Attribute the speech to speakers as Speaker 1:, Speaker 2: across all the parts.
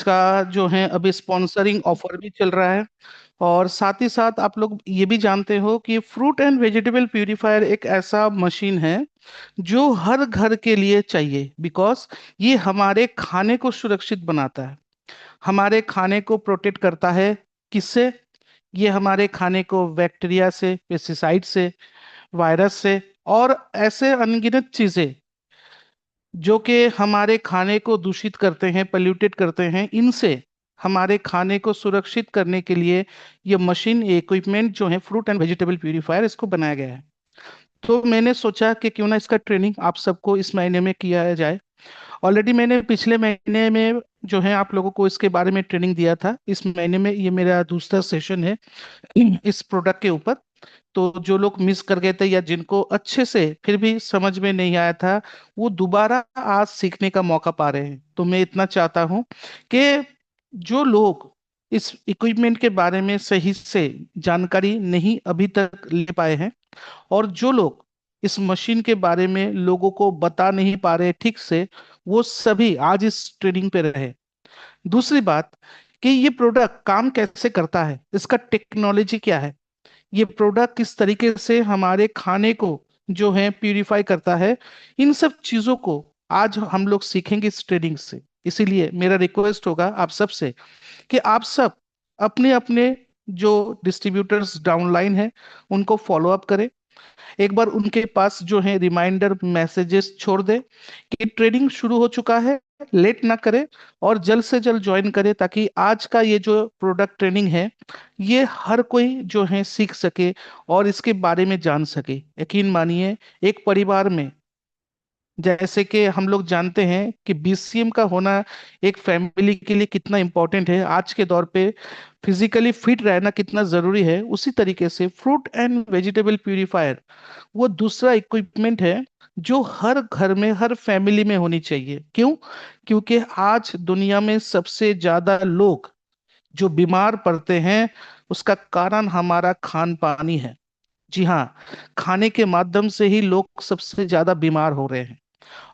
Speaker 1: इसका जो है अभी स्पॉन्सरिंग ऑफर भी चल रहा है। और साथ ही साथ आप लोग ये भी जानते हो कि फ्रूट एंड वेजिटेबल प्यूरिफायर एक ऐसा मशीन है जो हर घर के लिए चाहिए, बिकॉज ये हमारे खाने को सुरक्षित बनाता है, हमारे खाने को प्रोटेक्ट करता है। किससे? ये हमारे खाने को बैक्टीरिया से, पेस्टिसाइड से, वायरस से और ऐसे अनगिनत चीजें जो कि हमारे खाने को दूषित करते हैं, पोल्यूटेड करते हैं, इनसे हमारे खाने को सुरक्षित करने के लिए ये मशीन, ये इक्विपमेंट जो है फ्रूट एंड वेजिटेबल प्यूरिफायर, इसको बनाया गया है। तो मैंने सोचा कि क्यों ना इसका ट्रेनिंग आप सबको इस महीने में किया जाए। ऑलरेडी मैंने पिछले महीने में जो है आप लोगों को इसके बारे में ट्रेनिंग दिया था। इस महीने में ये मेरा दूसरा सेशन है इस प्रोडक्ट के ऊपर। तो जो लोग मिस कर गए थे या जिनको अच्छे से फिर भी समझ में नहीं आया था, वो दोबारा आज सीखने का मौका पा रहे हैं। तो मैं इतना चाहता हूं कि जो लोग इस इक्विपमेंट के बारे में सही से जानकारी नहीं अभी तक ले पाए हैं, और जो लोग इस मशीन के बारे में लोगों को बता नहीं पा रहे ठीक से, वो सभी आज इस ट्रेनिंग पे रहे। दूसरी बात कि ये प्रोडक्ट काम कैसे करता है, इसका टेक्नोलॉजी क्या है, ये प्रोडक्ट किस तरीके से हमारे खाने को जो है प्यूरिफाई करता है, इन सब चीजों को आज हम लोग सीखेंगे इस ट्रेनिंग से। इसीलिए मेरा रिक्वेस्ट होगा आप सब से कि आप सब अपने अपने जो डिस्ट्रीब्यूटर्स डाउनलाइन है उनको फॉलो अप करें। एक बार उनके पास जो है रिमाइंडर मैसेजेस छोड़ दे कि ट्रेनिंग शुरू हो चुका है, लेट ना करे और जल्द से जल्द ज्वाइन करे, ताकि आज का ये जो प्रोडक्ट ट्रेनिंग है ये हर कोई जो है सीख सके और इसके बारे में जान सके। यकीन मानिए, एक परिवार में, जैसे कि हम लोग जानते हैं कि बीसीएम का होना एक फैमिली के लिए कितना इम्पोर्टेंट है आज के दौर पे, फिजिकली फिट रहना कितना जरूरी है, उसी तरीके से फ्रूट एंड वेजिटेबल प्यूरिफायर वो दूसरा इक्विपमेंट है जो हर घर में, हर फैमिली में होनी चाहिए। क्यों? क्योंकि आज दुनिया में सबसे ज्यादा लोग जो बीमार पड़ते हैं, उसका कारण हमारा खान पानी है। जी हाँ, खाने के माध्यम से ही लोग सबसे ज्यादा बीमार हो रहे हैं।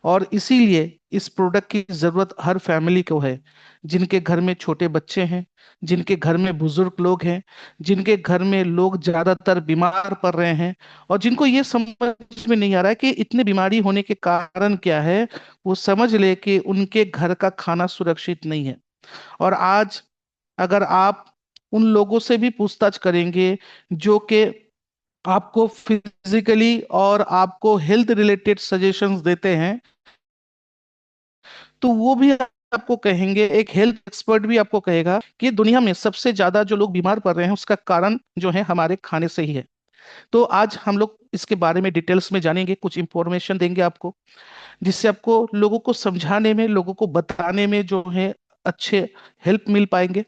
Speaker 1: और इसीलिए इस प्रोडक्ट की जरूरत हर फैमिली को है, जिनके घर में छोटे बच्चे हैं, जिनके घर में बुजुर्ग लोग हैं, जिनके घर में लोग ज्यादातर बीमार पड़ रहे हैं, और जिनको ये समझ में नहीं आ रहा है कि इतने बीमारी होने के कारण क्या है। वो समझ ले कि उनके घर का खाना सुरक्षित नहीं है। और आज अगर आप उन लोगों से भी पूछताछ करेंगे जो कि आपको फिजिकली और आपको हेल्थ रिलेटेड सजेशंस देते हैं, तो वो भी आपको कहेंगे, एक हेल्थ एक्सपर्ट भी आपको कहेगा कि दुनिया में सबसे ज्यादा जो लोग बीमार पड़ रहे हैं उसका कारण जो है हमारे खाने से ही है। तो आज हम लोग इसके बारे में डिटेल्स में जानेंगे, कुछ इंफॉर्मेशन देंगे आपको, जिससे आपको लोगों को समझाने में, लोगों को बताने में जो है अच्छे हेल्प मिल पाएंगे।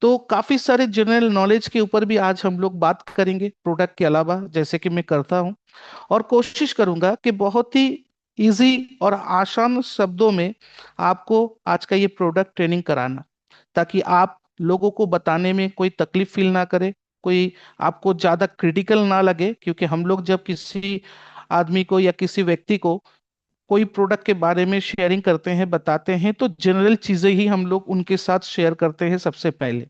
Speaker 1: तो काफी सारे जनरल नॉलेज के ऊपर भी आज हम लोग बात करेंगे प्रोडक्ट के अलावा, जैसे कि मैं करता हूँ। और कोशिश करूंगा कि बहुत ही इजी और आसान शब्दों में आपको आज का ये प्रोडक्ट ट्रेनिंग कराना, ताकि आप लोगों को बताने में कोई तकलीफ फील ना करे, कोई आपको ज्यादा क्रिटिकल ना लगे। क्योंकि हम लोग जब किसी आदमी को या किसी व्यक्ति को कोई प्रोडक्ट के बारे में शेयरिंग करते हैं, बताते हैं, तो जनरल चीजें ही हम लोग उनके साथ शेयर करते हैं सबसे पहले।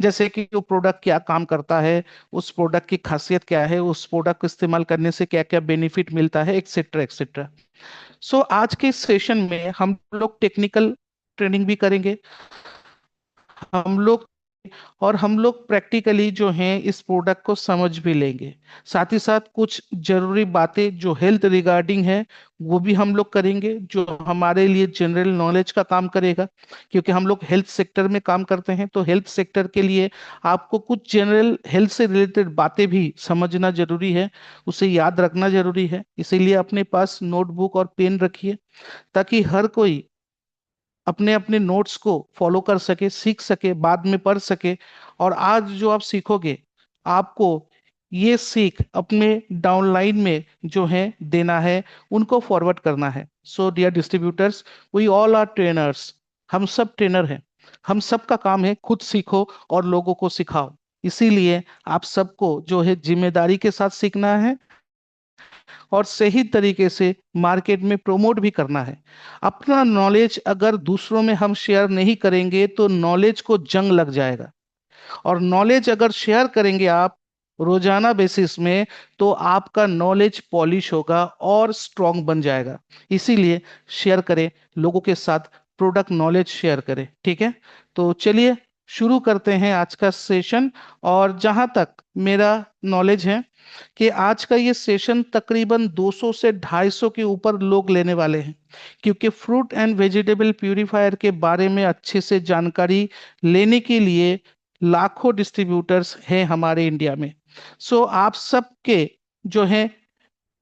Speaker 1: जैसे कि वो प्रोडक्ट क्या काम करता है, उस प्रोडक्ट की खासियत क्या है, उस प्रोडक्ट को इस्तेमाल करने से क्या क्या बेनिफिट मिलता है, एक्सेट्रा एक्सेट्रा। सो आज के सेशन में हम लोग टेक्निकल ट्रेनिंग भी करेंगे हम लोग, और हम लोग प्रैक्टिकली जो हैं इस प्रोडक्ट को समझ भी लेंगे। साथ ही साथ कुछ जरूरी बातें जो हेल्थ रिगार्डिंग है वो भी हम लोग करेंगे, जो हमारे लिए जनरल नॉलेज का काम करेगा। क्योंकि हम लोग हेल्थ सेक्टर में काम करते हैं, तो हेल्थ सेक्टर के लिए आपको कुछ जनरल हेल्थ से रिलेटेड बातें भी समझना जरूरी है, उसे याद रखना जरूरी है। इसीलिए अपने पास नोटबुक और पेन रखिए, ताकि हर कोई अपने अपने नोट्स को फॉलो कर सके, सीख सके, बाद में पढ़ सके। और आज जो आप सीखोगे, आपको ये सीख अपने डाउनलाइन में जो है देना है, उनको फॉरवर्ड करना है। So dear distributors, we all are trainers, हम सब ट्रेनर हैं। हम सब का काम है खुद सीखो और लोगों को सिखाओ। इसीलिए आप सबको जो है जिम्मेदारी के साथ सीखना है, और सही तरीके से मार्केट में प्रमोट भी करना है। अपना नॉलेज अगर दूसरों में हम शेयर नहीं करेंगे तो नॉलेज को जंग लग जाएगा। और नॉलेज अगर शेयर करेंगे आप रोजाना बेसिस में, तो आपका नॉलेज पॉलिश होगा और स्ट्रांग बन जाएगा। इसीलिए शेयर करें लोगों के साथ, प्रोडक्ट नॉलेज शेयर करें। ठीक है, तो चलिए शुरू करते हैं आज का सेशन। और जहां तक मेरा नॉलेज है कि आज का ये सेशन तकरीबन 200 से 250 के ऊपर लोग लेने वाले हैं, क्योंकि फ्रूट एंड वेजिटेबल प्यूरिफायर के बारे में अच्छे से जानकारी लेने के लिए लाखों डिस्ट्रीब्यूटर्स हैं हमारे इंडिया में। सो आप सबके जो है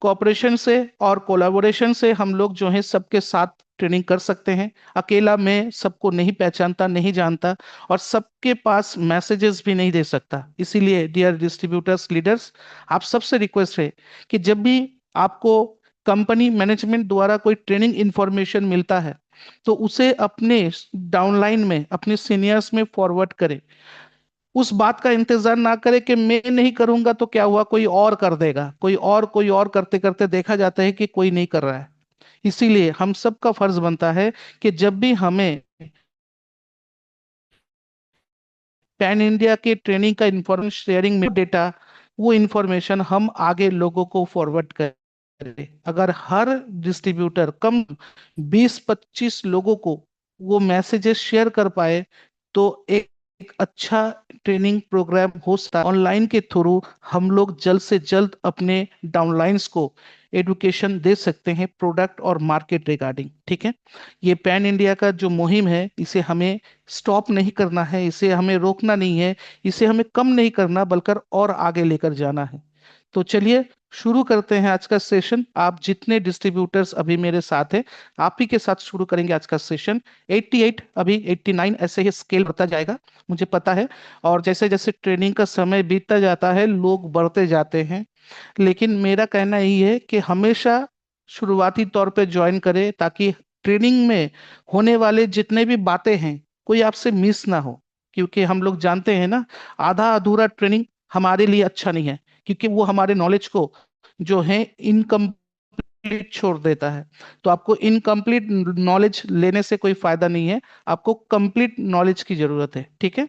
Speaker 1: कोऑपरेशन से और कोलैबोरेशन से हम लोग जो है सबके साथ ट्रेनिंग कर सकते हैं। अकेला मैं सबको नहीं पहचानता, नहीं जानता, और सबके पास मैसेजेस भी नहीं दे सकता। इसीलिए डियर डिस्ट्रीब्यूटर्स लीडर्स, आप सबसे रिक्वेस्ट है कि जब भी आपको कंपनी मैनेजमेंट द्वारा कोई ट्रेनिंग इंफॉर्मेशन मिलता है तो उसे अपने डाउनलाइन में, अपने सीनियर्स में फॉरवर्ड करें। उस बात का इंतजार ना करे कि मैं नहीं करूंगा तो क्या हुआ, कोई और कर देगा, कोई और करते करते देखा जाता है कि कोई नहीं कर रहा है। इसीलिए हम सबका फर्ज बनता है कि जब भी हमें पैन इंडिया के ट्रेनिंग का इंफॉर्मेशन शेयरिंग में डेटा, वो इंफॉर्मेशन हम आगे लोगों को फॉरवर्ड करें। अगर हर डिस्ट्रीब्यूटर कम 20-25 लोगों को वो मैसेजेस शेयर कर पाए तो एक अच्छा ट्रेनिंग प्रोग्राम हो सकता है। ऑनलाइन के थ्रू हम लोग जल्द से जल्द अपने डाउनलाइंस को एडुकेशन दे सकते हैं प्रोडक्ट और मार्केट रिगार्डिंग। ठीक है, ये पैन इंडिया का जो मुहिम है इसे हमें स्टॉप नहीं करना है, इसे हमें रोकना नहीं है, इसे हमें कम नहीं करना बल्कि और आगे लेकर जाना है। तो चलिए शुरू करते हैं आज का सेशन। आप जितने डिस्ट्रीब्यूटर्स अभी मेरे साथ हैं, आप ही के साथ शुरू करेंगे आज का सेशन। 88, अभी 89, ऐसे ही स्केल बढ़ता जाएगा, मुझे पता है। और जैसे जैसे ट्रेनिंग का समय बीतता जाता है लोग बढ़ते जाते हैं, लेकिन मेरा कहना यही है कि हमेशा शुरुआती तौर पे ज्वाइन करें ताकि ट्रेनिंग में होने वाले जितने भी बातें हैं कोई आपसे मिस ना हो। क्योंकि हम लोग जानते हैं ना, आधा अधूरा ट्रेनिंग हमारे लिए अच्छा नहीं है, क्योंकि वो हमारे नॉलेज को जो है इनकम्प्लीट छोड़ देता है। तो आपको इनकम्प्लीट नॉलेज लेने से कोई फायदा नहीं है, आपको कंप्लीट नॉलेज की जरूरत है। ठीक है,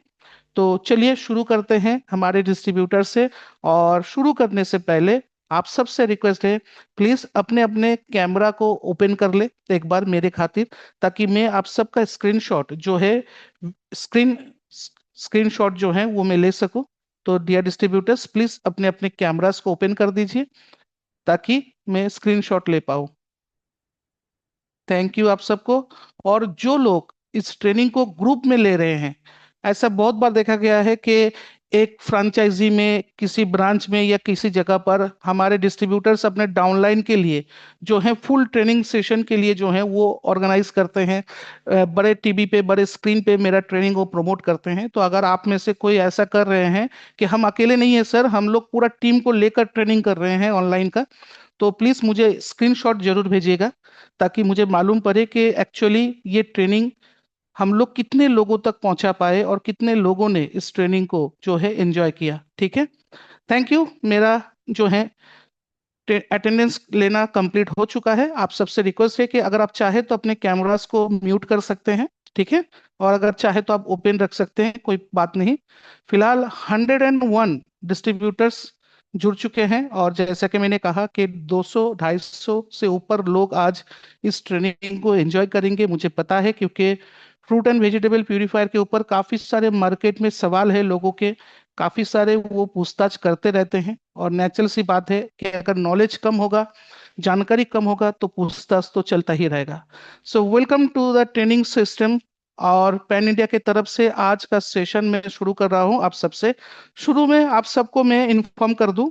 Speaker 1: तो चलिए शुरू करते हैं हमारे डिस्ट्रीब्यूटर से। और शुरू करने से पहले आप सबसे रिक्वेस्ट है, प्लीज अपने अपने कैमरा को ओपन कर ले एक बार मेरे खातिर, ताकि मैं आप सबका स्क्रीनशॉट जो है, स्क्रीन स्क्रीनशॉट जो है वो मैं ले सकूं। तो डियर डिस्ट्रीब्यूटर्स, प्लीज अपने अपने कैमरास को ओपन कर दीजिए ताकि मैं स्क्रीनशॉट ले पाऊं। थैंक यू आप सबको। और जो लोग इस ट्रेनिंग को ग्रुप में ले रहे हैं, ऐसा बहुत बार देखा गया है कि एक फ्रेंचाइजी में, किसी ब्रांच में या किसी जगह पर हमारे डिस्ट्रीब्यूटर्स अपने डाउनलाइन के लिए जो है फुल ट्रेनिंग सेशन के लिए जो है वो ऑर्गेनाइज करते हैं। बड़े टीवी पे, बड़े स्क्रीन पे मेरा ट्रेनिंग वो प्रमोट करते हैं। तो अगर आप में से कोई ऐसा कर रहे हैं कि हम अकेले नहीं है सर, हम लोग पूरा टीम को लेकर ट्रेनिंग कर रहे हैं ऑनलाइन का, तो प्लीज मुझे स्क्रीनशॉट जरूर भेजिएगा ताकि मुझे मालूम पड़े कि एक्चुअली ये ट्रेनिंग हम लोग कितने लोगों तक पहुंचा पाए और कितने लोगों ने इस ट्रेनिंग को जो है एंजॉय किया। ठीक है, थैंक यू। मेरा जो है अटेंडेंस लेना कंप्लीट हो चुका है। आप सबसे रिक्वेस्ट है कि अगर आप चाहे तो अपने कैमरास को म्यूट कर सकते हैं। ठीक है, और अगर चाहे तो आप ओपन रख सकते हैं, कोई बात नहीं। फिलहाल 101 डिस्ट्रीब्यूटर्स जुड़ चुके हैं, और जैसा कि मैंने कहा कि 200-250 से ऊपर लोग आज इस ट्रेनिंग को एंजॉय करेंगे, मुझे पता है। क्योंकि फ्रूट एंड वेजिटेबल प्यूरिफायर के ऊपर काफी सारे मार्केट में सवाल है लोगों के, काफी सारे वो पूछताछ करते रहते हैं। और नेचुरल सी बात है कि अगर नॉलेज कम होगा, जानकारी कम होगा, तो पूछताछ तो चलता ही रहेगा। So welcome to the training system. और पैन इंडिया की तरफ से आज का सेशन मैं शुरू कर रहा हूं आप सबसे। शुरू में आप सबको मैं इन्फॉर्म कर दूं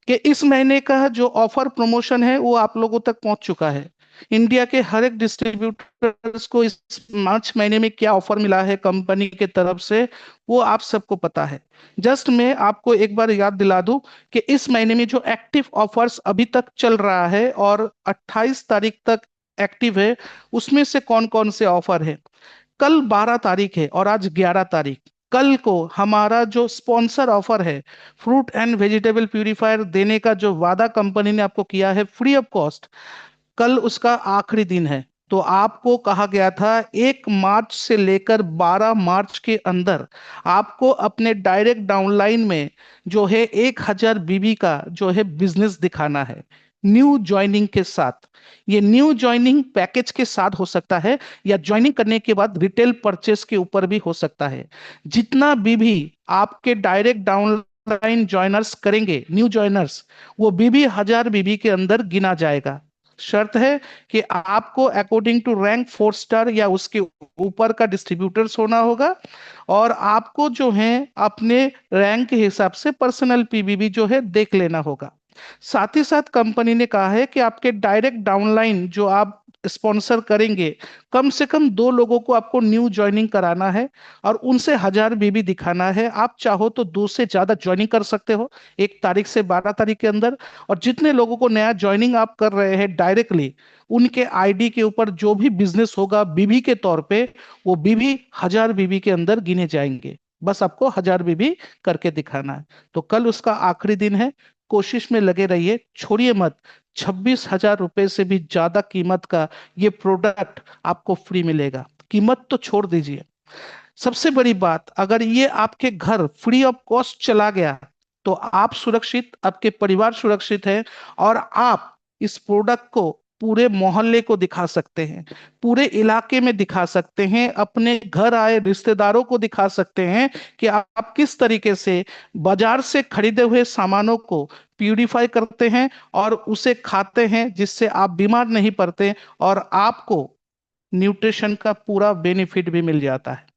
Speaker 1: कि इस महीने का जो ऑफर प्रमोशन है वो आप लोगों तक पहुंच चुका है। इंडिया के हर एक डिस्ट्रीब्यूटर्स को इस मार्च महीने में क्या ऑफर मिला है कंपनी के तरफ से, वो आप सबको पता है। जस्ट मैं आपको एक बार याद दिला दूं कि इस महीने में जो एक्टिव ऑफर्स अभी तक चल रहा है और 28 तारीख तक एक्टिव है, उसमें से कौन कौन से ऑफर है। कल 12 तारीख है और आज 11 तारीख। कल को हमारा जो स्पॉन्सर ऑफर है, फ्रूट एंड वेजिटेबल प्यूरिफायर देने का जो वादा कंपनी ने आपको किया है फ्री ऑफ कॉस्ट, कल उसका आखिरी दिन है। तो आपको कहा गया था 1 मार्च से लेकर 12 मार्च के अंदर आपको अपने डायरेक्ट डाउनलाइन में जो है 1000 बीबी का जो है बिजनेस दिखाना है, न्यू ज्वाइनिंग के साथ। ये न्यू ज्वाइनिंग पैकेज के साथ हो सकता है, या ज्वाइनिंग करने के बाद रिटेल परचेस के ऊपर भी हो सकता है। जितना बीबी आपके डायरेक्ट डाउनलाइन ज्वाइनर्स करेंगे, न्यू ज्वाइनर्स, वो बीबी 1000 बीबी के अंदर गिना जाएगा। शर्त है कि आपको अकॉर्डिंग टू रैंक 4 स्टार या उसके ऊपर का डिस्ट्रीब्यूटर्स होना होगा, और आपको जो है अपने रैंक के हिसाब से पर्सनल पीबीबी जो है देख लेना होगा। साथ ही साथ कंपनी ने कहा है कि आपके डायरेक्ट डाउनलाइन जो आप स्पॉन्सर करेंगे, कम से कम 2 लोगों को आपको न्यू ज्वाइनिंग कराना है और उनसे 1000 बीबी दिखाना है। आप चाहो तो 2 से ज्यादा ज्वाइनिंग कर सकते हो 1 तारीख से 12 तारीख के अंदर। और जितने लोगों को नया ज्वाइनिंग आप कर रहे हैं डायरेक्टली, उनके आईडी के ऊपर जो भी बिजनेस होगा बीबी के तौर पे, वो बीबी 1000 बीबी के अंदर गिने जाएंगे। बस आपको 1000 बीबी करके दिखाना है। तो कल उसका आखिरी दिन है, कोशिश में लगे रहिए, छोड़िए मत। 26,000 रुपए से भी ज्यादा कीमत का ये प्रोडक्ट आपको फ्री मिलेगा। कीमत तो छोड़ दीजिए, सबसे बड़ी बात, अगर ये आपके घर फ्री ऑफ कॉस्ट चला गया तो आप सुरक्षित, आपके परिवार सुरक्षित है, और आप इस प्रोडक्ट को पूरे मोहल्ले को दिखा सकते हैं, पूरे इलाके में दिखा सकते हैं, अपने घर आए रिश्तेदारों को दिखा सकते हैं कि आप किस तरीके से बाजार से खरीदे हुए सामानों को प्यूरिफाई करते हैं और उसे खाते हैं, जिससे आप बीमार नहीं पड़ते और आपको न्यूट्रिशन का पूरा बेनिफिट भी मिल जाता है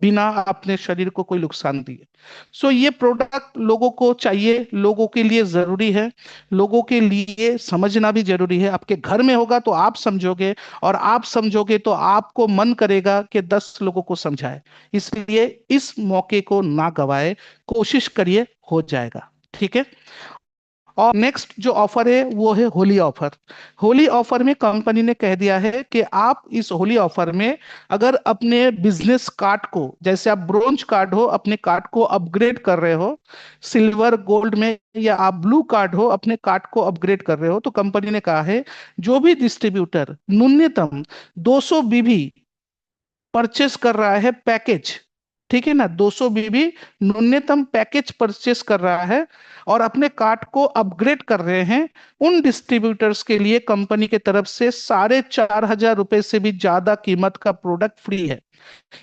Speaker 1: बिना अपने शरीर को कोई नुकसान दिए। सो ये प्रोडक्ट लोगों को चाहिए, लोगों के लिए जरूरी है, लोगों के लिए समझना भी जरूरी है। आपके घर में होगा तो आप समझोगे, और आप समझोगे तो आपको मन करेगा कि 10 लोगों को समझाए। इसलिए इस मौके को ना गवाए, कोशिश करिए, हो जाएगा। ठीक है। और नेक्स्ट जो ऑफर है वो है होली ऑफर। होली ऑफर में कंपनी ने कह दिया है कि आप इस होली ऑफर में अगर अपने बिजनेस कार्ड को, जैसे आप ब्रोंज कार्ड हो अपने कार्ड को अपग्रेड कर रहे हो सिल्वर गोल्ड में, या आप ब्लू कार्ड हो अपने कार्ड को अपग्रेड कर रहे हो, तो कंपनी ने कहा है जो भी डिस्ट्रीब्यूटर न्यूनतम 200 बीबी परचेस कर रहा है पैकेज, ठीक है ना, 200 बीबी न्यूनतम पैकेज परचेस कर रहा है और अपने कार्ट को अपग्रेड कर रहे हैं, उन डिस्ट्रीब्यूटर्स के लिए कंपनी के तरफ से 4,500 रुपए से भी ज्यादा कीमत का प्रोडक्ट फ्री है।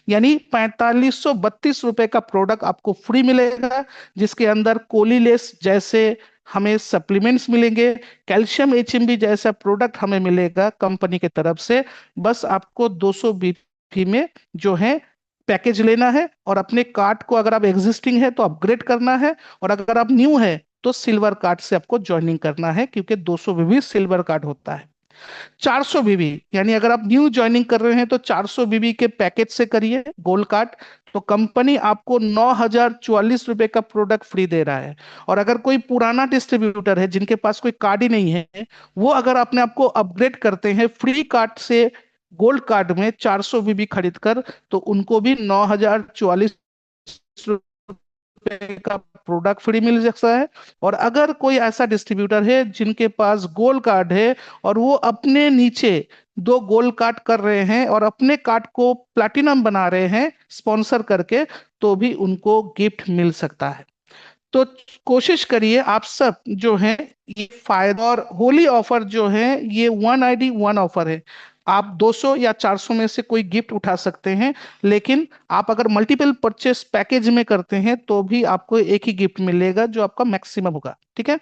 Speaker 1: यानी 4532 रुपए का प्रोडक्ट आपको फ्री मिलेगा, जिसके अंदर कोलीलेस जैसे हमें सप्लीमेंट्स मिलेंगे, कैल्शियम एचएमबी जैसा प्रोडक्ट हमें मिलेगा कंपनी के तरफ से। बस आपको 200 बीपी में जो है पैकेज लेना है, और अपने कार्ड को अगर आप एग्जिस्टिंग है तो अपग्रेड करना है, और अगर आप न्यू है तो सिल्वर कार्ड से आपको ज्वाइनिंग करना है, क्योंकि 200 बीबी सिल्वर कार्ड होता है। 400 बीबी, यानी अगर आप न्यू ज्वाइनिंग कर रहे हैं तो 400 बीबी के पैकेज से करिए गोल्ड कार्ड, तो कंपनी आपको 9,044 रुपए का प्रोडक्ट फ्री दे रहा है। और अगर कोई पुराना डिस्ट्रीब्यूटर है जिनके पास कोई कार्ड ही नहीं है, वो अगर अपने आप को अपग्रेड करते हैं फ्री कार्ड से गोल्ड कार्ड में 400 बीबी खरीद कर, तो उनको भी 9,044 का प्रोडक्ट फ्री मिल सकता है। और अगर कोई ऐसा डिस्ट्रीब्यूटर है जिनके पास गोल्ड कार्ड है और वो अपने नीचे 2 गोल्ड कार्ड कर रहे हैं और अपने कार्ड को प्लैटिनम बना रहे हैं स्पॉन्सर करके, तो भी उनको गिफ्ट मिल सकता है। तो कोशिश करिए आप सब जो है ये फायदा, और होली ऑफर जो है ये 1 आईडी 1 ऑफर है। आप 200 या 400 में से कोई गिफ्ट उठा सकते हैं, लेकिन आप अगर मल्टीपल परचेस पैकेज में करते हैं तो भी आपको एक ही गिफ्ट मिलेगा जो आपका मैक्सिमम होगा। ठीक है।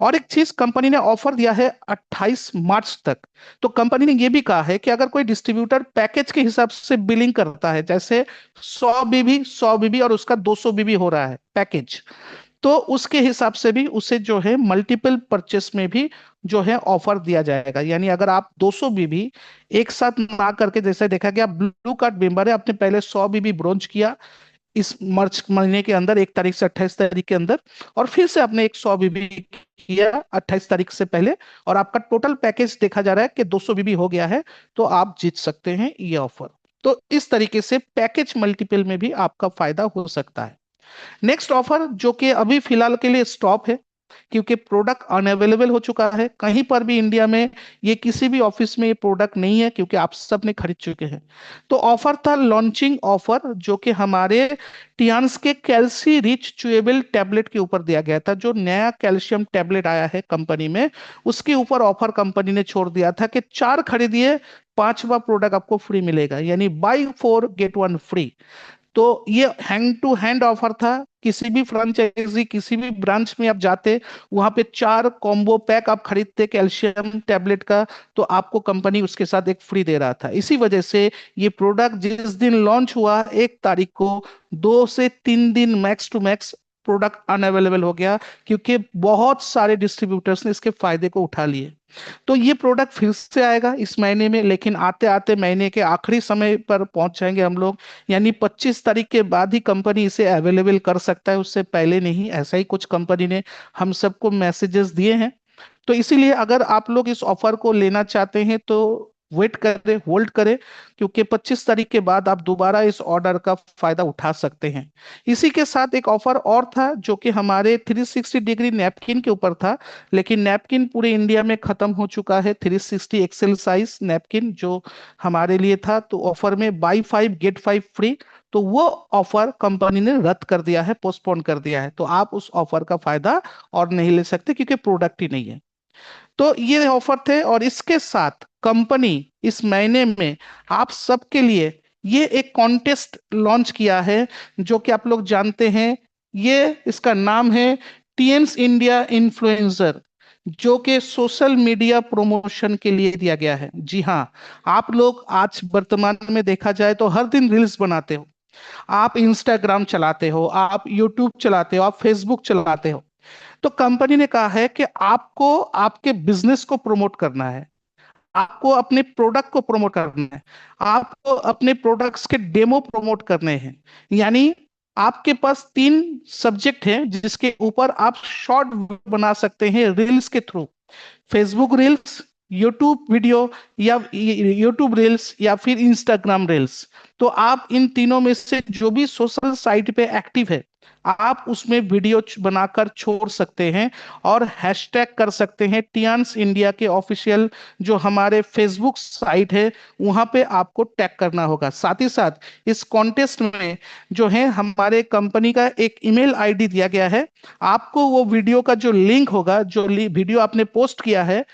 Speaker 1: और एक चीज कंपनी ने ऑफर दिया है 28 मार्च तक। तो कंपनी ने यह भी कहा है कि अगर कोई डिस्ट्रीब्यूटर पैकेज के हिसाब से बिलिंग करता है, जैसे 100 बीबी 100 बीबी और उसका 200 बीबी हो रहा है पैकेज, तो उसके हिसाब से भी उसे जो है मल्टीपल परचेस में भी जो है ऑफर दिया जाएगा। यानी अगर आप 200 बीबी एक साथ ना करके, जैसे देखा गया ब्लू कार्ड मेंबर है, आपने पहले 100 बीबी ब्रोंज किया इस मार्च महीने के अंदर 1 तारीख से 28 तारीख के अंदर, और फिर से आपने एक 100 बीबी किया 28 तारीख से पहले, और आपका टोटल पैकेज देखा जा रहा है कि 200 बीबी हो गया है, तो आप जीत सकते हैं ये ऑफर। तो इस तरीके से पैकेज मल्टीपल में भी आपका फायदा हो सकता है। नेक्स्ट ऑफर जो कि अभी फिलहाल के लिए स्टॉप है, क्योंकि प्रोडक्ट अनअवेलेबल हो चुका है कहीं पर भी इंडिया में, ये किसी भी ऑफिस में ये प्रोडक्ट नहीं है क्योंकि आप सब ने खरीद चुके हैं। तो ऑफर था लॉन्चिंग ऑफर, जो कि हमारे टियान्स के कैल्सी रिच च्यूएबल टैबलेट के ऊपर दिया गया था। जो नया कैल्शियम टैबलेट आया है कंपनी में, उसके ऊपर ऑफर कंपनी ने छोड़ दिया था कि चार खरीदिए, पांचवा प्रोडक्ट आपको फ्री मिलेगा, यानी by four get one free. तो ये हैंड टू हैंड ऑफर था। किसी भी फ्रेंचाइजी, किसी भी ब्रांच में आप जाते, वहां पे चार कॉम्बो पैक आप खरीदते कैल्शियम टैबलेट का, तो आपको कंपनी उसके साथ एक फ्री दे रहा था। इसी वजह से ये प्रोडक्ट जिस दिन लॉन्च हुआ 1 तारीख को, 2 से 3 दिन max to max product unavailable हो गया, क्योंकि बहुत सारे डिस्ट्रीब्यूटर्स ने इसके फायदे को उठा लिए। तो ये प्रोडक्ट फिर से आएगा इस महीने में, लेकिन आते आते महीने के आखिरी समय पर पहुंच जाएंगे हम लोग, यानी 25 तारीख के बाद ही कंपनी इसे अवेलेबल कर सकता है, उससे पहले नहीं। ऐसा ही कुछ कंपनी ने हम सबको मैसेजेस दिए हैं। तो इसीलिए अगर आप लोग इस ऑफर को लेना चाहते हैं तो वेट करें, होल्ड करें, क्योंकि 25 तारीख के बाद आप दोबारा इस ऑर्डर का फायदा उठा सकते हैं। इसी के साथ एक ऑफर और था जो कि हमारे 360 डिग्री नैपकिन के ऊपर था, लेकिन नैपकिन पूरे इंडिया में खत्म हो चुका है। 360 एक्सेल साइज नैपकिन जो हमारे लिए था, तो ऑफर में by five get five free, तो वो ऑफर कंपनी ने रद्द कर दिया है, पोस्टपोन कर दिया है। तो आप उस ऑफर का फायदा और नहीं ले सकते क्योंकि प्रोडक्ट ही नहीं है। तो ये ऑफर थे, और इसके साथ कंपनी इस महीने में आप सबके लिए ये एक कॉन्टेस्ट लॉन्च किया है, जो कि आप लोग जानते हैं। ये इसका नाम है टीएम्स इंडिया इन्फ्लुएंसर, जो कि सोशल मीडिया प्रमोशन के लिए दिया गया है। जी हाँ, आप लोग आज वर्तमान में देखा जाए तो हर दिन रील्स बनाते हो, आप इंस्टाग्राम चलाते हो, आप यूट्यूब चलाते हो, आप फेसबुक चलाते हो। तो कंपनी ने कहा है कि आपको आपके बिजनेस को प्रमोट करना है, आपको अपने प्रोडक्ट को प्रमोट करना है, आपको अपने प्रोडक्ट्स के डेमो प्रमोट करने हैं। यानी आपके पास 3 सब्जेक्ट हैं जिसके ऊपर आप शॉर्ट बना सकते हैं रील्स के through. Facebook reels, YouTube video, या यूट्यूब रील्स, या फिर इंस्टाग्राम रील्स। तो आप इन तीनों में से जो भी सोशल साइट पे एक्टिव है, आप उसमें वीडियो बनाकर छोड़ सकते हैं, और हैशटैग कर सकते हैं टियान्स इंडिया के ऑफिशियल जो हमारे फेसबुक साइट है, वहां पे आपको टैग करना होगा। साथ ही साथ इस कॉन्टेस्ट में जो है हमारे कंपनी का एक ईमेल आईडी दिया गया है। आपको वो वीडियो का जो लिंक होगा, जो वीडियो आपने पोस्ट किया है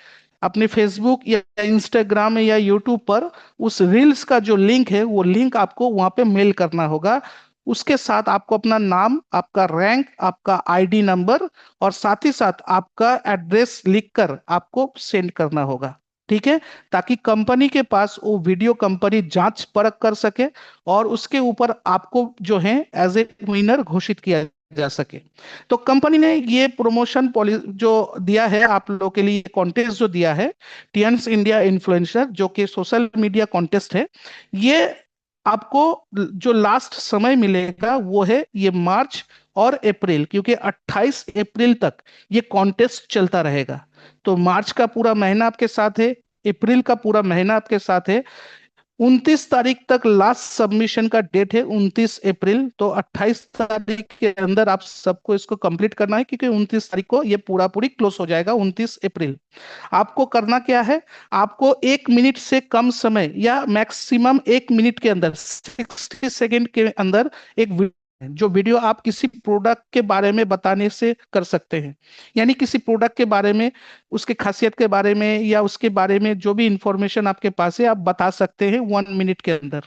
Speaker 1: अपने फेसबुक या इंस्टाग्राम या यूट्यूब पर, उस रील्स का जो लिंक है, वो लिंक आपको वहां पे मेल करना होगा। उसके साथ आपको अपना नाम, आपका रैंक, आपका आईडी नंबर, और साथ ही साथ आपका एड्रेस लिखकर आपको सेंड करना होगा। ठीक है, ताकि कंपनी के पास वो वीडियो कंपनी जांच परख कर सके, और उसके ऊपर आपको जो है एज ए विनर घोषित किया जा सके। तो कंपनी ने ये प्रमोशन पॉलिसी जो दिया है आप लोगों के लिए, कॉन्टेस्ट जो दिया है टियंस इंडिया इन्फ्लुएंसर, जो कि सोशल मीडिया कॉन्टेस्ट है, ये आपको जो लास्ट समय मिलेगा वो है ये मार्च और अप्रैल, क्योंकि 28 अप्रैल तक ये कॉन्टेस्ट चलता रहेगा। तो मार्च का पूरा महीना आपके साथ है, अप्रैल का पूरा महीना आपके साथ है। 29 तारीख तक लास्ट सबमिशन का डेट है, 29 अप्रैल। तो 28 तारीख के अंदर आप सबको इसको कंप्लीट करना है, क्योंकि 29 तारीख को ये पूरा पूरी क्लोज हो जाएगा। 29 अप्रैल आपको करना क्या है, आपको 1 मिनट से कम समय या मैक्सिमम 1 मिनट के अंदर, 60 सेकेंड के अंदर एक जो वीडियो आप किसी प्रोडक्ट के बारे में बताने से कर सकते हैं। यानी किसी प्रोडक्ट के बारे में, उसके खासियत के बारे में, या उसके बारे में जो भी इंफॉर्मेशन आपके पास है आप बता सकते हैं 1 मिनट के अंदर।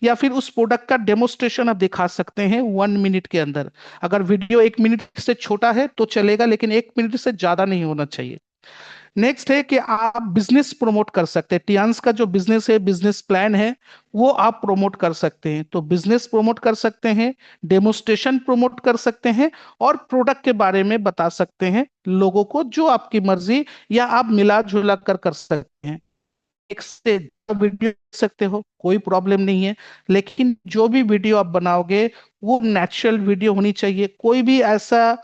Speaker 1: या फिर उस प्रोडक्ट का डेमोस्ट्रेशन आप दिखा सकते हैं 1 मिनट के अंदर। अगर वीडियो 1 मिनट से छोटा है तो चलेगा, लेकिन 1 मिनट से ज्यादा नहीं होना चाहिए। नेक्स्ट है कि आप बिजनेस प्रमोट कर सकते हैं। टियान्स का जो बिजनेस है, बिजनेस प्लान है, वो आप प्रमोट कर सकते हैं। तो बिजनेस प्रमोट कर सकते हैं, डेमोस्ट्रेशन प्रमोट कर सकते हैं, और प्रोडक्ट के बारे में बता सकते हैं लोगों को, जो आपकी मर्जी, या आप मिला जुला कर सकते हैं। एक से वीडियो देख सकते हो, कोई प्रॉब्लम नहीं है, लेकिन जो भी वीडियो आप बनाओगे वो नेचुरल वीडियो होनी चाहिए। कोई भी ऐसा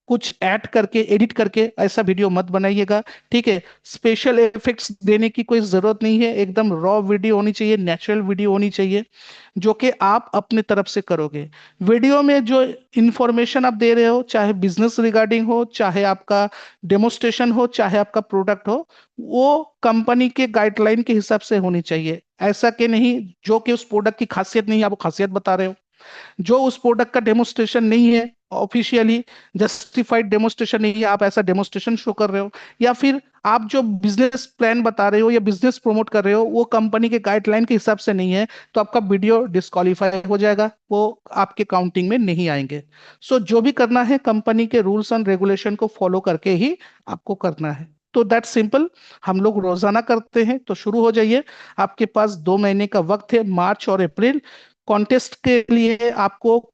Speaker 1: कुछ ऐड करके एडिट करके ऐसा वीडियो मत बनाइएगा। ठीक है, स्पेशल इफेक्ट्स देने की कोई जरूरत नहीं है, एकदम रॉ वीडियो होनी चाहिए, नेचुरल वीडियो होनी चाहिए, जो कि आप अपने तरफ से करोगे। वीडियो में जो इंफॉर्मेशन आप दे रहे हो, चाहे बिजनेस रिगार्डिंग हो, चाहे आपका डेमोस्ट्रेशन हो, चाहे आपका प्रोडक्ट हो, वो कंपनी के गाइडलाइन के हिसाब से होनी चाहिए। ऐसा कि नहीं जो कि उस प्रोडक्ट की खासियत नहीं है, आप वो खासियत बता रहे हो, जो उस प्रोडक्ट का डेमोस्ट्रेशन नहीं है, ऑफिशियली जस्टिफाइड डेमोस्ट्रेशन नहीं है, आप ऐसा डेमोस्ट्रेशन शो कर रहे हो, या फिर आप जो बिजनेस प्लान बता रहे हो या बिजनेस प्रमोट कर रहे हो वो कंपनी के गाइडलाइन के हिसाब से नहीं है, तो आपका वीडियो डिस्क्वालीफाई हो जाएगा, वो आपके काउंटिंग में नहीं आएंगे। सो जो भी करना है कंपनी के रूल्स एंड रेगुलेशन को फॉलो करके ही आपको करना है। तो दैट सिंपल, हम लोग रोजाना करते हैं, तो शुरू हो जाइए। आपके पास 2 महीने का वक्त है, मार्च और अप्रैल। कॉन्टेस्ट के लिए आपको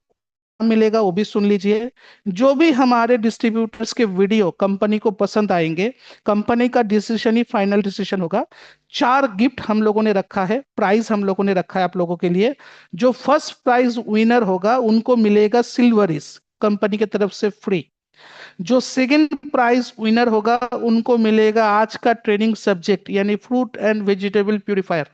Speaker 1: मिलेगा वो भी सुन लीजिए। जो भी हमारे डिस्ट्रीब्यूटर्स के वीडियो कंपनी को पसंद आएंगे, कंपनी का डिसीजन ही फाइनल डिसीजन होगा। 4 गिफ्ट हम लोगों ने रखा है, प्राइज हम लोगों ने रखा है आप लोगों के लिए। जो फर्स्ट प्राइज विनर होगा उनको मिलेगा सिल्वरिस कंपनी की तरफ से फ्री। जो सेकंड प्राइज विनर होगा उनको मिलेगा आज का ट्रेनिंग सब्जेक्ट यानी फ्रूट एंड वेजिटेबल प्यूरिफायर।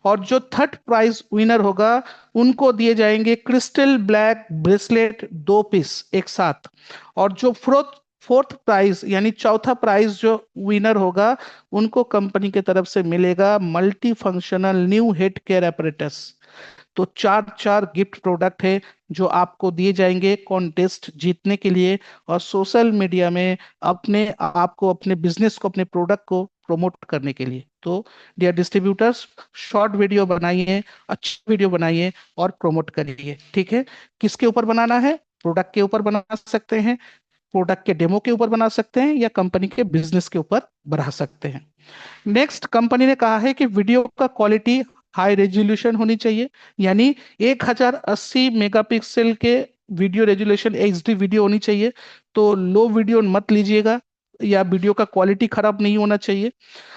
Speaker 1: और जो थर्ड प्राइज विनर होगा उनको दिए जाएंगे क्रिस्टल ब्लैक ब्रेसलेट 2 पीस एक साथ। और जो फोर्थ फोर्थ प्राइज यानी चौथा प्राइज जो विनर होगा उनको कंपनी की तरफ से मिलेगा multi functional new head care apparatus। तो 4 4 गिफ्ट प्रोडक्ट है जो आपको दिए जाएंगे कॉन्टेस्ट जीतने के लिए, और सोशल मीडिया में अपने आप को, अपने बिजनेस को, अपने प्रोडक्ट को प्रमोट करने के लिए। तो डियर डिस्ट्रीब्यूटर्स, शॉर्ट वीडियो बनाइए, अच्छी वीडियो बनाइए और प्रमोट करिए। ठीक है, किसके ऊपर बनाना है? प्रोडक्ट के ऊपर बना सकते हैं, प्रोडक्ट के डेमो के ऊपर बना सकते हैं, या कंपनी के बिजनेस के ऊपर बढ़ा सकते हैं। नेक्स्ट, कंपनी ने कहा है कि वीडियो का क्वालिटी हाई रेजोल्यूशन होनी चाहिए, यानी 1080 मेगापिक्सल के वीडियो रेजोल्यूशन एचडी वीडियो होनी चाहिए। तो लो वीडियो मत लीजिएगा, या वीडियो का क्वालिटी खराब नहीं होना चाहिए।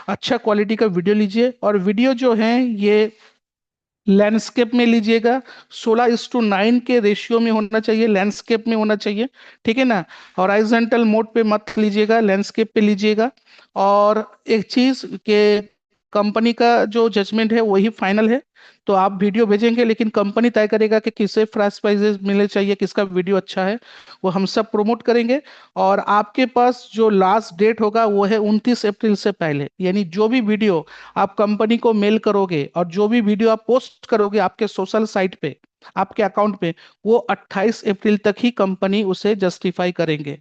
Speaker 1: अच्छा क्वालिटी का वीडियो लीजिए, और वीडियो जो है ये लैंडस्केप में लीजिएगा। 16:9 के रेशियो में होना चाहिए, लैंडस्केप में होना चाहिए। ठीक है ना, हॉराइजॉन्टल मोड पे मत लीजिएगा, लैंडस्केप पे लीजिएगा। और एक चीज के कंपनी का जो जजमेंट है वही फाइनल है। तो आप वीडियो भेजेंगे लेकिन कंपनी तय करेगा कि किसे फर्स्ट प्राइजेस मिलने चाहिए, किसका वीडियो अच्छा है, वो हम सब प्रमोट करेंगे। और आपके पास जो लास्ट डेट होगा वो है 29 अप्रैल से पहले, यानी जो भी वीडियो आप कंपनी को मेल करोगे और जो भी वीडियो आप पोस्ट करोगे आपके सोशल साइट पे, आपके अकाउंट पे, वो 28 अप्रैल तक ही कंपनी उसे जस्टिफाई करेंगे।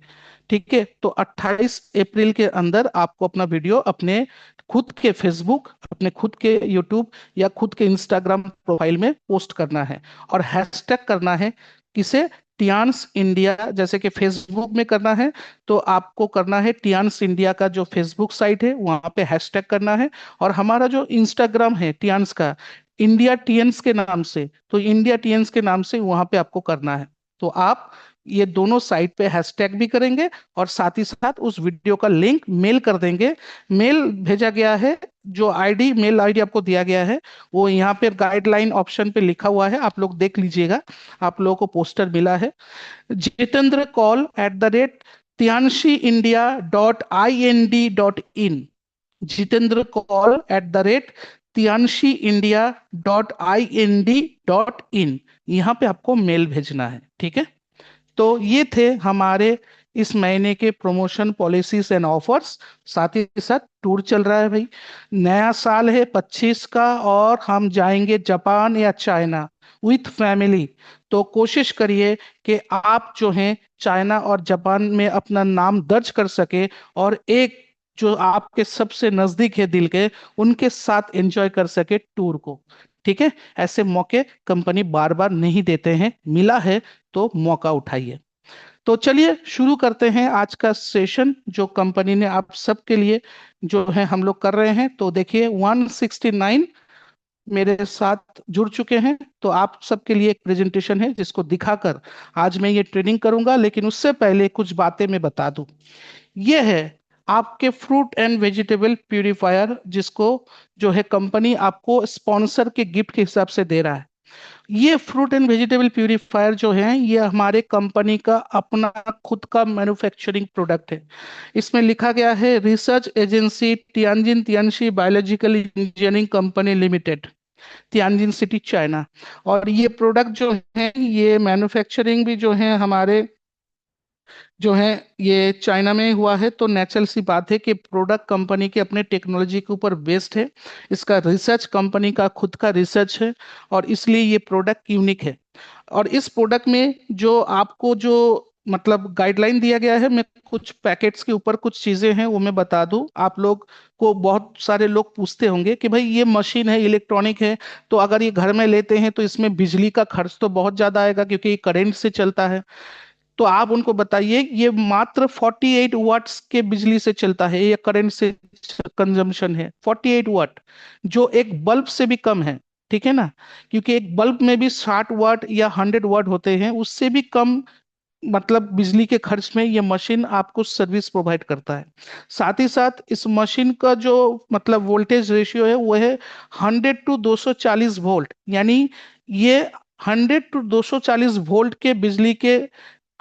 Speaker 1: ठीक है, तो 28 अप्रैल के अंदर आपको अपना वीडियो अपने खुद के फेसबुक, अपने खुद के यूट्यूब या खुद के इंस्टाग्राम प्रोफाइल में पोस्ट करना है। और हैशटैग करना है किसे? टियान्स इंडिया। जैसे कि फेसबुक में करना है तो आपको करना है टियान्स इंडिया का जो फेसबुक साइट है वहां पे हैशटैग करना है। और हमारा जो इंस्टाग्राम है टियान्स का, इंडिया टीएन्स के नाम से, तो इंडिया टीएन्स के नाम से वहां पे आपको करना है। तो आप ये दोनों साइट पे हैशटैग भी करेंगे और साथ ही साथ उस वीडियो का लिंक मेल कर देंगे। मेल भेजा गया है, जो आईडी, मेल आईडी आपको दिया गया है वो यहाँ पे गाइडलाइन ऑप्शन पे लिखा हुआ है, आप लोग देख लीजिएगा। आप लोगों को पोस्टर मिला है, jitendra@call tianshi.india.ind.in। jitendra@tianshi.india.in। यहाँ पे आपको मेल भेजना है। ठीक है, तो ये थे हमारे इस महीने के प्रमोशन पॉलिसीज एंड ऑफर्स। साथ ही साथ टूर चल रहा है भाई, नया साल है 25 का, और हम जाएंगे जापान या चाइना विथ फैमिली। तो कोशिश करिए कि आप जो हैं चाइना और जापान में अपना नाम दर्ज कर सके, और एक जो आपके सबसे नजदीक है दिल के, उनके साथ एंजॉय कर सके टूर को। ठीक है, ऐसे मौके कंपनी बार बार नहीं देते हैं, मिला है तो मौका उठाइए। तो चलिए शुरू करते हैं आज का सेशन जो कंपनी ने आप सबके लिए जो है हम लोग कर रहे हैं। तो देखिए 169 मेरे साथ जुड़ चुके हैं। तो आप सबके लिए एक प्रेजेंटेशन है जिसको दिखाकर आज मैं ये ट्रेनिंग करूंगा, लेकिन उससे पहले कुछ बातें मैं बता दूं। ये है आपके फ्रूट एंड वेजिटेबल प्यूरिफायर, जिसको जो है कंपनी आपको स्पॉन्सर के गिफ्ट के हिसाब से दे रहा है। ये फ्रूट एंड वेजिटेबल प्यूरिफायर जो है ये हमारे कंपनी का अपना खुद का मैन्युफैक्चरिंग प्रोडक्ट है। इसमें लिखा गया है research agency Tianjin Tianshi biological engineering company limited, Tianjin city China. और ये प्रोडक्ट जो है ये मैन्युफैक्चरिंग भी जो है हमारे जो है ये चाइना में हुआ है। तो नेचुरल सी बात है कि प्रोडक्ट कंपनी के अपने टेक्नोलॉजी के ऊपर बेस्ड है, इसका रिसर्च कंपनी का खुद का रिसर्च है, और इसलिए ये प्रोडक्ट यूनिक है। और इस प्रोडक्ट में जो आपको जो मतलब गाइडलाइन दिया गया है, मैं कुछ पैकेट्स के ऊपर कुछ चीजें हैं वो मैं बता दूं आप लोग को। बहुत सारे लोग पूछते होंगे कि भाई ये मशीन है, इलेक्ट्रॉनिक है, तो अगर ये घर में लेते हैं तो इसमें बिजली का खर्च तो बहुत ज्यादा आएगा क्योंकि ये करंट से चलता है। तो आप उनको बताइए ये मात्र 48 वाट्स के बिजली से चलता है, ये करंट से कंजम्पशन है 48 वाट, जो एक बल्ब से भी कम है। ठीक है ना, क्योंकि एक बल्ब में भी 60 वाट या 100 वाट होते हैं, उससे भी कम मतलब बिजली के खर्च में ये मशीन आपको सर्विस प्रोवाइड करता है। साथ ही साथ इस मशीन का जो मतलब वोल्टेज रेशियो है वो है 100 to 240 वोल्ट, यानी ये 100 to 240 वोल्ट के बिजली के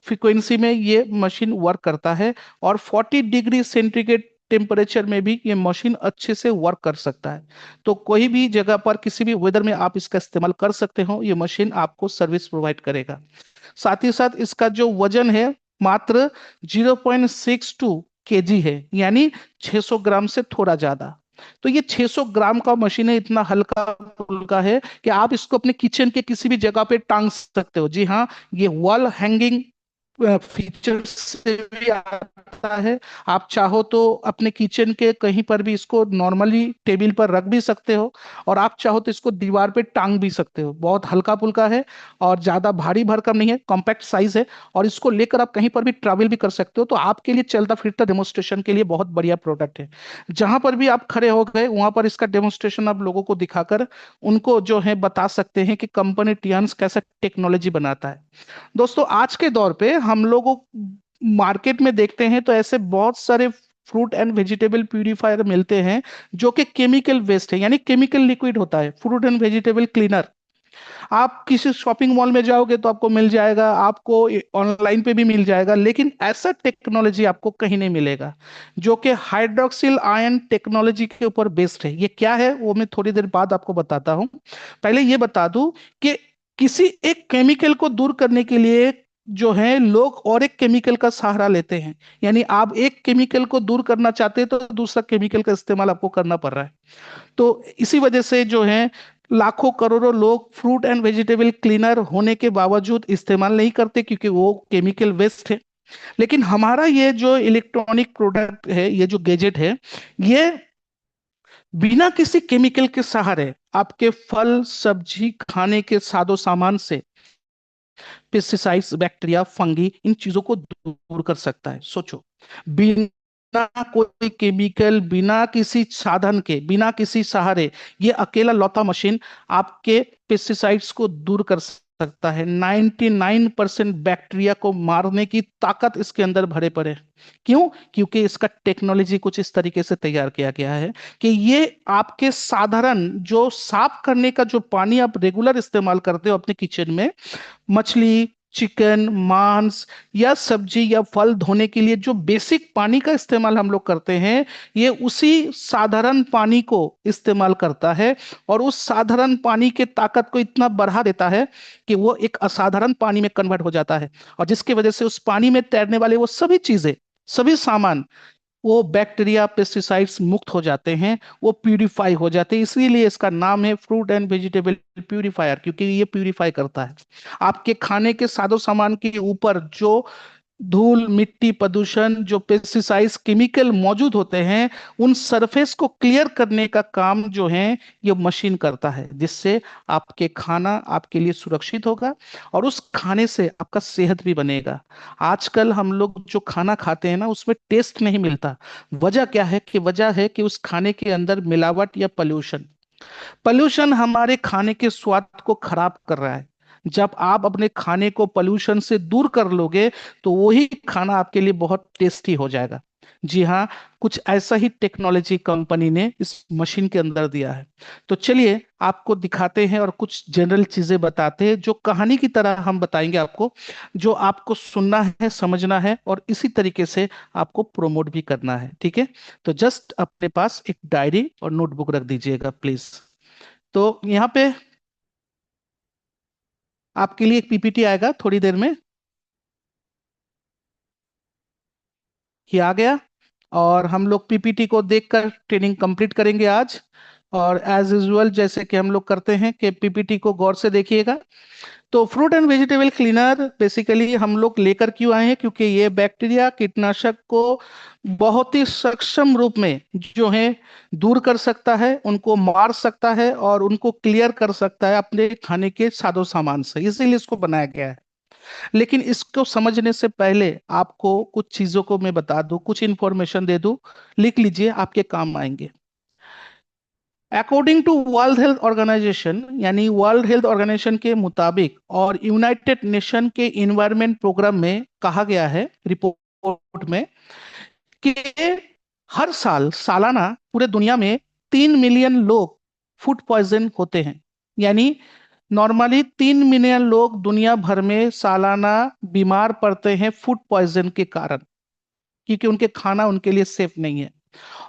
Speaker 1: फ्रीक्वेंसी में ये मशीन वर्क करता है। और 40 डिग्री सेंटीग्रेड टेम्परेचर में भी ये मशीन अच्छे से वर्क कर सकता है। तो कोई भी जगह पर किसी भी वेदर में आप इसका इस्तेमाल कर सकते हो, ये मशीन आपको सर्विस प्रोवाइड करेगा। साथ ही साथ इसका जो वजन है मात्र 0.62 kg है, यानी 600 ग्राम से थोड़ा ज्यादा। तो ये 600 ग्राम का मशीन है, इतना हल्का फुल्का है कि आप इसको अपने किचन के किसी भी जगह पे टांग सकते हो। जी हाँ, ये वॉल हैंगिंग फीचर्स से भी आता है। आप चाहो तो अपने किचन के कहीं पर भी इसको नॉर्मली टेबल पर रख भी सकते हो, और आप चाहो तो इसको दीवार पे टांग भी सकते हो। बहुत हल्का फुल्का है और ज्यादा भारी भरकम नहीं है, कॉम्पैक्ट साइज है, और इसको लेकर आप कहीं पर भी ट्रैवल भी कर सकते हो। तो आपके लिए चलता फिरता डेमोस्ट्रेशन के लिए बहुत बढ़िया प्रोडक्ट है। जहां पर भी आप खड़े हो गए वहां पर इसका डेमोस्ट्रेशन आप लोगों को दिखाकर उनको जो है बता सकते हैं कि कंपनी टियान्स कैसा टेक्नोलॉजी बनाता है। दोस्तों आज के दौर पे हम लोगों मार्केट में देखते हैं तो ऐसे बहुत सारे फ्रूट एंड वेजिटेबल प्यूरिफायर मिलते हैं जो कि केमिकल वेस्ट है, यानी केमिकल लिक्विड होता है, फ्रूट एंड वेजिटेबल क्लीनर। आप किसी शॉपिंग मॉल में जाओगे तो आपको मिल जाएगा, आपको ऑनलाइन पे भी मिल जाएगा, लेकिन ऐसा टेक्नोलॉजी आपको कहीं नहीं मिलेगा जो कि हाइड्रोक्सिल आयन टेक्नोलॉजी के ऊपर बेस्ड है। ये क्या है वो मैं थोड़ी देर बाद आपको बताता हूँ। पहले ये बता दूं कि किसी एक केमिकल को दूर करने के लिए जो है लोग और एक केमिकल का सहारा लेते हैं, यानी आप एक केमिकल को दूर करना चाहते हैं तो दूसरा केमिकल का इस्तेमाल आपको करना पड़ रहा है। तो इसी वजह से जो है लाखों करोड़ों लोग फ्रूट एंड वेजिटेबल क्लीनर होने के बावजूद इस्तेमाल नहीं करते क्योंकि वो केमिकल वेस्ट है। लेकिन हमारा ये जो इलेक्ट्रॉनिक प्रोडक्ट है, ये जो गैजेट है, ये बिना किसी केमिकल के सहारे आपके फल सब्जी खाने के सादो सामान से पेस्टिसाइड्स बैक्टीरिया फंगी इन चीजों को दूर कर सकता है। सोचो, बिना कोई केमिकल, बिना किसी साधन के, बिना किसी सहारे, ये अकेला लौता मशीन आपके पेस्टिसाइड्स को दूर कर सकता है। 99% बैक्टीरिया को मारने की ताकत इसके अंदर भरे पड़े। क्यों? क्योंकि इसका टेक्नोलॉजी कुछ इस तरीके से तैयार किया गया है कि ये आपके साधारण जो साफ करने का जो पानी आप रेगुलर इस्तेमाल करते हो अपने किचन में, मछली चिकन मांस या सब्जी या फल धोने के लिए जो बेसिक पानी का इस्तेमाल हम लोग करते हैं, ये उसी साधारण पानी को इस्तेमाल करता है, और उस साधारण पानी के ताकत को इतना बढ़ा देता है कि वो एक असाधारण पानी में कन्वर्ट हो जाता है। और जिसकी वजह से उस पानी में तैरने वाले वो सभी चीजें, सभी सामान, वो बैक्टीरिया पेस्टिसाइड्स मुक्त हो जाते हैं, वो प्यूरिफाई हो जाते हैं। इसीलिए इसका नाम है फ्रूट एंड वेजिटेबल प्यूरिफायर, क्योंकि ये प्यूरिफाई करता है आपके खाने के सादो सामान के ऊपर जो धूल मिट्टी प्रदूषण जो पेस्टिसाइड्स केमिकल मौजूद होते हैं, उन सरफेस को क्लियर करने का काम जो है ये मशीन करता है, जिससे आपके खाना आपके लिए सुरक्षित होगा और उस खाने से आपका सेहत भी बनेगा। आजकल हम लोग जो खाना खाते हैं ना उसमें टेस्ट नहीं मिलता। वजह क्या है? कि वजह है कि उस खाने के अंदर मिलावट या पोल्यूशन। पोल्यूशन हमारे खाने के स्वाद को खराब कर रहा है। जब आप अपने खाने को पोल्यूशन से दूर कर लोगे तो वही खाना आपके लिए बहुत टेस्टी हो जाएगा। जी हाँ, कुछ ऐसा ही टेक्नोलॉजी कंपनी ने इस मशीन के अंदर दिया है। तो चलिए आपको दिखाते हैं और कुछ जनरल चीजें बताते हैं जो कहानी की तरह हम बताएंगे आपको, जो आपको सुनना है, समझना है और इसी तरीके से आपको प्रोमोट भी करना है, ठीक है। तो जस्ट अपने पास एक डायरी और नोटबुक रख दीजिएगा प्लीज। तो यहाँ पे आपके लिए एक पीपीटी आएगा थोड़ी देर में। ये आ गया। और हम लोग पीपीटी को देखकर ट्रेनिंग कंप्लीट करेंगे आज। और एज यूजुअल जैसे कि हम लोग करते हैं कि पीपीटी को गौर से देखिएगा। तो fruit and vegetable cleaner basically हम लोग लेकर क्यों आए हैं, क्योंकि ये बैक्टीरिया कीटनाशक को बहुत ही सक्षम रूप में जो है दूर कर सकता है, उनको मार सकता है और उनको क्लियर कर सकता है अपने खाने के सादो सामान से, इसीलिए इसको बनाया गया है। लेकिन इसको समझने से पहले आपको कुछ चीजों को मैं बता दूं, कुछ इंफॉर्मेशन दे दूं। लिख लीजिए, आपके काम आएंगे। According to world health organisation, यानी वर्ल्ड हेल्थ ऑर्गेनाइजेशन के मुताबिक और यूनाइटेड नेशन के इन्वायरमेंट प्रोग्राम में कहा गया है रिपोर्ट में कि हर साल सालाना पूरे दुनिया में 3 मिलियन लोग फूड पॉइजन होते हैं। यानी नॉर्मली 3 मिलियन लोग दुनिया भर में सालाना बीमार पड़ते हैं फूड पॉइजन के कारण, क्योंकि उनके खाना उनके लिए सेफ नहीं है।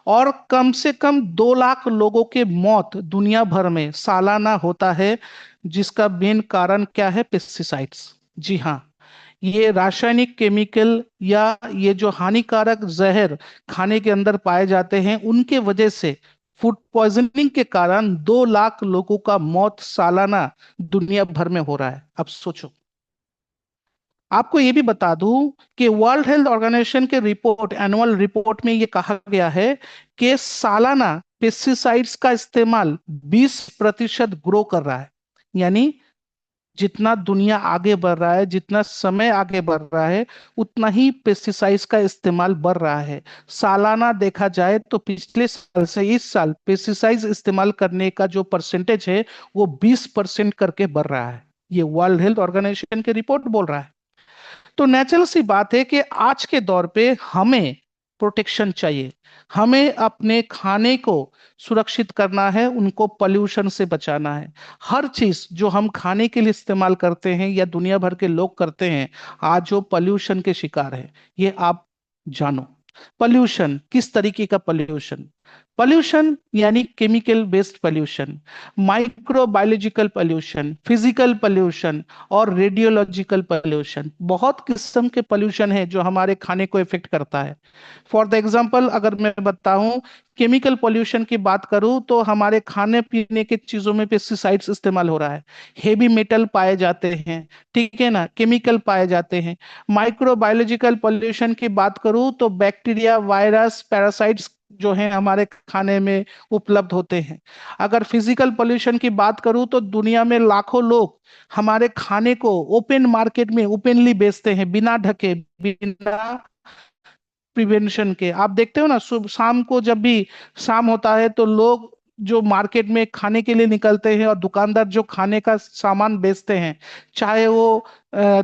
Speaker 1: और कम से कम 2 लाख लोगों के मौत दुनिया भर में सालाना होता है, जिसका मेन कारण क्या है? पेस्टिसाइड्स। जी हाँ, ये रासायनिक केमिकल या ये जो हानिकारक जहर खाने के अंदर पाए जाते हैं, उनके वजह से फूड पॉइजनिंग के कारण 2 लाख लोगों का मौत सालाना दुनिया भर में हो रहा है। अब सोचो। आपको ये भी बता दूं कि वर्ल्ड हेल्थ ऑर्गेनाइजेशन के रिपोर्ट, एनुअल रिपोर्ट में ये कहा गया है कि सालाना पेस्टिसाइड्स का इस्तेमाल 20% ग्रो कर रहा है। यानी जितना दुनिया आगे बढ़ रहा है, जितना समय आगे बढ़ रहा है, उतना ही पेस्टिसाइड्स का इस्तेमाल बढ़ रहा है। सालाना देखा जाए तो पिछले साल से इस साल पेस्टिसाइड्स इस्तेमाल करने का जो परसेंटेज है वो 20% करके बढ़ रहा है। ये वर्ल्ड हेल्थ ऑर्गेनाइजेशन के रिपोर्ट बोल रहा है। तो नेचुरल सी बात है कि आज के दौर पे हमें प्रोटेक्शन चाहिए। हमें अपने खाने को सुरक्षित करना है, उनको पोल्यूशन से बचाना है। हर चीज जो हम खाने के लिए इस्तेमाल करते हैं या दुनिया भर के लोग करते हैं, आज वो पोल्यूशन के शिकार है। ये आप जानो। पोल्यूशन किस तरीके का? पोल्यूशन पोल्यूशन यानी chemical based pollution, microbiological pollution, physical pollution और रेडियोलॉजिकल पोल्यूशन। बहुत किस्म के पोल्यूशन है जो हमारे खाने को इफेक्ट करता है। फॉर द एग्जांपल अगर मैं बताऊं, केमिकल पोल्यूशन की बात करूं तो हमारे खाने पीने के चीजों में पेस्टिसाइड्स इस्तेमाल हो रहा है, हेवी मेटल पाए जाते हैं, ठीक है ना, केमिकल पाए जाते हैं। माइक्रोबायोलॉजिकल पोल्यूशन की बात करूं तो बैक्टीरिया, वायरस, पैरासाइट्स जो हैं हमारे खाने में उपलब्ध होते हैं। अगर फिजिकल पोल्यूशन की बात करूं तो दुनिया में लाखों लोग हमारे खाने को ओपन मार्केट में ओपनली बेचते हैं, बिना ढके, बिना प्रिवेंशन के। आप देखते हो ना, सुबह शाम को जब भी शाम होता है तो लोग जो मार्केट में खाने के लिए निकलते हैं और दुकानदार जो खाने का सामान बेचते हैं, चाहे वो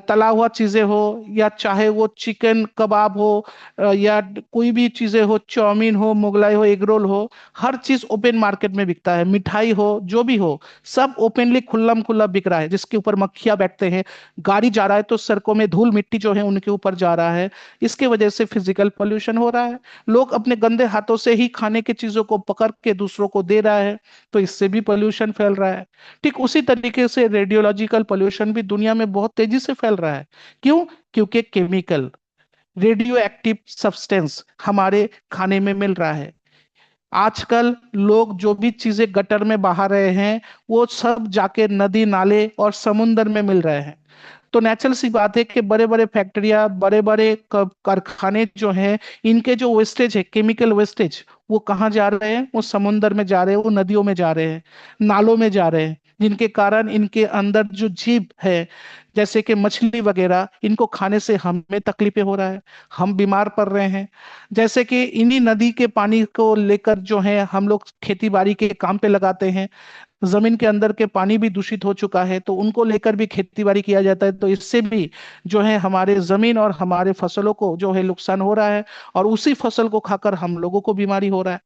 Speaker 1: तला हुआ चीजें हो या चाहे वो चिकन कबाब हो, या कोई भी चीजें हो, चाउमीन हो, मुगलाई हो, एग रोल हो, हर चीज ओपन मार्केट में बिकता है। मिठाई हो, जो भी हो, सब ओपनली खुल्लम खुल्ला बिक रहा है, जिसके ऊपर मक्खियां बैठते हैं। गाड़ी जा रहा है तो सड़कों में धूल मिट्टी जो है उनके ऊपर जा रहा है। इसके वजह से फिजिकल पोल्यूशन हो रहा है। लोग अपने गंदे हाथों से ही खाने की चीजों को पकड़ के दूसरों को दे रहा है, तो इससे भी पोल्यूशन फैल रहा है। ठीक उसी तरीके से रेडियोलॉजिकल पोल्यूशन भी दुनिया में बहुत तेजी से फैल रहा है। क्यों? क्योंकि केमिकल, रेडियो एक्टिव सब्सटेंस हमारे खाने में मिल रहा है। आजकल लोग जो भी चीजें गटर में बहा रहे हैं, वो सब जाके नदी नाले और समुंदर में मिल रहे हैं। तो नेचुरल सी बात है कि बड़े बड़े फैक्ट्रिया, बड़े बड़े कारखाने जो हैं, इनके जो वेस्टेज है, केमिकल वेस्टेज, वो कहाँ जा रहे हैं? वो समुंदर में जा रहे हैं, वो नदियों में जा रहे हैं, नालों में जा रहे हैं, जिनके कारण इनके अंदर जो जीव है, जैसे कि मछली वगैरह, इनको खाने से हमें तकलीफें हो रहा है, हम बीमार पड़ रहे हैं। जैसे कि इन्हीं नदी के पानी को लेकर जो है हम लोग खेती बाड़ी के काम पे लगाते हैं, जमीन के अंदर के पानी भी दूषित हो चुका है, तो उनको लेकर भी खेती बाड़ी किया जाता है, तो इससे भी जो है हमारे जमीन और हमारे फसलों को जो है नुकसान हो रहा है, और उसी फसल को खाकर हम लोगों को बीमारी हो रहा है।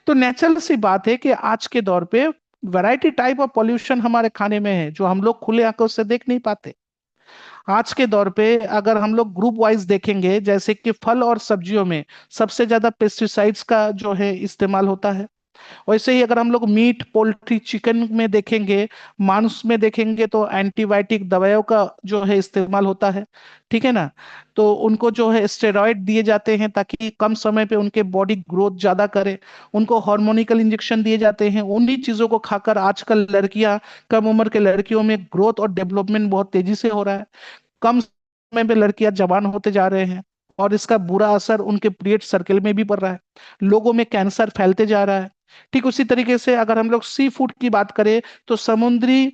Speaker 1: तो नेचुरल सी बात है कि आज के दौर पे वैरायटी टाइप ऑफ पॉल्यूशन हमारे खाने में है जो हम लोग खुले आंखों से देख नहीं पाते। आज के दौर पे अगर हम लोग ग्रुप वाइज देखेंगे, जैसे कि फल और सब्जियों में सबसे ज्यादा पेस्टिसाइड्स का जो है इस्तेमाल होता है। वैसे ही अगर हम लोग मीट, पोल्ट्री, चिकन में देखेंगे, मांस में देखेंगे, तो एंटीबायोटिक दवाइयों का जो है इस्तेमाल होता है। ठीक है ना। तो उनको जो है स्टेरॉइड दिए जाते हैं ताकि कम समय पे उनके बॉडी ग्रोथ ज्यादा करे। उनको हार्मोनिकल इंजेक्शन दिए जाते हैं। उन्हीं चीजों को खाकर आजकल लड़कियां, कम उम्र के लड़कियों में ग्रोथ और डेवलपमेंट बहुत तेजी से हो रहा है। कम समय में लड़कियां जवान होते जा रहे हैं, और इसका बुरा असर उनके पीरियड सर्कल में भी पड़ रहा है। लोगों में कैंसर फैलते जा रहा है। ठीक उसी तरीके से अगर हम लोग सी फूड की बात करें, तो समुद्री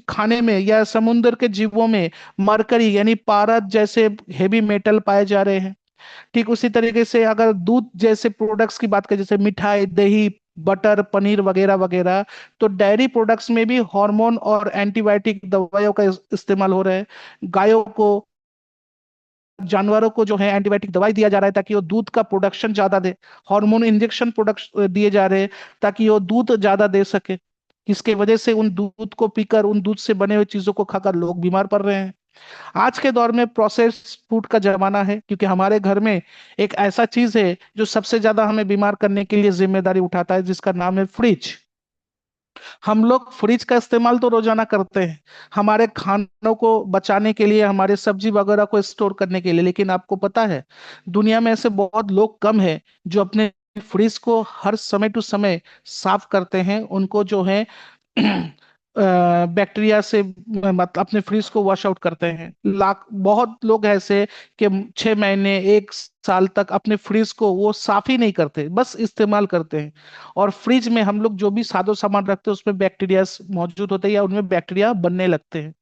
Speaker 1: खाने में या समुद्र के जीवों में मरकरी यानी पारद जैसे हेवी मेटल पाए जा रहे हैं। ठीक उसी तरीके से अगर दूध जैसे प्रोडक्ट्स की बात करें, जैसे मिठाई, दही, बटर, पनीर वगैरह वगैरह, तो डेयरी प्रोडक्ट्स में भी हार्मोन और एंटीबायोटिक दवाइयों का इस्तेमाल हो रहा है। गायों को, जानवरों को जो है एंटीबायोटिक दवाई दिया जा रहा है ताकि वो दूध का प्रोडक्शन ज्यादा दे। हार्मोन इंजेक्शन प्रोडक्ट दिए जा रहे हैं ताकि वो दूध ज्यादा दे सके। इसके वजह से उन दूध को पीकर, उन दूध से बने हुए चीजों को खाकर लोग बीमार पड़ रहे हैं। आज के दौर में प्रोसेस फूड का जमाना है, क्योंकि हमारे घर में एक ऐसा चीज है जो सबसे ज्यादा हमें बीमार करने के लिए जिम्मेदारी उठाता है, जिसका नाम है फ्रिज। हम लोग फ्रिज का इस्तेमाल तो रोजाना करते हैं हमारे खानों को बचाने के लिए, हमारे सब्जी वगैरह को स्टोर करने के लिए, लेकिन आपको पता है दुनिया में ऐसे बहुत लोग कम हैं जो अपने फ्रिज को हर समय टू समय साफ करते हैं, उनको जो है बैक्टीरिया से मतलब अपने फ्रिज को वॉश आउट करते हैं। लाख बहुत लोग ऐसे कि 6 महीने, 1 साल तक अपने फ्रिज को वो साफ ही नहीं करते, बस इस्तेमाल करते हैं। और फ्रिज में हम लोग जो भी सादो सामान रखते हैं उसमें बैक्टीरिया मौजूद होते हैं या उनमें बैक्टीरिया बनने लगते हैं।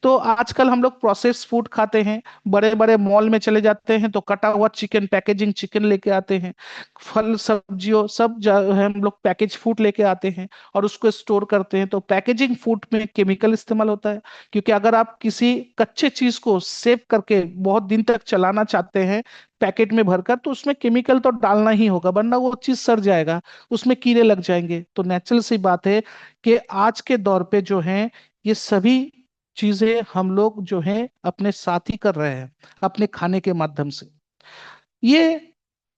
Speaker 1: तो आजकल हम लोग प्रोसेस फूड खाते हैं, बड़े बड़े मॉल में चले जाते हैं तो कटा हुआ चिकन, पैकेजिंग चिकन लेके आते हैं। फल सब्जियों सब है हम लोग पैकेज फूड लेके आते हैं और उसको स्टोर करते हैं। तो पैकेजिंग फूड में केमिकल इस्तेमाल होता है, क्योंकि अगर आप किसी कच्चे चीज को सेव करके बहुत दिन तक चलाना चाहते हैं पैकेट में भरकर, तो उसमें केमिकल तो डालना ही होगा, वरना वो चीज सड़ जाएगा, उसमें कीड़े लग जाएंगे। तो नेचुरल सी बात है कि आज के दौर पे जो है ये सभी चीजें हम लोग जो है अपने साथ ही कर रहे हैं अपने खाने के माध्यम से। ये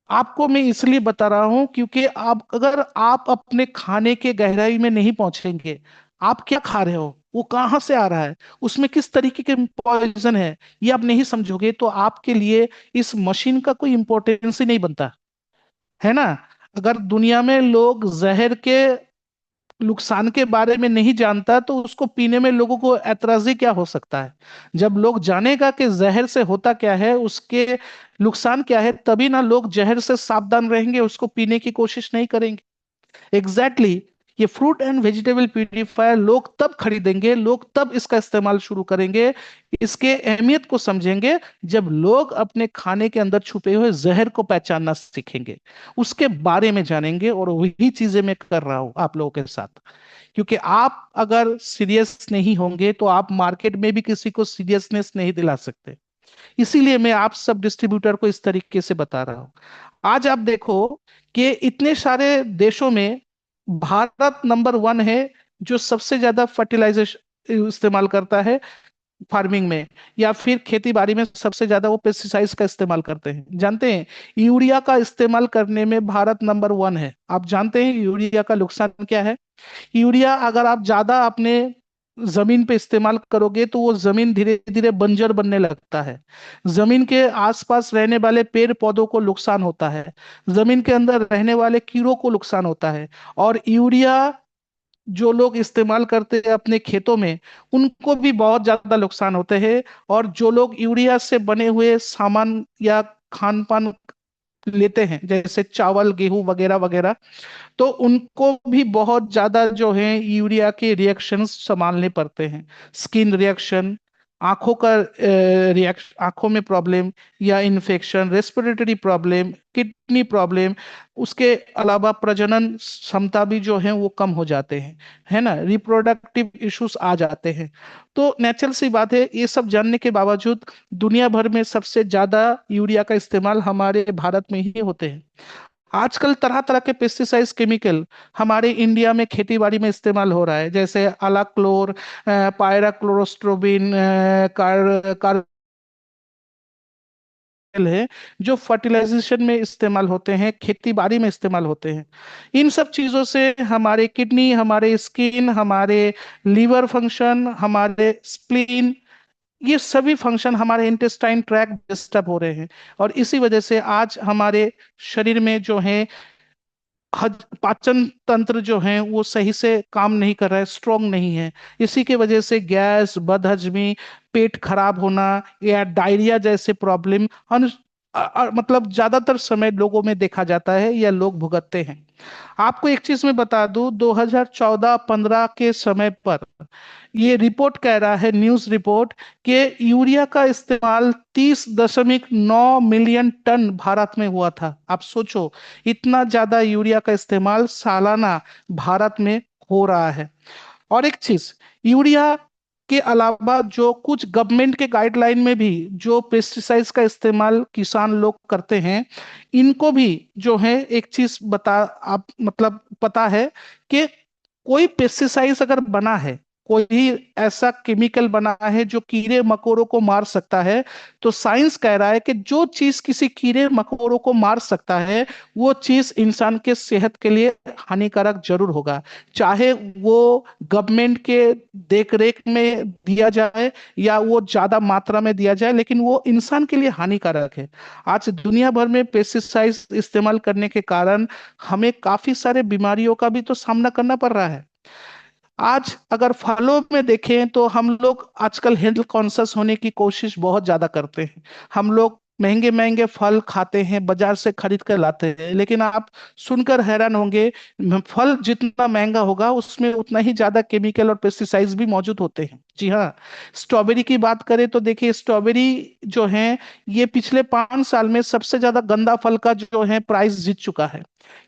Speaker 1: आपको मैं इसलिए बता रहा हूं क्योंकि आप, अगर आप अपने खाने के गहराई में नहीं पहुंचेंगे, आप क्या खा रहे हो, वो कहाँ से आ रहा है, उसमें किस तरीके के पॉइजन है, ये आप नहीं समझोगे, तो आपके लिए इस मशीन का कोई इंपॉर्टेंस ही नहीं बनता, है ना। अगर दुनिया में लोग जहर के नुकसान के बारे में नहीं जानता, तो उसको पीने में लोगों को ऐतराजी क्या हो सकता है। जब लोग जानेगा कि जहर से होता क्या है, उसके नुकसान क्या है, तभी ना लोग जहर से सावधान रहेंगे, उसको पीने की कोशिश नहीं करेंगे। एग्जैक्टली exactly, ये फ्रूट एंड वेजिटेबल प्यूरिफायर लोग तब खरीदेंगे, लोग तब इसका इस्तेमाल शुरू करेंगे, इसके अहमियत को समझेंगे, जब लोग अपने खाने के अंदर छुपे हुए जहर को पहचानना सीखेंगे, उसके बारे में जानेंगे। और वही चीजें मैं कर रहा हूं आप लोगों के साथ, क्योंकि आप अगर सीरियस नहीं होंगे तो आप मार्केट में भी किसी को सीरियसनेस नहीं दिला सकते। इसीलिए मैं आप सब डिस्ट्रीब्यूटर को इस तरीके से बता रहा हूं। आज आप देखो कि इतने सारे देशों में भारत नंबर 1 है जो सबसे ज्यादा फर्टिलाइजेशन इस्तेमाल करता है फार्मिंग में, या फिर खेती बाड़ी में सबसे ज्यादा वो पेस्टिसाइड्स का इस्तेमाल करते हैं। जानते हैं यूरिया का इस्तेमाल करने में भारत नंबर 1 है। आप जानते हैं यूरिया का नुकसान क्या है। यूरिया अगर आप ज्यादा अपने जमीन पे इस्तेमाल करोगे तो वो जमीन धीरे धीरे बंजर बनने लगता है, जमीन के आसपास रहने वाले पेड़ पौधों को नुकसान होता है, जमीन के अंदर रहने वाले कीड़ों को नुकसान होता है। और यूरिया जो लोग इस्तेमाल करते हैं अपने खेतों में, उनको भी बहुत ज्यादा नुकसान होते हैं। और जो लोग यूरिया से बने हुए सामान या खान पान लेते हैं, जैसे चावल, गेहूं वगैरह वगैरह, तो उनको भी बहुत ज्यादा जो है यूरिया के रिएक्शंस संभालने पड़ते हैं। स्किन रिएक्शन, आंखों का रिएक्शन, आंखों में प्रॉब्लम या infection, respiratory problem, kidney problem, उसके अलावा प्रजनन क्षमता भी जो है वो कम हो जाते हैं, है ना, रिप्रोडक्टिव इश्यूज आ जाते हैं। तो नेचुरल सी बात है, ये सब जानने के बावजूद दुनिया भर में सबसे ज्यादा यूरिया का इस्तेमाल हमारे भारत में ही होते हैं। आजकल तरह तरह के पेस्टिसाइड्स केमिकल हमारे इंडिया में खेती बाड़ी में इस्तेमाल हो रहा है, जैसे अलाक्लोर, पायराक्लोरोस्ट्रोबिन, कार है, जो फर्टिलाइजेशन में इस्तेमाल होते हैं, खेती बाड़ी में इस्तेमाल होते हैं। इन सब चीजों से हमारे किडनी, हमारे स्किन, हमारे लीवर फंक्शन, हमारे स्प्लीन, ये सभी फंक्शन, हमारे इंटेस्टाइन ट्रैक्ट डिस्टर्ब हो रहे हैं। और इसी वजह से आज हमारे शरीर में जो है पाचन तंत्र जो है वो सही से काम नहीं कर रहा है, स्ट्रोंग नहीं है। इसी के वजह से गैस, बदहजमी, पेट खराब होना या डायरिया जैसे प्रॉब्लम मतलब ज्यादातर समय लोगों में देखा जाता है या लोग भुगतते हैं। आपको एक चीज मैं बता दूं, 2014-15 के समय पर ये रिपोर्ट कह रहा है, न्यूज रिपोर्ट, कि यूरिया का इस्तेमाल 30.9 मिलियन टन भारत में हुआ था। आप सोचो, इतना ज्यादा यूरिया का इस्तेमाल सालाना भारत में हो रहा है। और एक चीज, यूरिया के अलावा जो कुछ गवर्नमेंट के गाइडलाइन में भी जो पेस्टिसाइड्स का इस्तेमाल किसान लोग करते हैं, इनको भी जो है एक चीज बता, आप मतलब पता है कि कोई पेस्टिसाइड्स अगर बना है, कोई ऐसा केमिकल बना है जो कीड़े मकोड़ों को मार सकता है, तो साइंस कह रहा है कि जो चीज किसी कीड़े मकोड़ों को मार सकता है, वो चीज इंसान के सेहत के लिए हानिकारक जरूर होगा। चाहे वो गवर्नमेंट के देख रेख में दिया जाए या वो ज्यादा मात्रा में दिया जाए, लेकिन वो इंसान के लिए हानिकारक है। आज दुनिया भर में पेस्टिसाइड्स इस्तेमाल करने के कारण हमें काफी सारे बीमारियों का भी तो सामना करना पड़ रहा है। आज अगर फलों में देखें तो हम लोग आजकल हेल्थ कॉन्शियस होने की कोशिश बहुत ज्यादा करते हैं। हम लोग महंगे महंगे फल खाते हैं, बाजार से खरीद कर लाते हैं, लेकिन आप सुनकर हैरान होंगे, फल जितना महंगा होगा उसमें उतना ही ज्यादा केमिकल और पेस्टिसाइड्स भी मौजूद होते हैं। जी हाँ। स्ट्रॉबेरी की बात करें तो देखिए, स्ट्रॉबेरी जो है ये पिछले 5 साल में सबसे ज्यादा गंदा फल का जो है प्राइस जीत चुका है,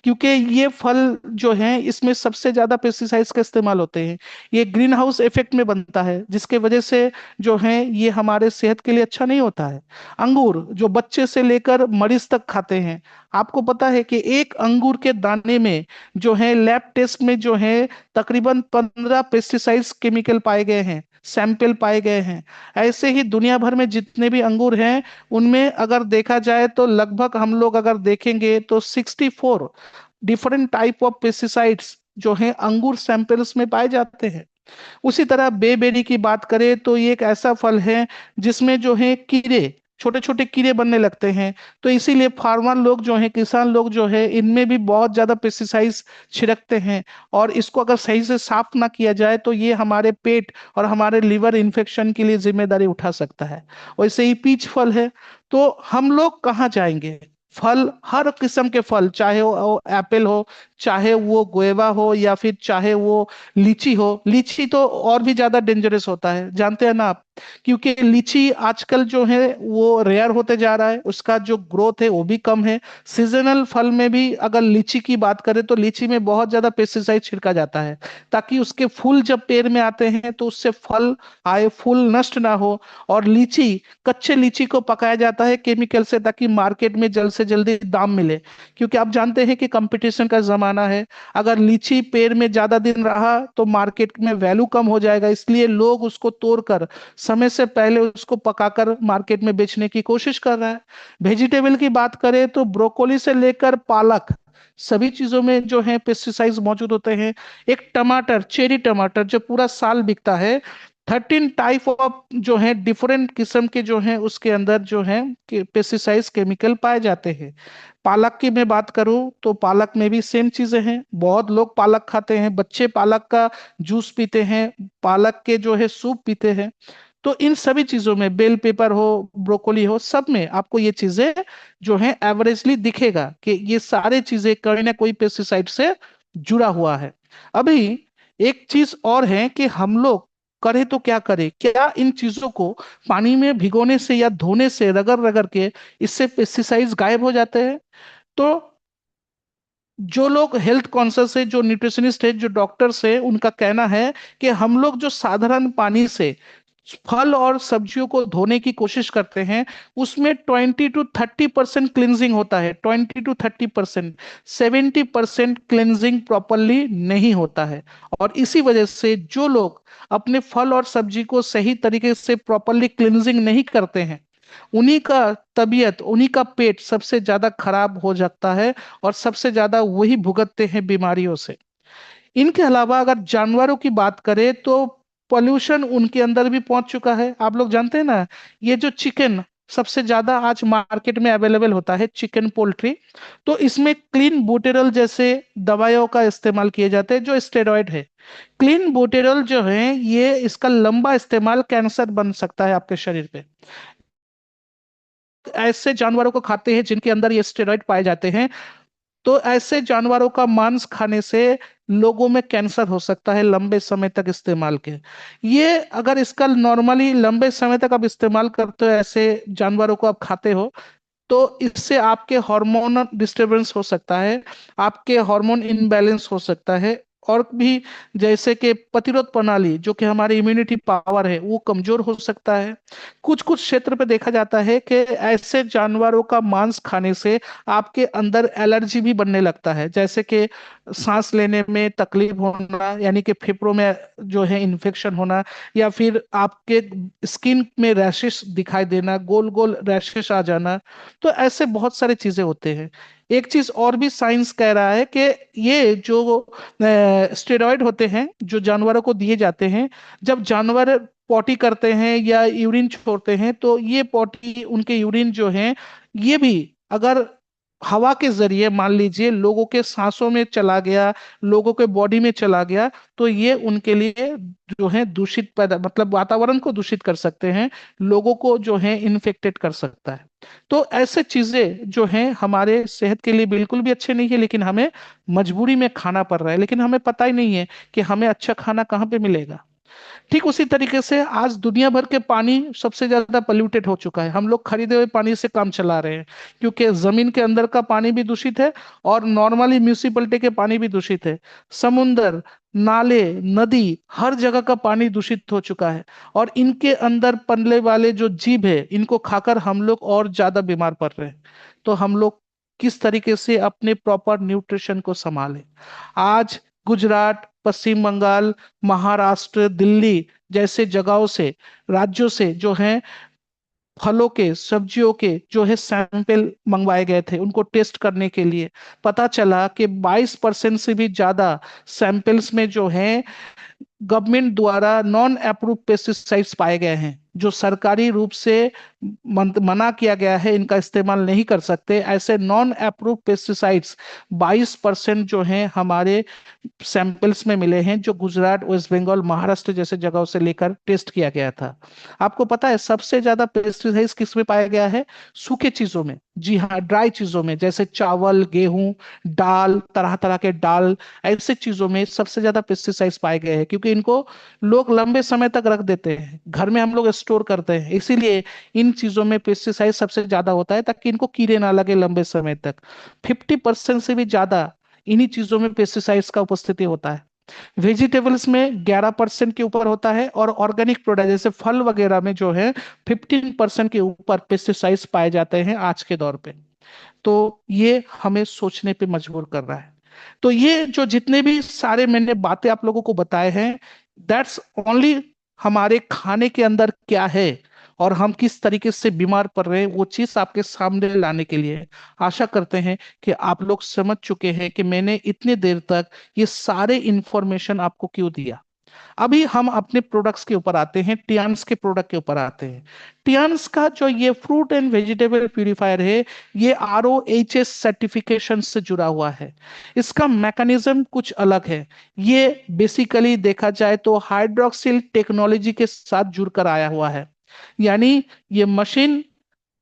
Speaker 1: क्योंकि ये फल जो है इसमें सबसे ज्यादा पेस्टिसाइड्स का इस्तेमाल होते हैं। ये ग्रीन हाउस इफेक्ट में बनता है, जिसके वजह से जो है ये हमारे सेहत के लिए अच्छा नहीं होता है। अंगूर जो बच्चे से लेकर मरीज तक खाते हैं, आपको पता है कि एक अंगूर के दाने में जो है लैब टेस्ट में जो है तकरीबन 15 पेस्टिसाइड्स केमिकल पाए गए हैं, सैंपल पाए गए हैं। ऐसे ही दुनिया भर में जितने भी अंगूर हैं, उनमें अगर देखा जाए तो लगभग हम लोग अगर देखेंगे तो 64 डिफरेंट टाइप ऑफ पेस्टिसाइड्स जो हैं अंगूर सैंपल्स में पाए जाते हैं। उसी तरह बेबेरी की बात करें तो ये एक ऐसा फल है जिसमें जो है कीड़े, छोटे छोटे कीड़े बनने लगते हैं। तो इसीलिए फार्मर लोग जो हैं, किसान लोग जो है, इनमें भी बहुत ज्यादा पेस्टिसाइड्स छिड़कते हैं। और इसको अगर सही से साफ ना किया जाए तो ये हमारे पेट और हमारे लिवर इन्फेक्शन के लिए जिम्मेदारी उठा सकता है। वैसे ही पीच फल है। तो हम लोग कहाँ जाएंगे? फल, हर किस्म के फल, चाहे वो एप्पल हो, चाहे वो गोएवा हो, या फिर चाहे वो लीची हो। लीची तो और भी ज्यादा डेंजरस होता है, जानते हैं ना आप, क्योंकि लीची आजकल जो है वो रेयर होते जा रहा है, उसका जो ग्रोथ है वो भी कम है। सीजनल फल में भी अगर लीची की बात करें तो लीची में बहुत ज्यादा पेस्टिसाइड छिड़का जाता है, ताकि उसके फूल जब पेड़ में आते हैं तो उससे फल आए, फूल नष्ट ना हो। और लीची, कच्चे लीची को पकाया जाता है केमिकल से, ताकि मार्केट में जल्द से जल्दी दाम मिले, क्योंकि आप जानते हैं कि कंपटीशन का जमाना है। अगर लीची पेड़ में ज्यादा दिन रहा तो मार्केट में वैल्यू कम हो जाएगा, इसलिए लोग उसको तोड़कर समय से पहले उसको पकाकर मार्केट में बेचने की कोशिश कर रहा है। वेजिटेबल की बात करें तो ब्रोकोली से लेकर पालक, सभी चीजों में जो है पेस्टिसाइड्स मौजूद होते हैं। एक टमाटर, चेरी टमाटर जो पूरा साल बिकता है, 13 टाइप ऑफ जो है डिफरेंट किस्म के जो है उसके अंदर जो है पेस्टिसाइड्स केमिकल पाए जाते हैं। पालक की मैं बात करूं तो पालक में भी सेम चीजें हैं। बहुत लोग पालक खाते हैं, बच्चे पालक का जूस पीते हैं, पालक के जो है सूप पीते हैं। तो इन सभी चीजों में, बेल पेपर हो, ब्रोकोली हो, सब में आपको ये चीजें जो है एवरेजली दिखेगा कि ये सारे चीजें कोई ना कोई पेस्टिसाइड से जुड़ा हुआ है। अभी एक चीज और है कि हम लोग करे तो क्या करे, क्या इन चीजों को पानी में भिगोने से या धोने से रगड़ रगड़ के इससे पेस्टिसाइड्स गायब हो जाते हैं? तो जो लोग हेल्थ कॉन्शियस है, जो न्यूट्रिशनिस्ट है, जो डॉक्टर्स है, उनका कहना है कि हम लोग जो साधारण पानी से फल और सब्जियों को धोने की कोशिश करते हैं, उसमें 20 to 30% क्लिनजिंग होता है। 20 to 30%, 70% क्लिनजिंग प्रॉपरली नहीं होता है। और इसी वजह से जो लोग अपने फल और सब्जी को सही तरीके से प्रॉपरली क्लिनजिंग नहीं करते हैं, उन्हीं का तबीयत, उन्हीं का पेट सबसे ज्यादा खराब हो जाता है, और सबसे ज्यादा वही भुगतते हैं बीमारियों से। इनके अलावा अगर जानवरों की बात करें तो पोल्यूशन उनके अंदर भी पहुंच चुका है। आप लोग जानते हैं ना, ये जो चिकन सबसे ज्यादा आज मार्केट में अवेलेबल होता है, चिकन पोल्ट्री, तो इसमें क्लीन बुटेरल जैसे दवाइयों का इस्तेमाल किए जाते हैं, जो स्टेरॉयड है। क्लीन बुटेरल जो है, ये इसका लंबा इस्तेमाल कैंसर बन सकता है आपके शरीर पे। ऐसे जानवरों को खाते हैं जिनके अंदर ये स्टेरॉइड पाए जाते हैं, तो ऐसे जानवरों का मांस खाने से लोगों में कैंसर हो सकता है लंबे समय तक इस्तेमाल के। ये अगर इसका नॉर्मली लंबे समय तक आप इस्तेमाल करते हो, ऐसे जानवरों को आप खाते हो, तो इससे आपके हार्मोन डिस्टरबेंस हो सकता है, आपके हार्मोन इनबैलेंस हो सकता है, और भी जैसे कि प्रतिरोध प्रणाली, जो कि हमारी इम्यूनिटी पावर है, वो कमजोर हो सकता है। कुछ कुछ क्षेत्र पे देखा जाता है कि ऐसे जानवरों का मांस खाने से आपके अंदर एलर्जी भी बनने लगता है, जैसे कि सांस लेने में तकलीफ होना, यानी कि फेफड़ों में जो है इन्फेक्शन होना, या फिर आपके स्किन में रैशेस दिखाई देना, गोल गोल रैशेस आ जाना। तो ऐसे बहुत सारी चीजें होते हैं। एक चीज और भी साइंस कह रहा है कि ये जो स्टेरॉइड होते हैं जो जानवरों को दिए जाते हैं, जब जानवर पॉटी करते हैं या यूरिन छोड़ते हैं, तो ये पॉटी, उनके यूरिन जो है, ये भी अगर हवा के जरिए मान लीजिए लोगों के सांसों में चला गया, लोगों के बॉडी में चला गया, तो ये उनके लिए जो है दूषित पैदा, मतलब वातावरण को दूषित कर सकते हैं, लोगों को जो है इन्फेक्टेड कर सकता है। तो ऐसे चीजें जो हैं हमारे सेहत के लिए बिल्कुल भी अच्छे नहीं है, लेकिन हमें मजबूरी में खाना पड़ रहा है, लेकिन हमें पता ही नहीं है कि हमें अच्छा खाना कहाँ पे मिलेगा। ठीक उसी तरीके से आज दुनिया भर के पानी सबसे ज्यादा पोल्यूटेड हो चुका है। हम लोग खरीदे हुए पानी से काम चला रहे हैं, क्योंकि जमीन के अंदर का पानी भी दूषित है, और नॉर्मली म्यूनिसिपैलिटी के पानी भी दूषित है। समुंदर, नाले, नदी, हर जगह का पानी दूषित हो चुका है। और इनके अंदर पनले वाले जो जीव है, इनको खाकर हम लोग और ज्यादा बीमार पड़ रहे हैं। तो हम लोग किस तरीके से अपने प्रॉपर न्यूट्रिशन को संभालें? आज गुजरात, पश्चिम बंगाल, महाराष्ट्र, दिल्ली जैसे जगहों से, राज्यों से जो है फलों के, सब्जियों के जो है सैंपल मंगवाए गए थे उनको टेस्ट करने के लिए। पता चला कि 22% से भी ज्यादा सैंपल्स में जो है गवर्नमेंट द्वारा नॉन अप्रूव पेस्टिसाइड्स पाए गए हैं, जो सरकारी रूप से मना किया गया है, इनका इस्तेमाल नहीं कर सकते। ऐसे नॉन अप्रूव पेस्टिसाइड्स 22% जो हैं हमारे सैंपल्स में मिले हैं, जो गुजरात, वेस्ट बंगाल, महाराष्ट्र जैसे जगहों से लेकर टेस्ट किया गया था। आपको पता है सबसे ज्यादा पेस्टिसाइड्स किस में पाया गया है? सूखे चीजों में। जी हाँ, ड्राई चीजों में, जैसे चावल, गेहूं, दाल, तरह तरह के दाल, ऐसे चीजों में सबसे ज्यादा पेस्टिसाइड्स पाए गए हैं, क्योंकि इनको लोग लंबे समय तक रख देते हैं, घर में हम लोग स्टोर करते हैं, इसीलिए इन चीजों में पेस्टिसाइड सबसे ज्यादा होता है, ताकि इनको कीड़े ना लगे लंबे समय तक। 50% से भी ज्यादा इन्हीं चीजों में पेस्टिसाइड्स का उपस्थिति होता है। वेजिटेबल्स में 11% के ऊपर होता है, और ऑर्गेनिक प्रोडक्ट जैसे फल वगैरह में जो है 15% के ऊपर पेस्टिसाइड्स पाए जाते हैं आज के दौर पे। तो ये हमें सोचने पे मजबूर कर रहा है। तो ये जो जितने भी सारे मैंने बातें आप लोगों को बताए हैं, दैट्स ओनली हमारे खाने के अंदर क्या है और हम किस तरीके से बीमार पड़ रहे हैं, वो चीज आपके सामने लाने के लिए है। आशा करते हैं कि आप लोग समझ चुके हैं कि मैंने इतने देर तक ये सारे इंफॉर्मेशन आपको क्यों दिया। अभी हम अपने प्रोडक्ट्स के ऊपर आते हैं, टियान्स के प्रोडक्ट के ऊपर आते हैं। टियान्स का जो ये फ्रूट एंड वेजिटेबल प्यूरिफायर है, ये RoHS सर्टिफिकेशन से जुड़ा हुआ है। इसका मैकेनिज्म कुछ अलग है। ये बेसिकली देखा जाए तो हाइड्रोक्सिल टेक्नोलॉजी के साथ जुड़कर आया हुआ है। यानी ये मशीन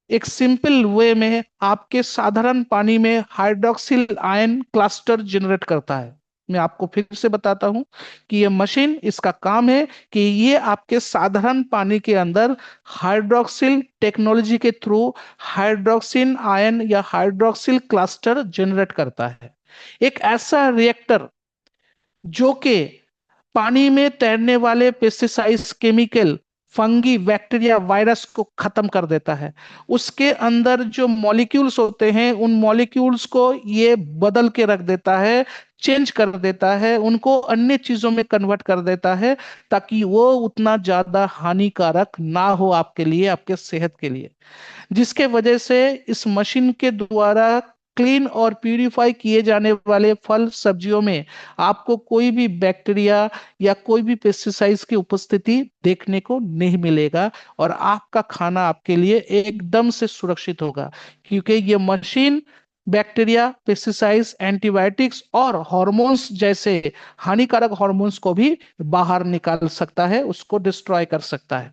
Speaker 1: एक सिंपल वे में आपके साधारण पानी में हाइड्रोक्सिल आयन क्लस्टर जनरेट करता है। मैं आपको फिर से बताता हूं कि ये मशीन, इसका काम है कि ये आपके साधारण पानी के अंदर हाइड्रोक्सिल टेक्नोलॉजी के थ्रू हाइड्रोक्सिन आयन या हाइड्रोक्सिल क्लस्टर जनरेट करता है। एक ऐसा रिएक्टर जो कि पानी में तैरने वाले pesticides, chemical, fungi, bacteria, virus को खत्म कर देता है। उसके अंदर जो मॉलिक्यूल्स होते हैं उन मॉलिक्यूल्स को ये बदल के रख देता है, चेंज कर देता है, उनको अन्य चीजों में कन्वर्ट कर देता है, ताकि वो उतना ज्यादा हानिकारक ना हो आपके लिए, आपके सेहत के लिए। जिसके वजह से इस मशीन के द्वारा क्लीन और प्यूरिफाई किए जाने वाले फल सब्जियों में आपको कोई भी बैक्टीरिया या कोई भी पेस्टिसाइड्स की उपस्थिति देखने को नहीं मिलेगा, और आपका खाना आपके लिए एकदम से सुरक्षित होगा, क्योंकि ये मशीन बैक्टीरिया, पेस्टिसाइड्स, एंटीबायोटिक्स और हॉर्मोन्स जैसे हानिकारक हॉर्मोन्स को भी बाहर निकाल सकता है, उसको डिस्ट्रॉय कर सकता है।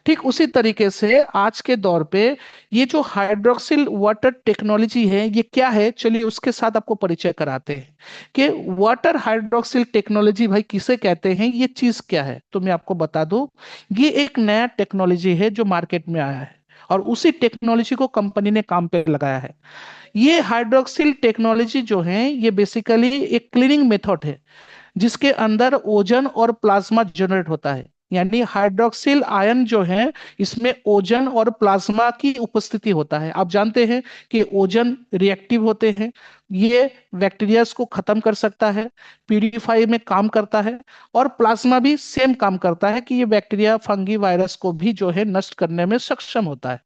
Speaker 1: ठीक उसी तरीके से आज के दौर पे ये जो हाइड्रोक्सिल वाटर टेक्नोलॉजी है, ये क्या है, चलिए उसके साथ आपको परिचय कराते हैं कि वाटर हाइड्रोक्सिल टेक्नोलॉजी भाई किसे कहते हैं, ये चीज क्या है। तो मैं आपको बता दूं, ये एक नया टेक्नोलॉजी है जो मार्केट में आया है, और उसी टेक्नोलॉजी को कंपनी ने काम पे लगाया है। ये हाइड्रोक्सिल टेक्नोलॉजी जो है, ये बेसिकली एक क्लीनिंग मेथड है जिसके अंदर ओजन और प्लाज्मा जनरेट होता है। यानी हाइड्रोक्सिल आयन जो है, इसमें ओजन और प्लाज्मा की उपस्थिति होता है। आप जानते हैं कि ओजन रिएक्टिव होते हैं, ये बैक्टीरिया को खत्म कर सकता है, प्यूरिफाई में काम करता है, और प्लाज्मा भी सेम काम करता है कि ये बैक्टीरिया, फंगी, वायरस को भी जो है नष्ट करने में सक्षम होता है।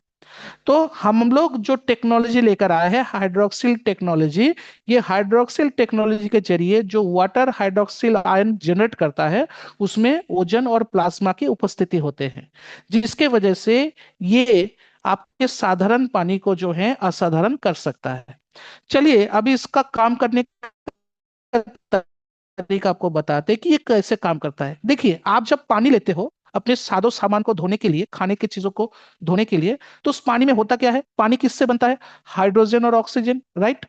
Speaker 1: तो हम लोग जो टेक्नोलॉजी लेकर आए हैं हाइड्रोक्सिल टेक्नोलॉजी, ये हाइड्रोक्सिल टेक्नोलॉजी के जरिए जो वाटर हाइड्रोक्सिल आयन जनरेट करता है, उसमें ओजन और प्लाज्मा की उपस्थिति होते हैं, जिसके वजह से ये आपके साधारण पानी को जो है असाधारण कर सकता है। चलिए अभी इसका काम करने का तरीका आपको बताते हैं कि ये कैसे काम करता है। देखिए, आप जब पानी लेते हो अपने सादो सामान को धोने के लिए, खाने की चीजों को धोने के लिए, तो उस पानी में होता क्या है, पानी किससे बनता है, हाइड्रोजन और ऑक्सीजन, राइट।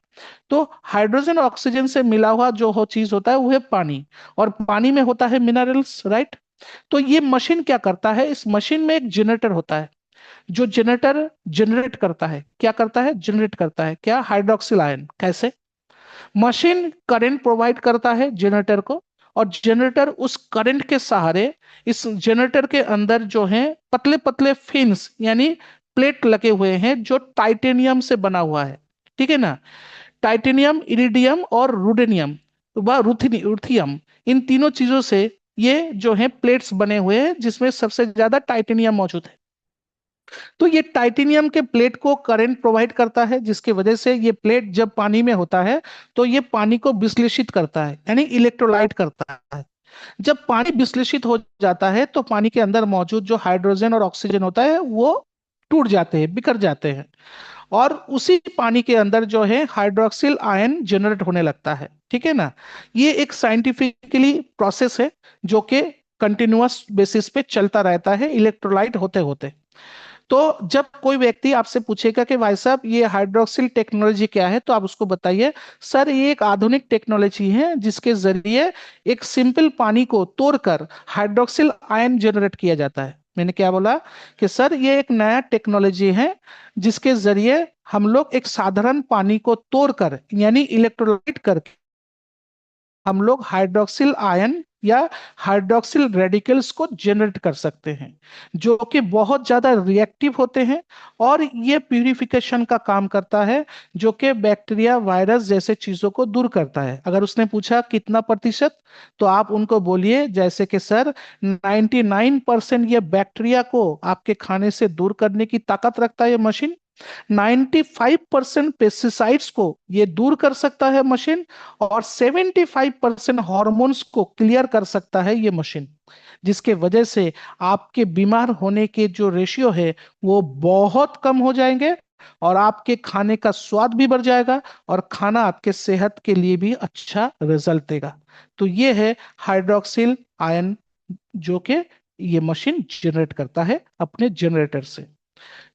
Speaker 1: तो हाइड्रोजन और ऑक्सीजन से मिला हुआ जो हो चीज होता है वो है पानी, और पानी में होता है मिनरल्स, राइट। तो ये मशीन क्या करता है, इस मशीन में एक जनरेटर होता है, जो जनरेटर जनरेट करता है, क्या करता है, जनरेट करता है क्या, हाइड्रोक्सिल आयन। कैसे, मशीन करंट प्रोवाइड करता है जनरेटर को, और जनरेटर उस करंट के सहारे, इस जनरेटर के अंदर जो है पतले पतले फिन्स यानी प्लेट लगे हुए हैं जो टाइटेनियम से बना हुआ है, ठीक है ना। टाइटेनियम, इरिडियम और रुडेनियम व रुथियम, इन तीनों चीजों से ये जो है प्लेट्स बने हुए हैं, जिसमें सबसे ज्यादा टाइटेनियम मौजूद है। तो ये टाइटेनियम के प्लेट को करंट प्रोवाइड करता है, जिसकी वजह से ये प्लेट जब पानी में होता है तो ये पानी को विश्लेषित करता है, यानी इलेक्ट्रोलाइट करता है। जब पानी विश्लेषित हो जाता है तो पानी के अंदर मौजूद जो हाइड्रोजन और ऑक्सीजन होता है वो टूट जाते हैं, बिखर जाते हैं, और उसी पानी के अंदर जो है हाइड्रोक्सिल आयन जनरेट होने लगता है, ठीक है ना। ये एक साइंटिफिकली प्रोसेस है जो कि कंटिन्यूअस बेसिस पे चलता रहता है इलेक्ट्रोलाइट होते होते। तो जब कोई व्यक्ति आपसे पूछेगा कि भाई साहब ये हाइड्रोक्सिल टेक्नोलॉजी क्या है, तो आप उसको बताइए, सर ये एक आधुनिक टेक्नोलॉजी है जिसके जरिए एक सिंपल पानी को तोड़कर हाइड्रोक्सिल आयन जनरेट किया जाता है। मैंने क्या बोला कि सर ये एक नया टेक्नोलॉजी है जिसके जरिए हम लोग एक साधारण पानी को तोड़कर यानी इलेक्ट्रोलाइट करके हम लोग हाइड्रोक्सिल आयन या हाइड्रोक्सिल रेडिकल्स को जनरेट कर सकते हैं, जो कि बहुत ज्यादा रिएक्टिव होते हैं, और ये प्यूरिफिकेशन का काम करता है, जो कि बैक्टीरिया, वायरस जैसे चीजों को दूर करता है। अगर उसने पूछा कितना प्रतिशत, तो आप उनको बोलिए जैसे कि सर 99% ये बैक्टीरिया को आपके खाने से दूर करने की ताकत रखता है ये मशीन, 95% पेस्टिसाइड्स को ये दूर कर सकता है मशीन, और 75% हॉर्मोन्स को क्लियर कर सकता है ये मशीन, जिसके वजह से आपके बीमार होने के जो रेशियो है वो बहुत कम हो जाएंगे, और आपके खाने का स्वाद भी बढ़ जाएगा, और खाना आपके सेहत के लिए भी अच्छा रिजल्ट देगा। तो ये है हाइड्रोक्सिल आयन, जो कि ये मशीन जनरेट करता है अपने जनरेटर से।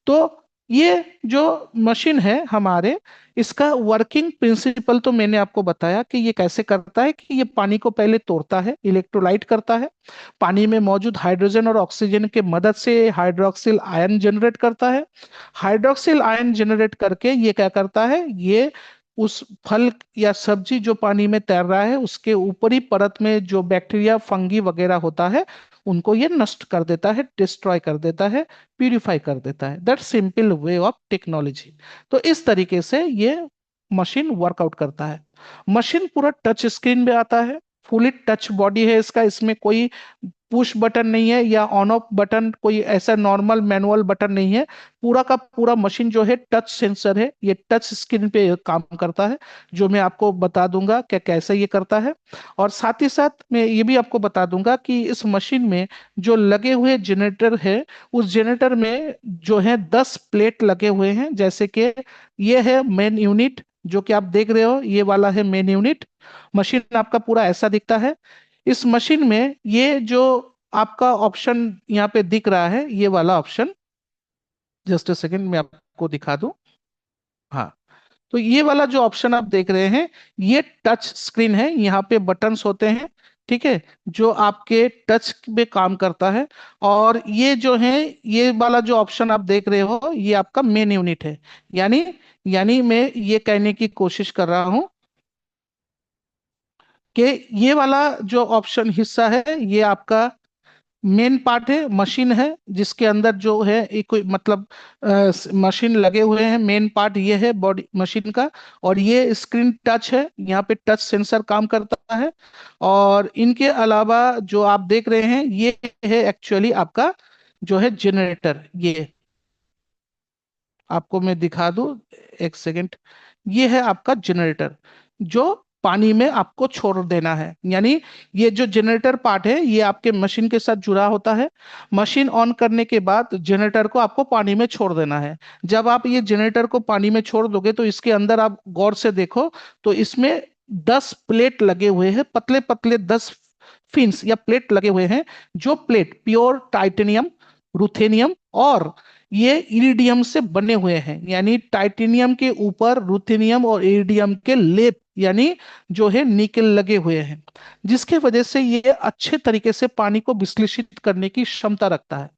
Speaker 1: तो ये जो मशीन है हमारे, इसका वर्किंग प्रिंसिपल तो मैंने आपको बताया कि ये कैसे करता है, कि ये पानी को पहले तोड़ता है, इलेक्ट्रोलाइट करता है, पानी में मौजूद हाइड्रोजन और ऑक्सीजन के मदद से हाइड्रोक्सिल आयन जनरेट करता है। हाइड्रोक्सिल आयन जनरेट करके ये क्या करता है, ये उस फल या सब्जी जो पानी में तैर रहा है उसके ऊपरी परत में जो बैक्टीरिया फंगी वगैरह होता है उनको ये नष्ट कर देता है, डिस्ट्रॉय कर देता है, प्यूरिफाई कर देता है। That simple way of technology. तो इस तरीके से ये मशीन वर्कआउट करता है। मशीन पूरा टच स्क्रीन पे आता है, फुली टच बॉडी है इसका, इसमें कोई पुश बटन नहीं है या ऑन ऑफ बटन, कोई ऐसा नॉर्मल मैनुअल बटन नहीं है। पूरा का पूरा मशीन जो है टच सेंसर है, ये टच स्क्रीन पे काम करता है, जो मैं आपको बता दूंगा क्या कैसे ये करता है। और साथ ही साथ मैं ये भी आपको बता दूंगा कि इस मशीन में जो लगे हुए जनरेटर है, उस जनरेटर में जो है 10 प्लेट लगे हुए हैं। जैसे कि ये है मेन यूनिट, जो कि आप देख रहे हो, ये वाला है मेन यूनिट। मशीन आपका पूरा ऐसा दिखता है। इस मशीन में ये जो आपका ऑप्शन यहाँ पे दिख रहा है, ये वाला ऑप्शन, जस्ट अ सेकंड मैं आपको दिखा दूं। हाँ, तो ये वाला जो ऑप्शन आप देख रहे हैं, ये टच स्क्रीन है, यहाँ पे बटन्स होते हैं, ठीक है, जो आपके टच पे काम करता है। और ये जो है, ये वाला जो ऑप्शन आप देख रहे हो, ये आपका मेन यूनिट है। यानी यानी मैं ये कहने की कोशिश कर रहा हूँ कि ये वाला जो ऑप्शन हिस्सा है, ये आपका मेन पार्ट है, मशीन है, जिसके अंदर जो है एक कोई मतलब मशीन लगे हुए हैं। मेन पार्ट ये है बॉडी मशीन का। और ये स्क्रीन टच है, यहाँ पे टच सेंसर काम करता है। और इनके अलावा जो आप देख रहे हैं, ये है एक्चुअली आपका जो है जनरेटर। ये आपको मैं दिखा दूं, एक सेकेंड। ये है आपका जनरेटर, जो पानी में आपको छोड़ देना है। यानी ये जो जनरेटर पार्ट है, ये आपके मशीन के साथ जुड़ा होता है। मशीन ऑन करने के बाद जनरेटर को आपको पानी में छोड़ देना है। जब आप ये जनरेटर को पानी में छोड़ दोगे तो इसके अंदर आप गौर से देखो, तो इसमें 10 प्लेट लगे हुए हैं, पतले पतले 10 फिन्स या प्लेट लगे हुए हैं। जो प्लेट प्योर टाइटेनियम, रुथेनियम और ये इरिडियम से बने हुए हैं। यानी टाइटेनियम के ऊपर रुथेनियम और इरिडियम के लेप यानी जो है निकल लगे हुए हैं, जिसके वजह से ये अच्छे तरीके से पानी को विश्लेषित करने की क्षमता रखता है।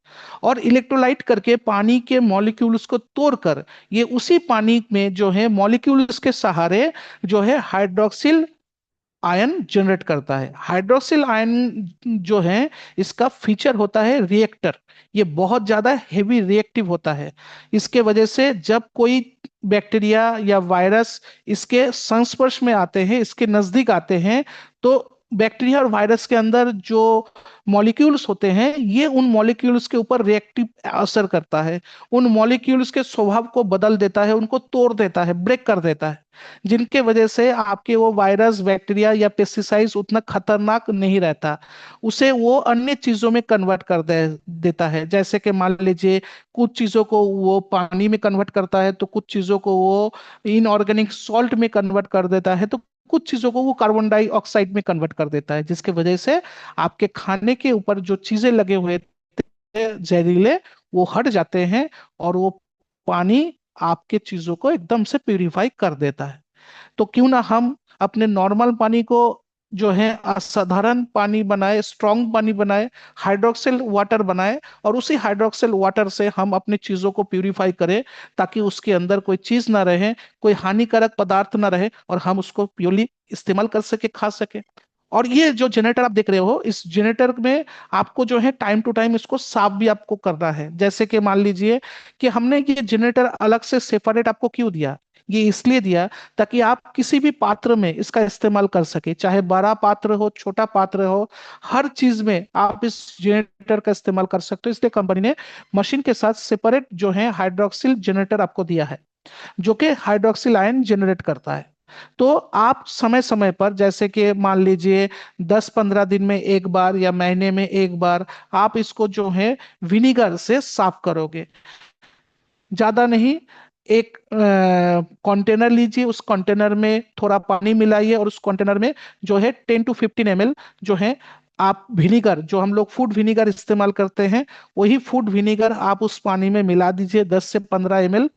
Speaker 1: और इलेक्ट्रोलाइट करके पानी के मॉलिक्यूल्स को तोड़कर ये उसी पानी में जो है मॉलिक्यूल्स के सहारे जो है हाइड्रोक्सिल आयन जनरेट करता है। हाइड्रोक्सिल आयन जो है, इसका फीचर होता है रिएक्टर। ये बहुत ज्यादा हेवी रिएक्टिव होता है। इसके वजह से जब कोई बैक्टीरिया या वायरस इसके संस्पर्श में आते हैं, इसके नजदीक आते हैं, तो बैक्टीरिया और वायरस के अंदर जो मॉलिक्यूल्स होते हैं, ये उन मॉलिक्यूल्स के ऊपर रिएक्टिव असर करता है। उन मॉलिक्यूल्स के स्वभाव को बदल देता है, उनको तोड़ देता है, ब्रेक कर देता है, जिनके वजह से आपके वो वायरस, बैक्टीरिया या पेस्टिसाइड्स उतना खतरनाक नहीं रहता। उसे वो अन्य चीजों में कन्वर्ट कर देता है। जैसे कि मान लीजिए, कुछ चीजों को वो पानी में कन्वर्ट करता है, तो कुछ चीजों को वो इनऑर्गेनिक सॉल्ट में कन्वर्ट कर देता है, तो कुछ चीजों को वो कार्बन डाइऑक्साइड में कन्वर्ट कर देता है, जिसकी वजह से आपके खाने के ऊपर जो चीजें लगे हुए थे जहरीले, वो हट जाते हैं। और वो पानी आपके चीजों को एकदम से प्यूरिफाई कर देता है। तो क्यों ना हम अपने नॉर्मल पानी को जो है असाधारण पानी बनाए, स्ट्रॉन्ग पानी बनाए, हाइड्रोक्सिल वाटर बनाए, और उसी हाइड्रोक्सिल वाटर से हम अपनी चीजों को प्यूरिफाई करें, ताकि उसके अंदर कोई चीज ना रहे, कोई हानिकारक पदार्थ ना रहे, और हम उसको प्योरली इस्तेमाल कर सके, खा सके। और ये जो जनरेटर आप देख रहे हो, इस जनरेटर में आपको जो है टाइम टू टाइम इसको साफ भी आपको करना है। जैसे कि मान लीजिए कि हमने ये जनरेटर अलग से सेपरेट आपको क्यों दिया, ये इसलिए दिया ताकि आप किसी भी पात्र में इसका इस्तेमाल कर सके, चाहे बड़ा पात्र हो, छोटा पात्र हो, हर चीज में आप इस जनरेटर का इस्तेमाल कर सकते हो। इसलिए कंपनी ने मशीन के साथ सेपरेट जो है हाइड्रोक्सिल जनरेटर आपको दिया है, जो कि हाइड्रोक्सिल आयन जनरेट करता है। तो आप समय समय पर, जैसे कि मान लीजिए 10-15 दिन में एक बार या महीने में एक बार, आप इसको जो है विनीगर से साफ करोगे। ज्यादा नहीं, एक कंटेनर लीजिए, उस कंटेनर में थोड़ा पानी मिलाइए, और उस कंटेनर में जो है 10 to 15 ml जो है आप विनीगर, जो हम लोग फूड विनीगर इस्तेमाल करते हैं, वही फूड विनीगर आप उस पानी में मिला दीजिए 10 से 15 ml।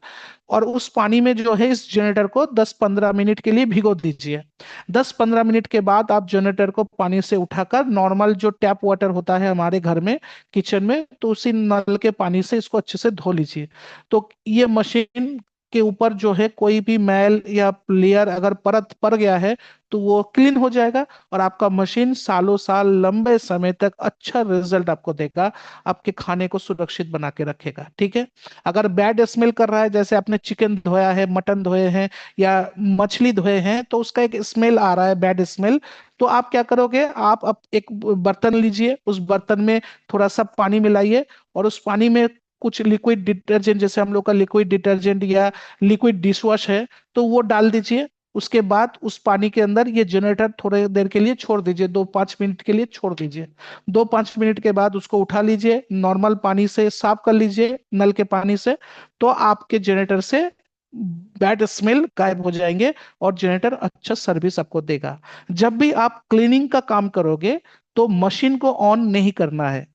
Speaker 1: और उस पानी में जो है इस जनरेटर को 10-15 मिनट के लिए भिगो दीजिए। 10-15 मिनट के बाद आप जनरेटर को पानी से उठाकर नॉर्मल जो टैप वाटर होता है हमारे घर में, किचन में, तो उसी नल के पानी से इसको अच्छे से धो लीजिए। तो ये मशीन के ऊपर जो है कोई भी मैल या लेयर अगर परत पड़ गया है तो वो क्लीन हो जाएगा। और आपका मशीन सालों साल लंबे समय तक अच्छा रिजल्ट आपको देगा, आपके खाने को सुरक्षित बना के रखेगा। ठीक है। अगर बैड स्मेल कर रहा है, जैसे आपने चिकन धोया है, मटन धोए हैं या मछली धोए हैं, तो उसका एक स्मेल आ रहा है, बैड स्मेल, तो आप क्या करोगे, आप एक बर्तन लीजिए, उस बर्तन में थोड़ा सा पानी मिलाइए, और उस पानी में कुछ लिक्विड डिटर्जेंट, जैसे हम लोग का लिक्विड डिटर्जेंट या लिक्विड डिश वॉश है, तो वो डाल दीजिए। उसके बाद उस पानी के अंदर ये जनरेटर थोड़ी देर के लिए छोड़ दीजिए, 2-5 मिनट के लिए छोड़ दीजिए। 2-5 मिनट के बाद उसको उठा लीजिए, नॉर्मल पानी से साफ कर लीजिए, नल के पानी से। तो आपके जनरेटर से बैड स्मेल गायब हो जाएंगे और जनरेटर अच्छा सर्विस आपको देगा। जब भी आप क्लीनिंग का काम करोगे तो मशीन को ऑन नहीं करना है।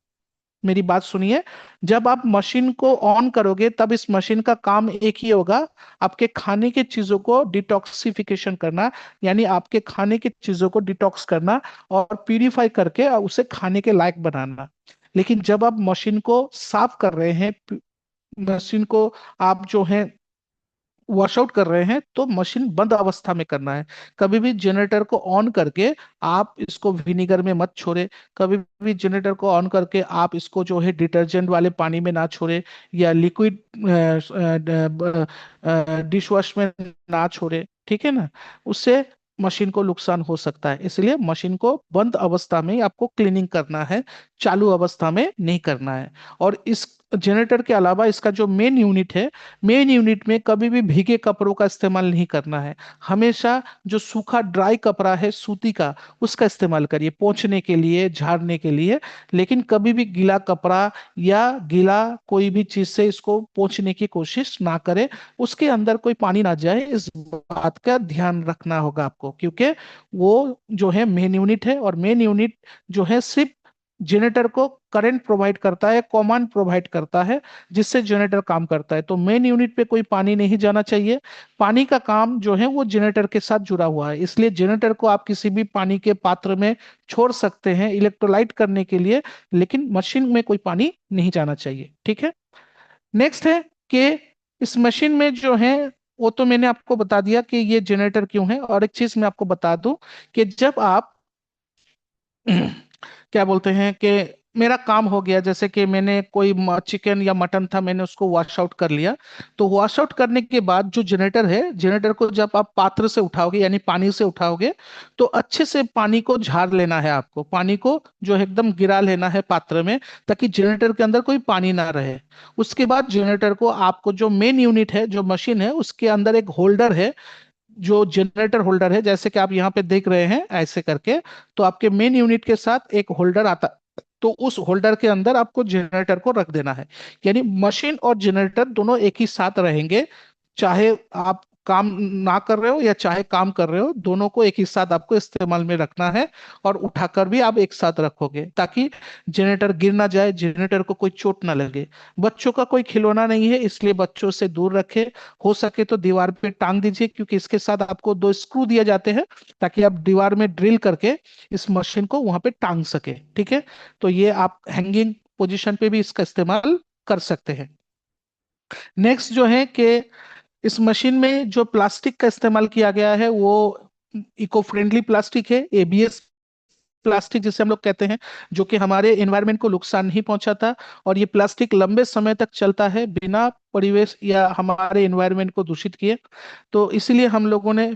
Speaker 1: मेरी बात सुनिए। जब आप मशीन को ऑन करोगे तब इस मशीन का काम एक ही होगा, आपके खाने की चीजों को डिटॉक्सिफिकेशन करना, यानी आपके खाने की चीजों को डिटॉक्स करना और प्यूरिफाई करके उसे खाने के लायक बनाना। लेकिन जब आप मशीन को साफ कर रहे हैं, मशीन को आप जो है वॉशआउट कर रहे हैं, तो मशीन बंद अवस्था में करना है। कभी भी जनरेटर को ऑन करके आप इसको विनीगर में मत छोड़े। कभी भी जनरेटर को ऑन करके आप इसको जो है डिटर्जेंट वाले पानी में ना छोड़े, या लिक्विड डिश वॉश में ना छोड़े। ठीक है ना। उससे मशीन को नुकसान हो सकता है, इसलिए मशीन को बंद अवस्था में ही आपको क्लीनिंग करना है, चालू अवस्था में नहीं करना है। और इस जनरेटर के अलावा इसका जो मेन यूनिट है, मेन यूनिट में कभी भी भीगे कपड़ों का इस्तेमाल नहीं करना है। हमेशा जो सूखा ड्राई कपड़ा है सूती का, उसका इस्तेमाल करिए पोंछने के लिए, झाड़ने के लिए। लेकिन कभी भी गीला कपड़ा या गीला कोई भी चीज से इसको पोंछने की कोशिश ना करें। उसके अंदर कोई पानी ना जाए, इस बात का ध्यान रखना होगा आपको, क्योंकि वो जो है मेन यूनिट है, और मेन यूनिट जो है सिर्फ जनरेटर को करंट प्रोवाइड करता है, कमांड प्रोवाइड करता है, जिससे जनरेटर काम करता है। तो मेन यूनिट पे कोई पानी नहीं जाना चाहिए। पानी का काम जो है वो जनरेटर के साथ जुड़ा हुआ है, इसलिए जनरेटर को आप किसी भी पानी के पात्र में छोड़ सकते हैं इलेक्ट्रोलाइट करने के लिए, लेकिन मशीन में कोई पानी नहीं जाना चाहिए। ठीक है। नेक्स्ट है कि इस मशीन में जो है, वो तो मैंने आपको बता दिया कि ये जनरेटर क्यों है। और एक चीज मैं आपको बता दूं कि जब आप क्या बोलते हैं कि मेरा काम हो गया, जैसे कि मैंने कोई चिकन या मटन था, मैंने उसको वॉश आउट कर लिया। तो वॉश आउट करने के बाद जो जनरेटर है, जनरेटर को जब आप पात्र से उठाओगे यानी पानी से उठाओगे, तो अच्छे से पानी को झाड़ लेना है आपको, पानी को जो है एकदम गिरा लेना है पात्र में, ताकि जनरेटर के अंदर कोई पानी ना रहे। उसके बाद जनरेटर को आपको जो मेन यूनिट है, जो मशीन है, उसके अंदर एक होल्डर है, जो जनरेटर होल्डर है, जैसे कि आप यहाँ पे देख रहे हैं ऐसे करके। तो आपके मेन यूनिट के साथ एक होल्डर आता, तो उस होल्डर के अंदर आपको जनरेटर को रख देना है। यानी मशीन और जनरेटर दोनों एक ही साथ रहेंगे, चाहे आप काम ना कर रहे हो या चाहे काम कर रहे हो, दोनों को एक ही साथ आपको इस्तेमाल में रखना है। और उठाकर भी आप एक साथ रखोगे, ताकि जनरेटर गिर ना जाए, जनरेटर को कोई चोट ना लगे। बच्चों का कोई खिलौना नहीं है, इसलिए बच्चों से दूर रखें। हो सके तो दीवार पे टांग दीजिए, क्योंकि इसके साथ आपको 2 स्क्रू दिए जाते हैं, ताकि आप दीवार में ड्रिल करके इस मशीन को वहां पे टांग सके। ठीक है। तो ये आप हैंगिंग पोजीशन पे भी इसका इस्तेमाल कर सकते हैं। नेक्स्ट जो है कि इस मशीन में जो प्लास्टिक का इस्तेमाल किया गया है वो इको फ्रेंडली प्लास्टिक है, एबीएस प्लास्टिक जिसे हम लोग कहते हैं, जो कि हमारे एनवायरनमेंट को नुकसान नहीं पहुंचाता। और ये प्लास्टिक लंबे समय तक चलता है बिना परिवेश या हमारे एनवायरनमेंट को दूषित किए। तो इसीलिए हम लोगों ने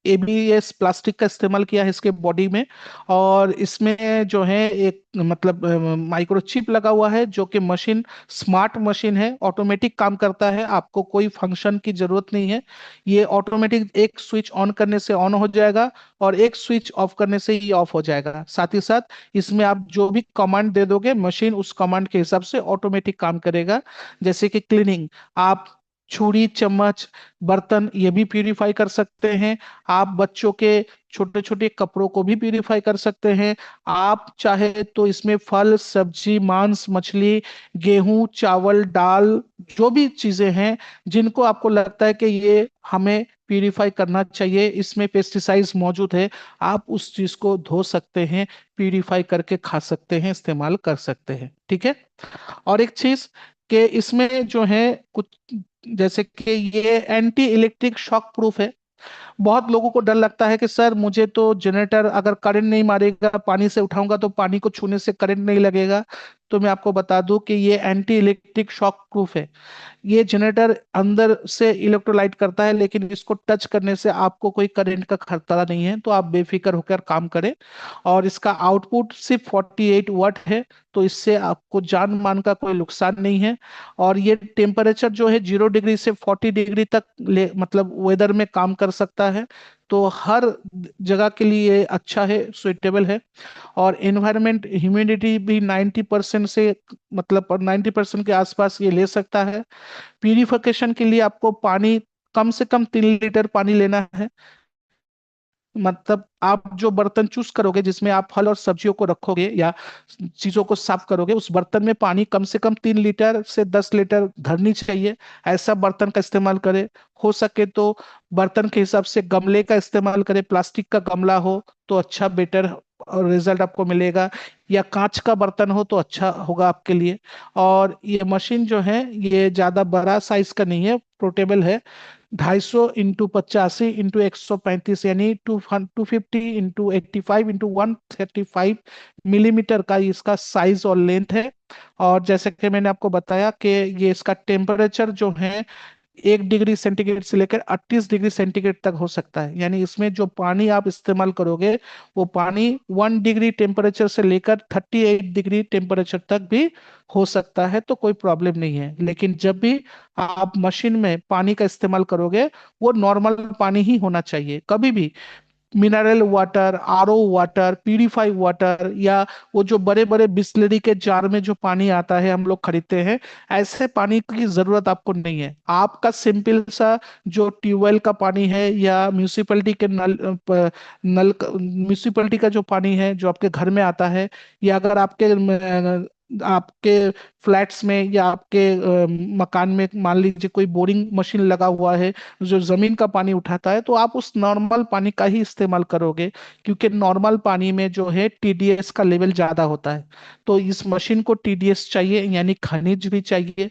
Speaker 1: एबीएस प्लास्टिक का इस्तेमाल किया है इसके बॉडी में। और इसमें जो है एक मतलब माइक्रोचिप लगा हुआ है, जो कि मशीन स्मार्ट मशीन है, ऑटोमेटिक काम करता है, आपको कोई फंक्शन की जरूरत नहीं है। ये ऑटोमेटिक एक स्विच ऑन करने से ऑन हो जाएगा, और एक स्विच ऑफ करने से ही ऑफ हो जाएगा। साथ ही साथ इसमें आप जो भी कमांड दे दोगे, मशीन उस कमांड के हिसाब से ऑटोमेटिक काम करेगा। जैसे कि क्लीनिंग, आप छुरी चम्मच बर्तन ये भी प्यूरिफाई कर सकते हैं। आप बच्चों के छोटे छोटे कपड़ों को भी प्यूरिफाई कर सकते हैं। आप चाहे तो इसमें फल सब्जी मांस मछली गेहूं चावल दाल जो भी चीजें हैं जिनको आपको लगता है कि ये हमें प्यूरिफाई करना चाहिए, इसमें पेस्टिसाइड्स मौजूद है, आप उस चीज को धो सकते हैं, प्यूरिफाई करके खा सकते हैं, इस्तेमाल कर सकते हैं। ठीक है। और एक चीज कि इसमें जो है कुछ जैसे कि ये एंटी इलेक्ट्रिक शॉक प्रूफ है। बहुत लोगों को डर लगता है कि सर मुझे तो जनरेटर अगर करंट नहीं मारेगा, पानी से उठाऊंगा तो पानी को छूने से करंट नहीं लगेगा। तो मैं आपको बता दूं कि ये एंटी इलेक्ट्रिक शॉक प्रूफ है। ये जनरेटर अंदर से इलेक्ट्रोलाइट करता है लेकिन इसको टच करने से आपको कोई करंट का खतरा नहीं है, तो आप बेफिक्र होकर काम करें। और इसका आउटपुट सिर्फ 48 वाट है, तो इससे आपको जान मान का कोई नुकसान नहीं है। और ये टेम्परेचर जो है 0 डिग्री से 40 डिग्री तक मतलब वेदर में काम कर सकता है। तो हर जगह के लिए ये अच्छा है, सुइटेबल है। और इन्वायरमेंट ह्यूमिडिटी भी 90% से मतलब 90% के आसपास ये ले सकता है। प्यूरिफिकेशन के लिए आपको पानी कम से कम 3 लीटर पानी लेना है। मतलब आप जो बर्तन चूज करोगे जिसमें आप फल और सब्जियों को रखोगे या चीजों को साफ करोगे, उस बर्तन में पानी कम से कम 3 लीटर से 10 लीटर धरनी चाहिए। ऐसा बर्तन का इस्तेमाल करें। हो सके तो बर्तन के हिसाब से गमले का इस्तेमाल करें, प्लास्टिक का गमला हो तो अच्छा बेटर रिजल्ट आपको मिलेगा, या कांच का बर्तन हो तो अच्छा होगा आपके लिए। और ये मशीन जो है ये ज्यादा बड़ा साइज का नहीं है, पोर्टेबल है। 250 इंटू 85 इंटू 135 यानी 250 इंटू 85 इंटू 135 मिलीमीटर का इसका साइज और लेंथ है। और जैसे कि मैंने आपको बताया कि ये इसका टेम्परेचर जो है 1 डिग्री सेंटीग्रेड से लेकर 38 डिग्री सेंटीग्रेड तक हो सकता है। यानी इसमें जो पानी आप इस्तेमाल करोगे वो पानी 1 डिग्री टेम्परेचर से लेकर 38 डिग्री टेम्परेचर तक भी हो सकता है, तो कोई प्रॉब्लम नहीं है। लेकिन जब भी आप मशीन में पानी का इस्तेमाल करोगे वो नॉर्मल पानी ही होना चाहिए। कभी भी mineral water RO water purify water या वो जो बड़े बड़े बिस्लरी के जार में जो पानी आता है हम लोग खरीदते हैं, ऐसे पानी की जरूरत आपको नहीं है। आपका सिंपल सा जो ट्यूबवेल का पानी है या म्यूनिसिपैलिटी के नल म्यूनिसिपैलिटी का जो पानी है जो आपके घर में आता है, या अगर आपके फ्लैट्स में या आपके मकान में मान लीजिए कोई बोरिंग मशीन लगा हुआ है जो जमीन का पानी उठाता है, तो आप उस नॉर्मल पानी का ही इस्तेमाल करोगे, क्योंकि नॉर्मल पानी में जो है टीडीएस का लेवल ज्यादा होता है। तो इस मशीन को टीडीएस चाहिए यानी खनिज भी चाहिए।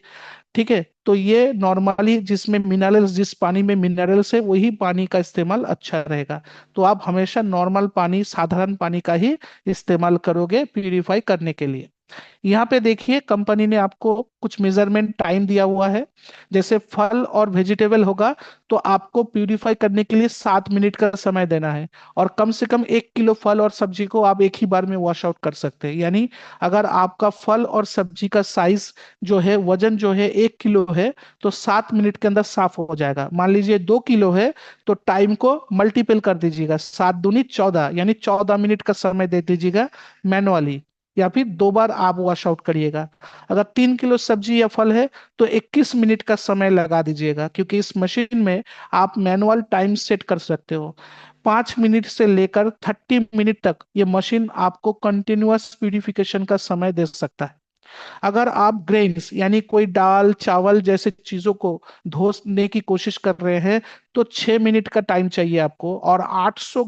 Speaker 1: ठीक है। तो ये नॉर्मली जिसमें मिनरल्स जिस पानी में मिनरल्स है वही पानी का इस्तेमाल अच्छा रहेगा। तो आप हमेशा नॉर्मल पानी साधारण पानी का ही इस्तेमाल करोगे प्यूरिफाई करने के लिए। यहाँ पे देखिए कंपनी ने आपको कुछ मेजरमेंट टाइम दिया हुआ है। जैसे फल और वेजिटेबल होगा तो आपको प्यूरिफाई करने के लिए 7 मिनट का समय देना है। और कम से कम 1 किलो फल और सब्जी को आप एक ही बार में वॉश आउट कर सकते हैं। यानी अगर आपका फल और सब्जी का साइज जो है वजन जो है 1 किलो है, तो 7 मिनट के अंदर साफ हो जाएगा। मान लीजिए 2 किलो है तो टाइम को मल्टीपल कर दीजिएगा, 7 दूनी 14 यानी 14 मिनट का समय दे दीजिएगा मैनुअली, या फिर 2 बार आप वॉश आउट करिएगा। अगर 3 किलो सब्जी या फल है तो 21 मिनट का समय लगा दीजिएगा, क्योंकि इस मशीन में आप मैनुअल टाइम सेट कर सकते हो। 5 मिनट से लेकर 30 मिनट तक ये मशीन आपको कंटिन्यूअस प्यूरिफिकेशन का समय दे सकता है। अगर आप ग्रेन्स यानी कोई दाल चावल जैसे चीजों को धोने की कोशिश कर रहे हैं तो 6 मिनट का टाइम चाहिए आपको। और 800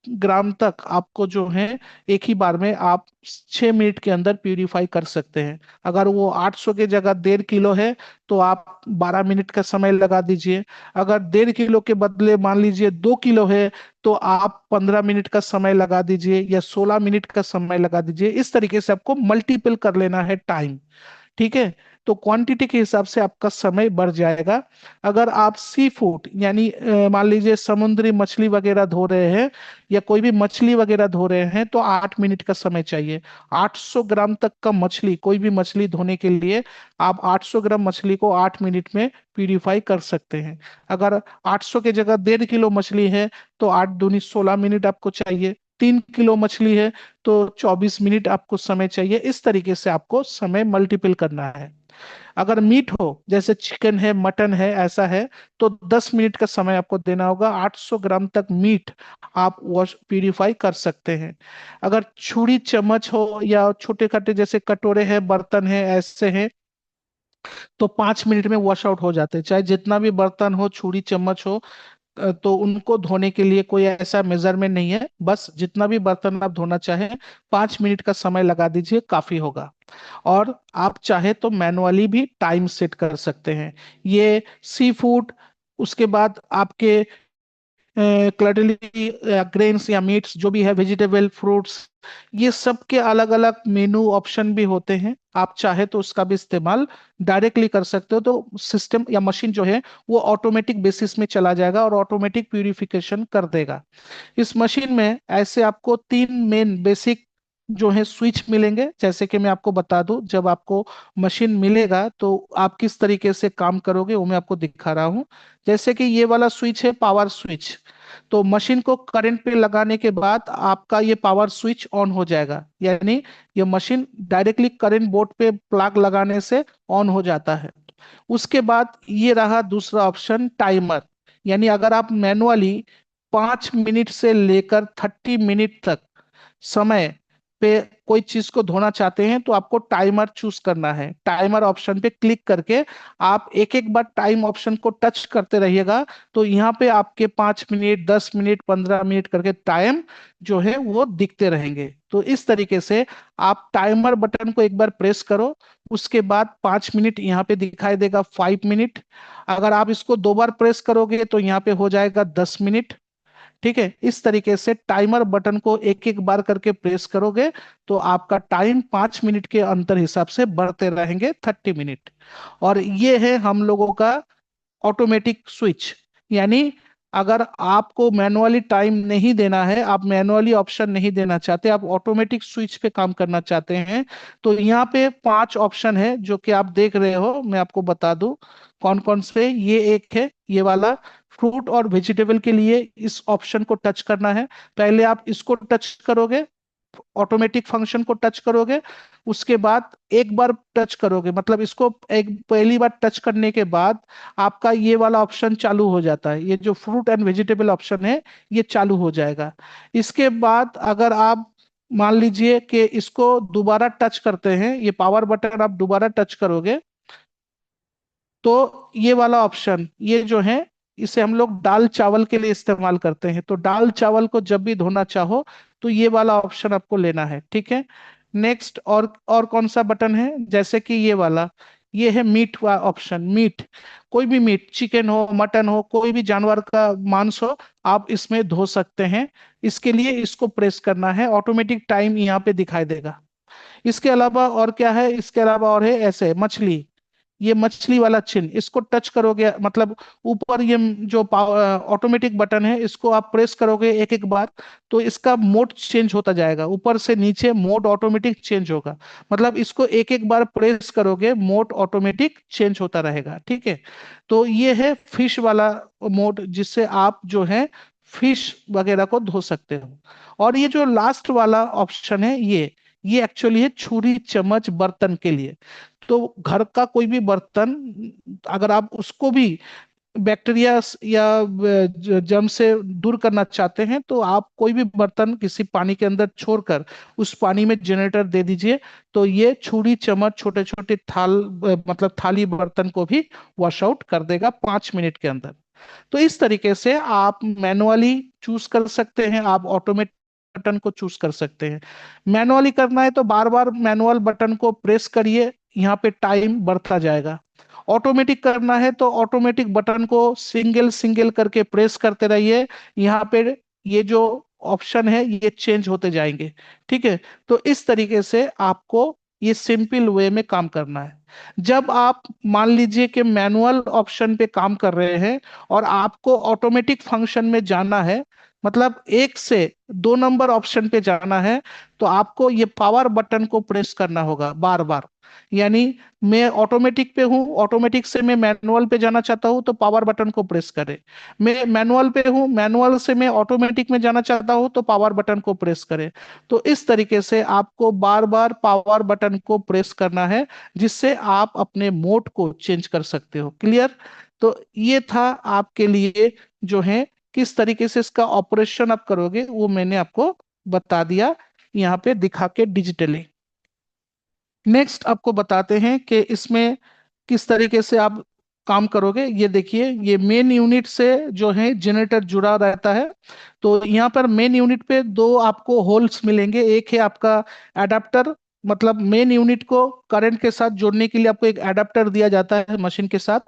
Speaker 1: ग्राम तक आपको जो है एक ही बार में आप 6 मिनट के अंदर प्यूरिफाई कर सकते हैं। अगर वो 800 की जगह 1.5 किलो है तो आप 12 मिनट का समय लगा दीजिए। अगर 1.5 किलो के बदले मान लीजिए 2 किलो है तो आप 15 मिनट का समय लगा दीजिए या 16 मिनट का समय लगा दीजिए। इस तरीके से आपको मल्टीपल कर लेना है टाइम। ठीक है। तो क्वांटिटी के हिसाब से आपका समय बढ़ जाएगा। अगर आप सी फूड यानी मान लीजिए समुद्री मछली वगैरह धो रहे हैं या कोई भी मछली वगैरह धो रहे हैं तो 8 मिनट का समय चाहिए। 800 ग्राम तक का मछली कोई भी मछली धोने के लिए आप 800 ग्राम मछली को 8 मिनट में प्यूरिफाई कर सकते हैं। अगर 800 की जगह 1.5 किलो मछली है तो 8 दूनी 16 मिनट आपको चाहिए। 3 किलो मछली है तो 24 मिनट आपको समय चाहिए। इस तरीके से आपको समय मल्टीपल करना है। अगर मीट हो, जैसे चिकन है, मटन है, ऐसा है, तो 10 मिनट का समय आपको देना होगा। 800 ग्राम तक मीट आप वॉश प्यूरिफाई कर सकते हैं। अगर छुरी चम्मच हो या छोटे खाटे जैसे कटोरे हैं, बर्तन है, ऐसे हैं, तो 5 मिनट में वॉश आउट हो जाते हैं। चाहे जितना भी बर्तन हो, छुरी चम्मच हो, तो उनको धोने के लिए कोई ऐसा मेजरमेंट नहीं है। बस जितना भी बर्तन आप धोना चाहें, 5 मिनट का समय लगा दीजिए, काफी होगा। और आप चाहे तो मैनुअली भी टाइम सेट कर सकते हैं। ये सी फूड, उसके बाद आपके क्लटरली ग्रेन्स या मीट्स जो भी है, वेजिटेबल, फ्रूट्स, ये सब के अलग अलग मेनू ऑप्शन भी होते हैं। आप चाहे तो उसका भी इस्तेमाल डायरेक्टली कर सकते हो। तो सिस्टम या मशीन जो है वो ऑटोमेटिक बेसिस में चला जाएगा और ऑटोमेटिक प्यूरिफिकेशन कर देगा। इस मशीन में ऐसे आपको तीन मेन बेसिक जो है स्विच मिलेंगे। जैसे कि मैं आपको बता दूं, जब आपको मशीन मिलेगा तो आप किस तरीके से काम करोगे वो मैं आपको दिखा रहा हूँ। जैसे कि ये वाला स्विच है पावर स्विच। तो मशीन को करंट पे लगाने के बाद आपका ये पावर स्विच ऑन हो जाएगा, यानी ये मशीन डायरेक्टली करंट बोर्ड पे प्लग लगाने से ऑन हो जाता है। उसके बाद ये रहा दूसरा ऑप्शन, टाइमर। यानी अगर आप मैनुअली 5 मिनट से लेकर 30 मिनट तक समय पे कोई चीज को धोना चाहते हैं, तो आपको टाइमर चूज करना है। टाइमर ऑप्शन पे क्लिक करके आप एक एक बार टाइम ऑप्शन को टच करते रहिएगा। तो यहाँ पे आपके 5 मिनट, 10 मिनट, 15 मिनट करके टाइम जो है वो दिखते रहेंगे। तो इस तरीके से आप टाइमर बटन को एक बार प्रेस करो, उसके बाद 5 मिनट यहाँ पे दिखाई देगा, 5 मिनट। अगर आप इसको दो बार प्रेस करोगे तो यहाँ पे हो जाएगा 10 मिनट। ठीक है, इस तरीके से टाइमर बटन को एक एक बार करके प्रेस करोगे तो आपका टाइम 5 मिनट के अंतर हिसाब से बढ़ते रहेंगे, 30 मिनट। और ये है हम लोगों का ऑटोमेटिक स्विच। यानी अगर आपको मैनुअली टाइम नहीं देना है, आप मैनुअली ऑप्शन नहीं देना चाहते, आप ऑटोमेटिक स्विच पे काम करना चाहते हैं, तो यहाँ पे 5 ऑप्शन है जो कि आप देख रहे हो। मैं आपको बता दूं कौन कौन से। ये एक है ये वाला, फ्रूट और वेजिटेबल के लिए इस ऑप्शन को टच करना है। पहले आप इसको टच करोगे, ऑटोमेटिक फंक्शन को टच करोगे। उसके बाद एक बार टच करोगे, मतलब इसको एक पहली बार टच करने के बाद आपका ये वाला ऑप्शन चालू हो जाता है। ये जो फ्रूट एंड वेजिटेबल ऑप्शन है ये चालू हो जाएगा। इसके बाद अगर आप मान लीजिए कि इसको दोबारा टच करते हैं, ये पावर बटन आप दोबारा टच करोगे, तो ये वाला ऑप्शन, ये जो है, इसे हम लोग दाल चावल के लिए इस्तेमाल करते हैं। तो दाल चावल को जब भी धोना चाहो तो ये वाला ऑप्शन आपको लेना है। ठीक है, नेक्स्ट। और कौन सा बटन है, जैसे कि ये वाला, ये है मीट का ऑप्शन। मीट, कोई भी मीट, चिकन हो, मटन हो, कोई भी जानवर का मांस हो, आप इसमें धो सकते हैं। इसके लिए इसको प्रेस करना है, ऑटोमेटिक टाइम यहाँ पे दिखाई देगा। इसके अलावा और क्या है, इसके अलावा और है ऐसे मछली। ये मछली वाला चिन्ह, इसको टच करोगे, मतलब ऊपर ये जो ऑटोमेटिक बटन है, इसको आप प्रेस करोगे एक एक बार, तो इसका मोड चेंज होता जाएगा। ऊपर से नीचे मोड ऑटोमेटिक चेंज होगा। मतलब इसको एक एक बार प्रेस करोगे, मोड ऑटोमेटिक चेंज होता रहेगा। ठीक है, तो ये है फिश वाला मोड, जिससे आप जो है फिश वगैरह को धो सकते हो। और ये जो लास्ट वाला ऑप्शन है, ये एक्चुअली है छुरी चम्मच बर्तन के लिए। तो घर का कोई भी बर्तन, अगर आप उसको भी बैक्टीरिया या जर्म से दूर करना चाहते हैं, तो आप कोई भी बर्तन किसी पानी के अंदर छोड़कर उस पानी में जनरेटर दे दीजिए। तो ये छुरी चम्मच, छोटे छोटे मतलब थाली बर्तन को भी वॉश आउट कर देगा 5 मिनट के अंदर। तो इस तरीके से आप मैनुअली चूज कर सकते हैं, आप ऑटोमेटिक बटन को चूज कर सकते हैं। मैनुअली करना है तो बार बार मैनुअल बटन को प्रेस करिए, यहाँ पे टाइम बढ़ता जाएगा। ऑटोमेटिक करना है तो ऑटोमेटिक बटन को सिंगल सिंगल करके प्रेस करते रहिए, यहाँ पे ये जो ऑप्शन है ये चेंज होते जाएंगे। ठीक है, तो इस तरीके से आपको ये सिंपल वे में काम करना है। जब आप मान लीजिए कि मैनुअल ऑप्शन पे काम कर रहे हैं और आपको ऑटोमेटिक फंक्शन में जाना है, मतलब 1 से 2 नंबर ऑप्शन पे जाना है, तो आपको ये पावर बटन को प्रेस करना होगा बार बार। यानी मैं ऑटोमेटिक पे हूँ, ऑटोमेटिक से मैं मैनुअल पे जाना चाहता हूँ तो पावर बटन को प्रेस करें। मैं मैनुअल पे हूँ, मैनुअल से मैं ऑटोमेटिक में जाना चाहता हूँ तो पावर बटन को प्रेस करें। तो इस तरीके से आपको बार बार पावर बटन को प्रेस करना है, जिससे आप अपने मोड को चेंज कर सकते हो। क्लियर? तो ये था आपके लिए जो है किस तरीके से इसका ऑपरेशन आप करोगे, वो मैंने आपको बता दिया यहाँ पे दिखा के डिजिटली। नेक्स्ट आपको बताते हैं कि इसमें किस तरीके से आप काम करोगे। ये देखिए, ये मेन यूनिट से जो है जनरेटर जुड़ा रहता है। तो यहाँ पर मेन यूनिट पे दो आपको होल्स मिलेंगे। एक है आपका एडाप्टर, मतलब मेन यूनिट को करंट के साथ जोड़ने के लिए आपको एक एडाप्टर दिया जाता है मशीन के साथ।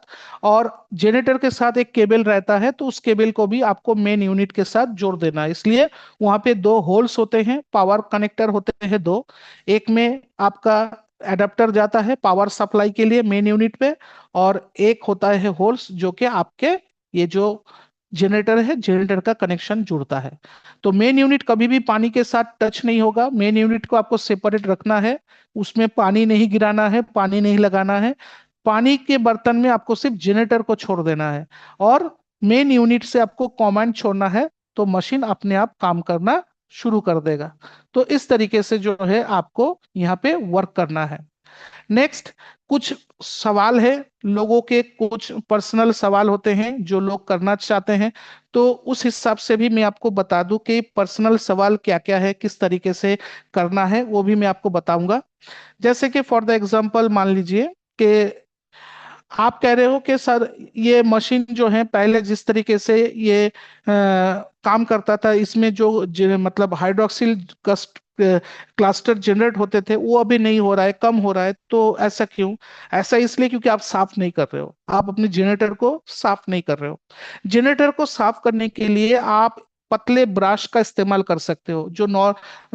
Speaker 1: और जनरेटर के साथ एक केबल रहता है, तो उस केबल को भी आपको मेन यूनिट के साथ जोड़ देना है। इसलिए वहां पे दो होल्स होते हैं, पावर कनेक्टर होते हैं दो। एक में आपका एडाप्टर जाता है पावर सप्लाई के लिए मेन यूनिट पे, और एक होता है होल्स जो कि आपके ये जो जनरेटर है, जनरेटर का कनेक्शन जुड़ता है। तो मेन यूनिट कभी भी पानी के साथ टच नहीं होगा, मेन यूनिट को आपको सेपरेट रखना है। उसमें पानी नहीं गिराना है, पानी नहीं लगाना है। पानी के बर्तन में आपको सिर्फ जनरेटर को छोड़ देना है, और मेन यूनिट से आपको कमांड छोड़ना है, तो मशीन अपने आप काम करना शुरू कर देगा। तो इस तरीके से जो है आपको यहाँ पे वर्क करना है। नेक्स्ट, कुछ सवाल है लोगों के, कुछ पर्सनल सवाल होते हैं जो लोग करना चाहते हैं। तो उस हिसाब से भी मैं आपको बता दूं कि पर्सनल सवाल क्या क्या है, किस तरीके से करना है, वो भी मैं आपको बताऊंगा। जैसे कि फॉर द एग्जांपल मान लीजिए कि आप कह रहे हो कि सर ये मशीन जो है पहले जिस तरीके से ये काम करता था, इसमें जो मतलब हाइड्रोक्सिल क्लस्टर जनरेट होते थे वो अभी नहीं हो रहा है, कम हो रहा है, तो ऐसा क्यों? ऐसा इसलिए क्योंकि आप साफ नहीं कर रहे हो, आप अपने जनरेटर को साफ नहीं कर रहे हो। जनरेटर को साफ करने के लिए आप पतले ब्रश का इस्तेमाल कर सकते हो, जो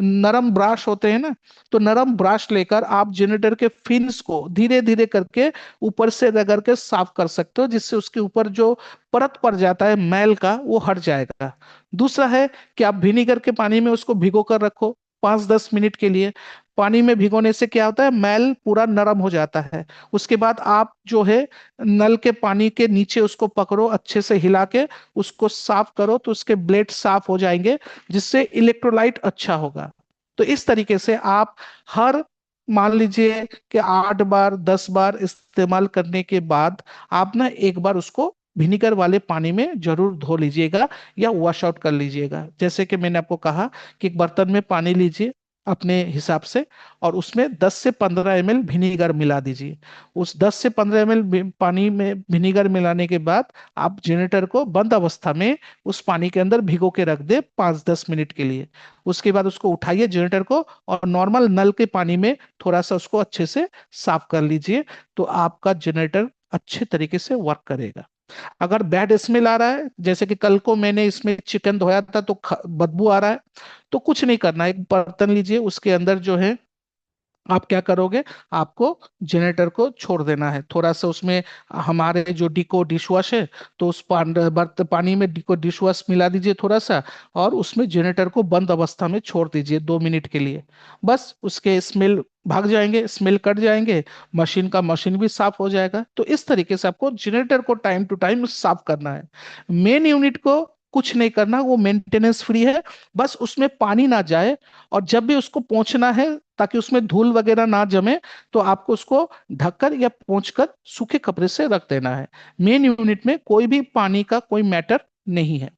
Speaker 1: नरम ब्रश होते हैं ना। तो नरम ब्रश लेकर आप जनरेटर के फिन्स को धीरे धीरे करके ऊपर से रगड़ के साफ कर सकते हो, जिससे उसके ऊपर जो परत पड़ जाता है मैल का वो हट जाएगा। दूसरा है कि आप विनीगर के पानी में उसको भिगो कर रखो 5-10 मिनट के लिए। पानी में भिगोने से क्या होता है, मैल पूरा नरम हो जाता है। उसके बाद आप जो है नल के पानी के नीचे उसको पकड़ो, अच्छे से हिला के उसको साफ करो, तो उसके ब्लेड साफ हो जाएंगे, जिससे इलेक्ट्रोलाइट अच्छा होगा। तो इस तरीके से आप हर, मान लीजिए कि 8 बार 10 बार इस्तेमाल करने के बाद आप ना एक बार उसको विनीगर वाले पानी में जरूर धो लीजिएगा या वॉश आउट कर लीजिएगा। जैसे कि मैंने आपको कहा कि एक बर्तन में पानी लीजिए अपने हिसाब से, और उसमें 10 से 15 ml विनीगर मिला दीजिए। उस 10 से 15 ml पानी में विनीगर मिलाने के बाद आप जनरेटर को बंद अवस्था में उस पानी के अंदर भिगो के रख दे 5-10 मिनट के लिए। उसके बाद उसको उठाइए जनरेटर को, और नॉर्मल नल के पानी में थोड़ा सा उसको अच्छे से साफ कर लीजिए, तो आपका जनरेटर अच्छे तरीके से वर्क करेगा। अगर बैड स्मेल आ रहा है, जैसे कि कल को मैंने इसमें चिकन धोया था तो बदबू आ रहा है, तो कुछ नहीं करना, एक बर्तन लीजिए, उसके अंदर जो है आप क्या करोगे, आपको जनरेटर को छोड़ देना है थोड़ा सा उसमें। हमारे जो डिको डिश वॉश है, तो उस पानी में डिको डिश वॉश मिला दीजिए थोड़ा सा, और उसमें जनरेटर को बंद अवस्था में छोड़ दीजिए 2 मिनट के लिए। बस उसके स्मेल भाग जाएंगे, स्मेल कट जाएंगे, मशीन भी साफ हो जाएगा। तो इस तरीके से आपको जनरेटर को टाइम टू टाइम साफ करना है। मेन यूनिट को कुछ नहीं करना, वो मेंटेनेंस फ्री है। बस उसमें पानी ना जाए, और जब भी उसको पोंछना है ताकि उसमें धूल वगैरह ना जमे, तो आपको उसको ढककर या पोंछकर सूखे कपड़े से रख देना है। मेन यूनिट में कोई भी पानी का कोई मैटर नहीं है।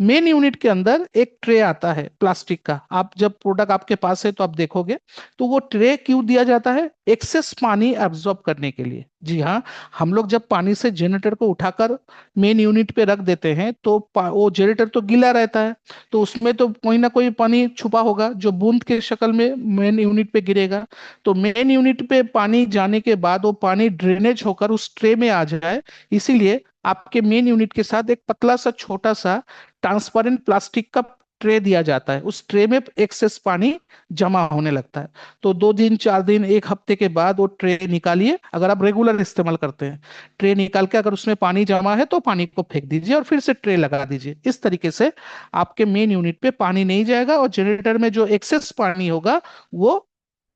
Speaker 1: मेन यूनिट के अंदर एक ट्रे आता है प्लास्टिक का, आप जब प्रोडक्ट आपके पास है तो आप देखोगे। तो वो ट्रे क्यों दिया जाता है, एक्सेस पानी एब्जॉर्ब करने के लिए। जी हाँ, हम लोग जब पानी से जनरेटर को उठाकर मेन यूनिट पे रख देते हैं तो वो जनरेटर तो गीला रहता है, तो उसमें तो कोई ना कोई पानी छुपा होगा जो बूंद के शक्ल में मेन यूनिट पे गिरेगा। तो मेन यूनिट पे पानी जाने के बाद वो पानी ड्रेनेज होकर उस ट्रे में आ जाए, इसीलिए आपके मेन यूनिट के साथ एक पतला सा छोटा सा ट्रांसपेरेंट प्लास्टिक का ट्रे दिया जाता है, उस ट्रे में एक्सेस पानी जमा होने लगता है। तो 2 दिन 4 दिन 1 हफ्ते के बाद वो ट्रे निकालिए, अगर आप रेगुलर इस्तेमाल करते हैं, ट्रे निकाल के अगर उसमें पानी जमा है तो पानी को फेंक दीजिए और फिर से ट्रे लगा दीजिए। इस तरीके से आपके मेन यूनिट पे पानी नहीं जाएगा और जनरेटर में जो एक्सेस पानी होगा वो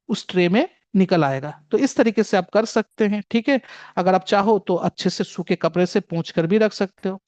Speaker 1: उस ट्रे में निकल आएगा। तो इस तरीके से आप कर सकते हैं, ठीक है। अगर आप चाहो तो अच्छे से सूखे कपड़े से पोंछ कर भी रख सकते हो।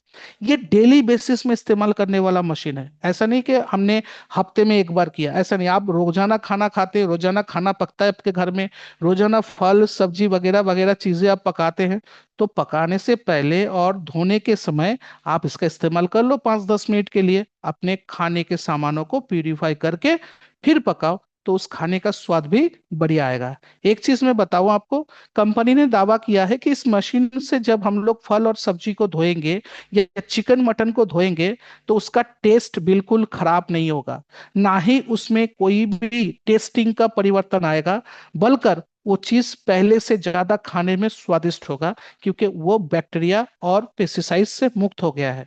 Speaker 1: ये डेली बेसिस में इस्तेमाल करने वाला मशीन है, ऐसा नहीं कि हमने हफ्ते में एक बार किया, ऐसा नहीं। आप रोजाना खाना खाते हैं, रोजाना खाना पकता है आपके घर में, रोजाना फल सब्जी वगैरह वगैरह चीजें आप पकाते हैं, तो पकाने से पहले और धोने के समय आप इसका इस्तेमाल कर लो 5-10 मिनट के लिए, अपने खाने के सामानों को प्यूरिफाई करके फिर पकाओ, तो उस खाने का स्वाद भी बढ़िया आएगा। एक चीज मैं बताऊं आपको, कंपनी ने दावा किया है कि इस मशीन से जब हम लोग फल और सब्जी को धोएंगे या चिकन मटन को धोएंगे तो उसका टेस्ट बिल्कुल खराब नहीं होगा, ना ही उसमें कोई भी टेस्टिंग का परिवर्तन आएगा, बल्कि वो चीज पहले से ज्यादा खाने में स्वादिष्ट होगा, क्योंकि वो बैक्टीरिया और पेस्टिसाइड से मुक्त हो गया है।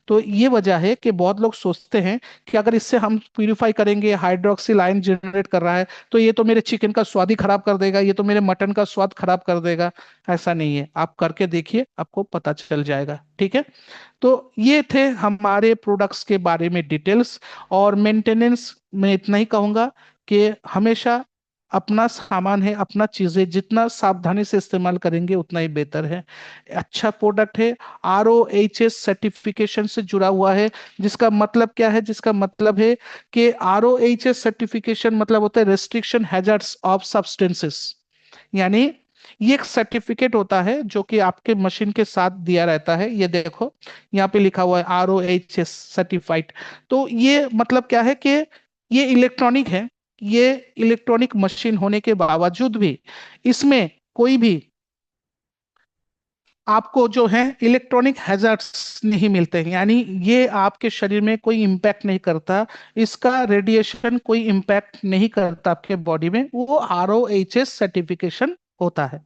Speaker 1: तो ये वजह है कि बहुत लोग सोचते हैं कि अगर इससे हम प्यूरिफाई करेंगे, हाइड्रोक्सिल आयन जनरेट कर रहा है, तो ये तो मेरे चिकन का स्वाद ही खराब कर देगा, ये तो मेरे मटन का स्वाद खराब कर देगा। ऐसा नहीं है, आप करके देखिए, आपको पता चल जाएगा, ठीक है। तो ये थे हमारे प्रोडक्ट्स के बारे में डिटेल्स। और मेंटेनेंस में इतना ही कहूंगा कि हमेशा अपना सामान है, अपना चीजें जितना सावधानी से इस्तेमाल करेंगे उतना ही बेहतर है। अच्छा प्रोडक्ट है, RoHS सर्टिफिकेशन से जुड़ा हुआ है। जिसका मतलब क्या है, जिसका मतलब है कि RoHS सर्टिफिकेशन मतलब होता है रेस्ट्रिक्शन हैजर्ड्स ऑफ सब्सटेंसेस, यानी ये एक सर्टिफिकेट होता है जो कि आपके मशीन के साथ दिया रहता है। ये देखो यहाँ पे लिखा हुआ है RoHS सर्टिफाइड। तो ये मतलब क्या है कि ये इलेक्ट्रॉनिक है, ये इलेक्ट्रॉनिक मशीन होने के बावजूद भी इसमें कोई भी आपको जो है इलेक्ट्रॉनिक हैजर्ड्स नहीं मिलते हैं, यानी ये आपके शरीर में कोई इम्पैक्ट नहीं करता, इसका रेडिएशन कोई इम्पैक्ट नहीं करता आपके बॉडी में, वो RoHS सर्टिफिकेशन होता है।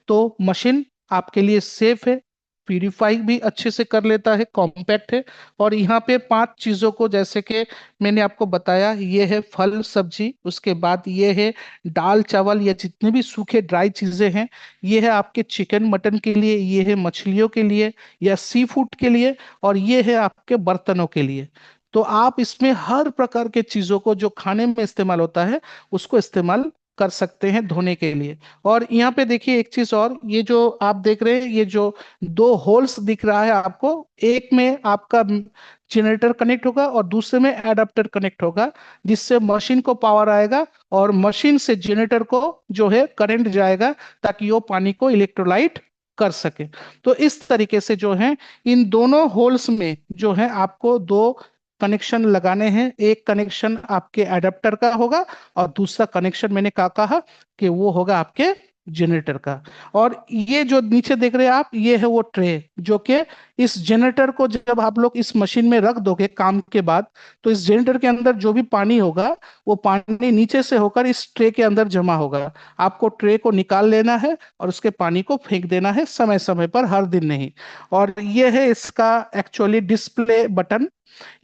Speaker 1: तो मशीन आपके लिए सेफ है, प्यूरिफाई भी अच्छे से कर लेता है, कॉम्पैक्ट है। और यहाँ पे 5 चीजों को, जैसे कि मैंने आपको बताया, ये है फल सब्जी, उसके बाद ये है दाल चावल या जितने भी सूखे ड्राई चीजें हैं, ये है आपके चिकन मटन के लिए, ये है मछलियों के लिए या सी फूड के लिए, और ये है आपके बर्तनों के लिए। तो आप इसमें हर प्रकार के चीजों को जो खाने में इस्तेमाल होता है उसको इस्तेमाल कर सकते हैं धोने के लिए। और यहाँ पे देखिए एक चीज और, ये जो आप देख रहे हैं, ये जो 2 होल्स दिख रहा है आपको, एक में आपका जनरेटर कनेक्ट होगा और दूसरे में एडाप्टर कनेक्ट होगा, जिससे मशीन को पावर आएगा और मशीन से जनरेटर को जो है करंट जाएगा, ताकि वो पानी को इलेक्ट्रोलाइट कर सके। तो इस तरीके से जो है इन दोनों होल्स में जो है आपको 2 कनेक्शन लगाने हैं। एक कनेक्शन आपके एडाप्टर का होगा और दूसरा कनेक्शन मैंने क्या कहा कि वो होगा आपके जनरेटर का। और ये जो नीचे देख रहे हैं आप, ये है वो ट्रे जो कि इस जनरेटर को जब आप लोग इस मशीन में रख दोगे काम के बाद, तो इस जनरेटर के अंदर जो भी पानी होगा वो पानी नीचे से होकर इस ट्रे के अंदर जमा होगा। आपको ट्रे को निकाल लेना है और उसके पानी को फेंक देना है समय समय पर, हर दिन नहीं। और ये है इसका एक्चुअली डिस्प्ले बटन।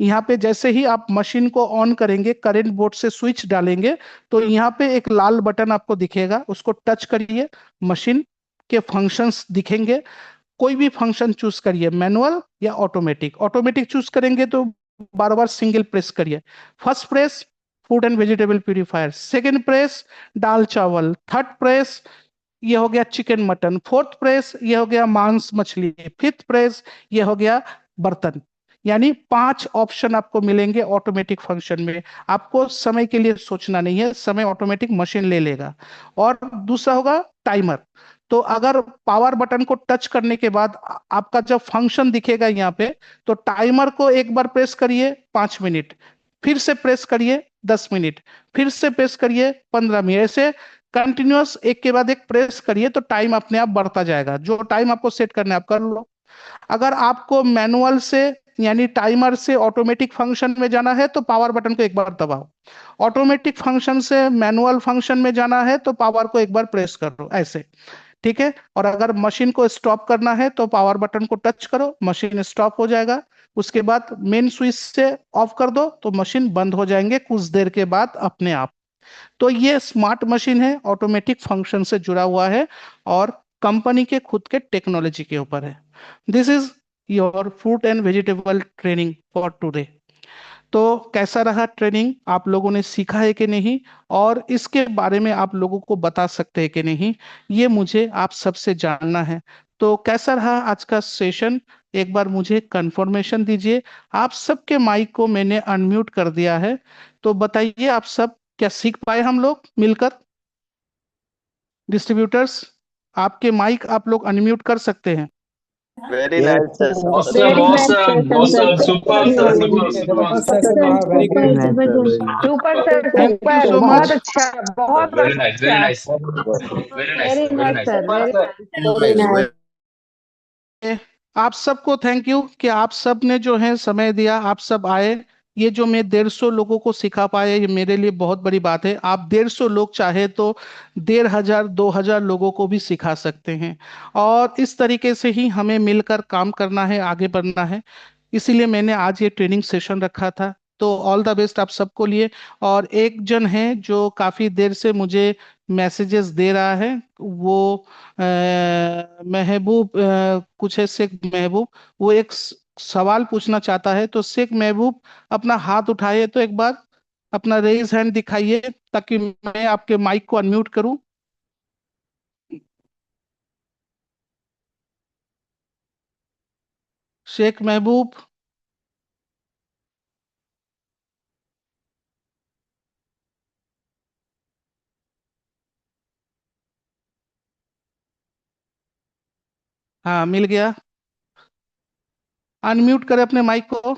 Speaker 1: यहाँ पे जैसे ही आप मशीन को ऑन करेंगे, करंट बोर्ड से स्विच डालेंगे, तो यहाँ पे एक लाल बटन आपको दिखेगा, उसको टच करिए, मशीन के फंक्शंस दिखेंगे। कोई भी फंक्शन चूज करिए, मैनुअल या ऑटोमेटिक। ऑटोमेटिक चूज करेंगे तो बार बार सिंगल प्रेस करिए। First press food and vegetable purifier, second press दाल चावल, थर्ड प्रेस ये हो गया चिकन मटन, फोर्थ प्रेस ये हो गया मांस मछली, फिफ्थ प्रेस ये हो गया बर्तन। यानी 5 ऑप्शन आपको मिलेंगे ऑटोमेटिक फंक्शन में। आपको समय के लिए सोचना नहीं है, समय ऑटोमेटिक मशीन ले लेगा। और दूसरा होगा टाइमर। तो अगर पावर बटन को टच करने के बाद आपका जब फंक्शन दिखेगा यहाँ पे, तो टाइमर को एक बार प्रेस करिए 5 मिनट, फिर से प्रेस करिए 10 मिनट, फिर से प्रेस करिए 15 मिनट, ऐसे कंटिन्यूअस एक के बाद एक प्रेस करिए, तो टाइम अपने आप बढ़ता जाएगा। जो टाइम आपको सेट करना है आप कर लो। अगर आपको मैनुअल से यानी टाइमर से ऑटोमेटिक फंक्शन में जाना है तो पावर बटन को एक बार दबाओ, ऑटोमेटिक फंक्शन से मैनुअल फंक्शन में जाना है तो पावर को एक बार प्रेस करो, ऐसे। ठीक है। और अगर मशीन को स्टॉप करना है तो पावर बटन को टच करो, मशीन स्टॉप हो जाएगा। उसके बाद मेन स्विच से ऑफ कर दो तो मशीन बंद हो जाएंगे कुछ देर के बाद अपने आप। तो ये स्मार्ट मशीन है, ऑटोमेटिक फंक्शन से जुड़ा हुआ है और कंपनी के खुद के टेक्नोलॉजी के ऊपर है। This is your fruit and vegetable training for today. तो कैसा रहा ट्रेनिंग, आप लोगों ने सीखा है कि नहीं, और इसके बारे में आप लोगों को बता सकते हैं कि नहीं, ये मुझे आप सबसे जानना है। तो कैसा रहा आज का सेशन, एक बार मुझे कंफर्मेशन दीजिए। आप सबके माइक को मैंने अनम्यूट कर दिया है, तो बताइए आप सब क्या सीख पाए हम लोग मिलकर। डिस्ट्रीब्यूटर्स, आपके माइक आप लोग अनम्यूट कर सकते हैं।
Speaker 2: Very
Speaker 3: Yes,
Speaker 2: nice
Speaker 3: sir.
Speaker 2: session, sir.
Speaker 4: Awesome,
Speaker 5: Very nice
Speaker 4: awesome,
Speaker 5: session, sir.
Speaker 4: awesome, super,
Speaker 5: Thank
Speaker 4: sir,
Speaker 5: you.
Speaker 4: super, super.
Speaker 3: Jabardast session
Speaker 5: Sir,
Speaker 3: रहा, very
Speaker 5: super,
Speaker 3: good.
Speaker 2: Very nice, sir. Very nice.
Speaker 5: super, sir,
Speaker 1: thank you
Speaker 5: super.
Speaker 1: सो
Speaker 5: बहुत
Speaker 1: much.
Speaker 5: अच्छा, बहुत
Speaker 4: Very nice, very
Speaker 5: अच्छा.
Speaker 4: nice, very nice,
Speaker 5: Very
Speaker 4: very
Speaker 5: nice,
Speaker 4: nice.
Speaker 5: sir. Very nice. Very
Speaker 2: Nice.
Speaker 5: nice.
Speaker 1: आप सबको thank you कि आप सब ने जो है समय दिया, आप सब आए। ये जो मैं 150 लोगों को सिखा पाया, ये मेरे लिए बहुत बड़ी बात है। आप 150 लोग चाहे तो 1,500 2,000 लोगों को भी सिखा सकते हैं, और इस तरीके से ही हमें मिलकर काम करना है, आगे बढ़ना है। इसीलिए मैंने आज ये ट्रेनिंग सेशन रखा था। तो ऑल द बेस्ट आप सबको लिए। और एक जन है जो काफी देर से मुझे मैसेजेस दे रहा है, वो महबूब कुछ है, शेख महबूब। वो एक सवाल पूछना चाहता है, तो शेख महबूब अपना हाथ उठाइए, तो एक बार अपना रेज हैंड दिखाइए ताकि मैं आपके माइक को अनम्यूट करूं। शेख महबूब, हाँ मिल गया। अनम्यूट करें अपने माइक को।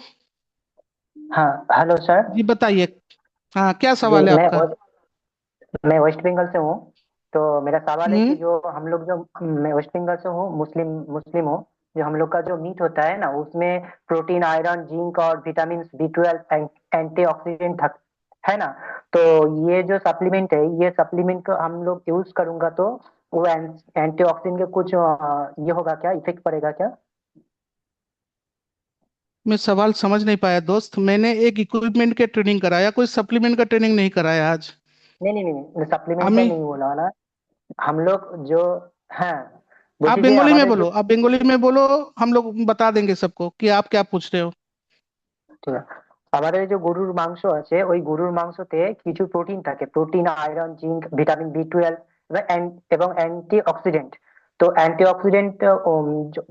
Speaker 6: हाँ। Hello sir.
Speaker 1: जी बताइए, हाँ क्या
Speaker 6: जी
Speaker 1: सवाल है आपका।
Speaker 6: मैं वेस्ट बंगाल से हूँ। तो मेरा सवाल है कि
Speaker 1: हम्म।
Speaker 6: जो हम लोग जो मैं वेस्ट बंगाल से हूँ, मुस्लिम मुस्लिम हूँ। जो हम लोग का जो मीट होता है ना, उसमें प्रोटीन, आयरन, जिंक और विटामिन B12 एंटीऑक्सीडेंट है ना। तो ये जो सप्लीमेंट है, ये सप्लीमेंट को हम लोग यूज करूंगा तो वो एंटीऑक्सीडेंट के कुछ ये होगा क्या, इफेक्ट पड़ेगा क्या?
Speaker 1: मैं सवाल समझ नहीं पाया दोस्त, मैंने एक इक्विपमेंट के ट्रेनिंग कराया, कोई सप्लीमेंट का ट्रेनिंग नहीं कराया आज।
Speaker 6: नहीं नहीं नहीं, सप्लीमेंट का
Speaker 1: আমি,
Speaker 6: नहीं बोला वाला। हम लोग जो हैं,
Speaker 1: आप
Speaker 6: বুঝিয়ে
Speaker 1: बंगाली में
Speaker 6: আমাদের जो
Speaker 1: बोलो, आप बंगाली में बोलो, हम लोग बता देंगे सबको कि आप क्या पूछ रहे हो।
Speaker 6: ঠিক আছে। আমাদের যে গরুর মাংস আছে, ওই গরুর মাংসতে কিছু প্রোটিন থাকে, protein, iron, zinc, vitamin B12 এবং অ্যান্টি অক্সিডেন্ট। তো অ্যান্টি অক্সিডেন্ট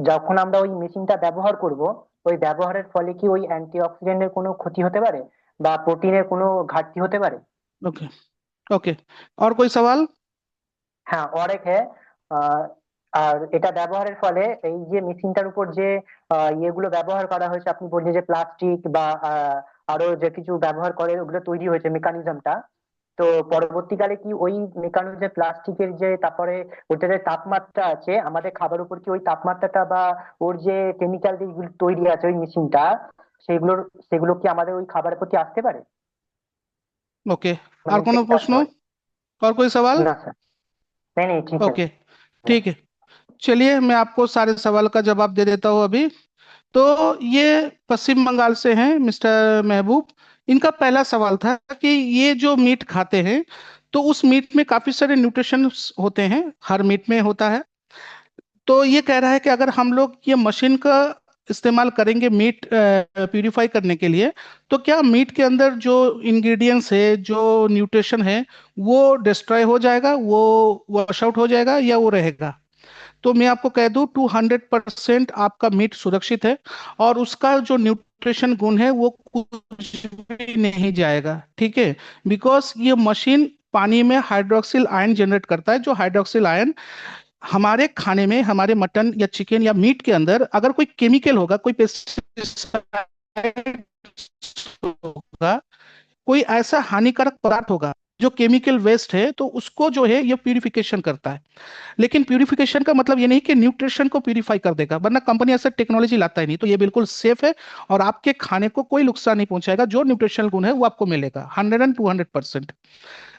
Speaker 6: যখন আমরা ওই মেশিনটা ব্যবহার করব, ওই ব্যবহারের ফলে কি ওই অ্যান্টি অক্সিডেন্টের কোনো ক্ষতি হতে পারে বা প্রোটিনের কোনো ঘাটতি হতে পারে?
Speaker 1: ओके, ओके, और कोई सवाल।
Speaker 6: হ্যাঁ, অনেক হ্যাঁ। আহ, আর এটা ব্যবহারের ফলে এই যে মেশিনটার উপর যে ইয়েগুলো ব্যবহার করা হয়েছে, আপনি বলছেন যে প্লাস্টিক বা আরো যে কিছু ব্যবহার করে ওগুলো তৈরি হয়েছে মেকানিজমটা। তো পরবর্তীকালে কি ওই মেকানিজম, প্লাস্টিকের যে তারপরে ওটা যে তাপমাত্রা আছে আমাদের খাবার উপর, কি ওই তাপমাত্রাটা বা ওর যে কেমিক্যাল যেগুলো তৈরি আছে ওই মেশিনটা, সেগুলোর সেগুলো কি আমাদের ওই খাবারের প্রতি আসতে পারে,
Speaker 1: ओके,
Speaker 6: মানে
Speaker 1: और कोनो
Speaker 6: ইফেক্ট আসতে
Speaker 1: प्रश्न,
Speaker 6: পারে?
Speaker 1: और कोई सवाल।
Speaker 6: না স্যার, नहीं नहीं, ठीक है।
Speaker 1: ओके, ठीक है। चलिए मैं आपको सारे सवाल का जवाब दे देता हूँ अभी। तो ये पश्चिम बंगाल से हैं मिस्टर महबूब। इनका पहला सवाल था कि ये जो मीट खाते हैं, तो उस मीट में काफी सारे न्यूट्रिशन होते हैं, हर मीट में होता है। तो ये कह रहा है कि अगर हम लोग ये मशीन का इस्तेमाल करेंगे मीट प्यूरिफाई करने के लिए, तो क्या मीट के अंदर जो इंग्रेडिएंट्स है, जो न्यूट्रिशन है, वो डिस्ट्रॉय हो जाएगा, वो वॉश आउट हो जाएगा, या वो रहेगा। तो मैं आपको कह दूं 200% आपका मीट सुरक्षित है, और उसका जो न्यूट्रिशन गुण है वो कुछ भी नहीं जाएगा, ठीक है। बिकॉज ये मशीन पानी में हाइड्रोक्सिल आयन जनरेट करता है, जो हाइड्रोक्सिल आयन हमारे खाने में, हमारे मटन या चिकन या मीट के अंदर अगर कोई केमिकल होगा, कोई पेस्टिसाइड होगा, कोई ऐसा हानिकारक पदार्थ होगा जो केमिकल वेस्ट है, तो उसको जो है ये प्यूरिफिकेशन करता है। लेकिन प्यूरिफिकेशन का मतलब ये नहीं कि न्यूट्रिशन को प्यूरिफाई कर देगा, वरना कंपनी ऐसा टेक्नोलॉजी लाता ही नहीं। तो ये बिल्कुल सेफ है, और आपके खाने को कोई नुकसान नहीं पहुंचाएगा, जो न्यूट्रिशनल गुण है वो आपको मिलेगा 100 एंड 200%।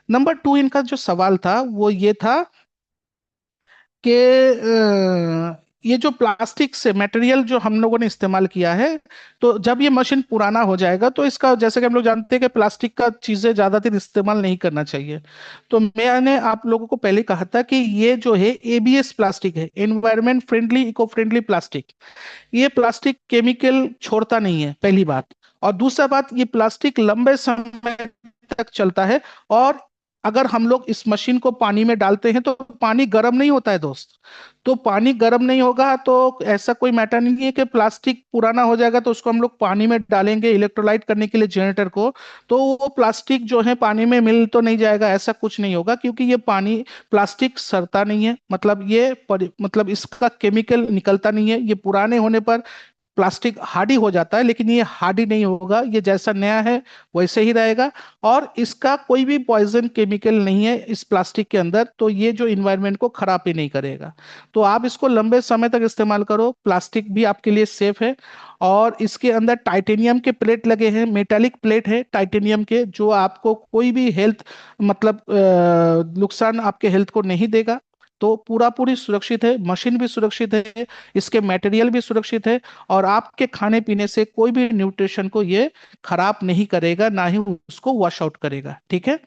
Speaker 1: नंबर टू, इनका जो सवाल था वो ये था कि ये जो प्लास्टिक से मटेरियल जो हम लोगों ने इस्तेमाल किया है, तो जब ये मशीन पुराना हो जाएगा तो इसका, जैसे कि हम लोग जानते हैं कि प्लास्टिक का चीजें ज्यादातर इस्तेमाल नहीं करना चाहिए। तो मैंने आप लोगों को पहले कहा था कि ये जो है एबीएस प्लास्टिक है, environment friendly eco friendly plastic. ये प्लास्टिक केमिकल छोड़ता नहीं है, पहली बात। और दूसरा बात, ये प्लास्टिक लंबे समय तक चलता है। और अगर हम लोग इस मशीन को पानी में डालते हैं तो पानी गर्म नहीं होता है दोस्त। तो पानी गर्म नहीं होगा तो ऐसा कोई मैटर नहीं है कि प्लास्टिक पुराना हो जाएगा तो उसको हम लोग पानी में डालेंगे इलेक्ट्रोलाइट करने के लिए जनरेटर को, तो वो प्लास्टिक जो है पानी में मिल तो नहीं जाएगा, ऐसा कुछ नहीं होगा। क्योंकि ये पानी, प्लास्टिक सड़ता नहीं है, मतलब मतलब इसका केमिकल निकलता नहीं है। ये पुराने होने पर प्लास्टिक हार्डी हो जाता है, लेकिन ये हार्डी नहीं होगा, ये जैसा नया है वैसे ही रहेगा। और इसका कोई भी पॉइजन केमिकल नहीं है इस प्लास्टिक के अंदर, तो ये जो इन्वायरमेंट को खराब ही नहीं करेगा। तो आप इसको लंबे समय तक इस्तेमाल करो, प्लास्टिक भी आपके लिए सेफ है। और इसके अंदर टाइटेनियम के प्लेट लगे हैं, मेटालिक प्लेट है टाइटेनियम के, जो आपको कोई भी हेल्थ, मतलब नुकसान आपके हेल्थ को नहीं देगा। तो पूरा पूरी सुरक्षित है, मशीन भी सुरक्षित है, इसके मटेरियल भी सुरक्षित है। और आपके खाने पीने से कोई भी न्यूट्रिशन को ये खराब नहीं करेगा, ना ही उसको वॉश आउट करेगा, ठीक है।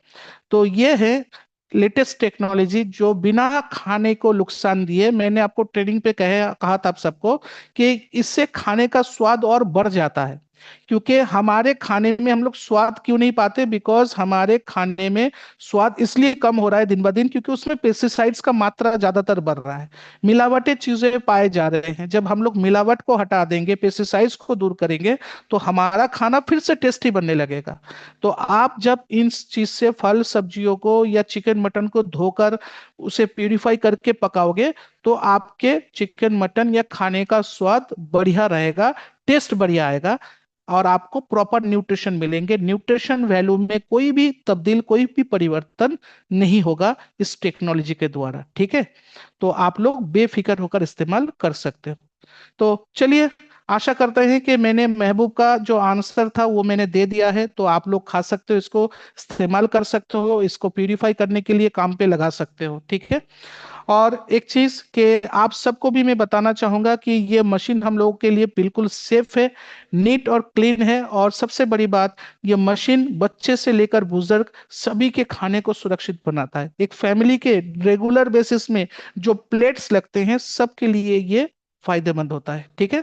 Speaker 1: तो ये है लेटेस्ट टेक्नोलॉजी जो बिना खाने को नुकसान दिए, मैंने आपको ट्रेनिंग पे कहा था आप सबको कि इससे खाने का स्वाद और बढ़ जाता है। क्योंकि हमारे खाने में हम लोग स्वाद क्यों नहीं पाते, बिकॉज हमारे खाने में स्वाद इसलिए कम हो रहा है दिन ब दिन, क्योंकि उसमें पेस्टिसाइड्स का मात्रा ज्यादातर बढ़ रहा है, मिलावटी चीजें पाए जा रहे हैं। जब हम लोग मिलावट को हटा देंगे, पेस्टिसाइड्स को दूर करेंगे, तो हमारा खाना फिर से टेस्टी बनने लगेगा। तो आप जब इन चीज से फल सब्जियों को या चिकन मटन को धोकर उसे प्यूरिफाई करके पकाओगे, तो आपके चिकन मटन या खाने का स्वाद बढ़िया रहेगा, टेस्ट बढ़िया आएगा। और आपको प्रॉपर न्यूट्रिशन मिलेंगे, न्यूट्रिशन वैल्यू में कोई भी तब्दील, कोई भी परिवर्तन नहीं होगा इस टेक्नोलॉजी के द्वारा, ठीक है। तो आप लोग बेफिक्र होकर इस्तेमाल कर सकते हो। तो चलिए, आशा करते हैं कि मैंने महबूब का जो आंसर था वो मैंने दे दिया है। तो आप लोग खा सकते हो, इसको इस्तेमाल कर सकते हो, इसको प्यूरिफाई करने के लिए काम पे लगा सकते हो, ठीक है। और एक चीज कि आप सबको भी मैं बताना चाहूंगा कि ये मशीन हम लोगों के लिए बिल्कुल सेफ है, नीट और क्लीन है। और सबसे बड़ी बात, ये मशीन बच्चे से लेकर बुजुर्ग सभी के खाने को सुरक्षित बनाता है। एक फैमिली के रेगुलर बेसिस में जो प्लेट्स लगते हैं, सबके लिए ये फायदेमंद होता है, ठीक है।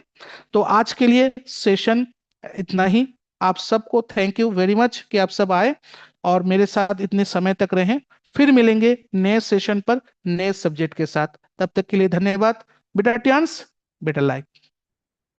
Speaker 1: तो आज के लिए सेशन इतना ही। आप सबको थैंक यू वेरी मच कि आप सब आए और मेरे साथ इतने समय तक रहे। फिर मिलेंगे नए सेशन पर नए सब्जेक्ट के साथ। तब तक के लिए धन्यवाद। बेटा टियान्स, बेटा लाइक।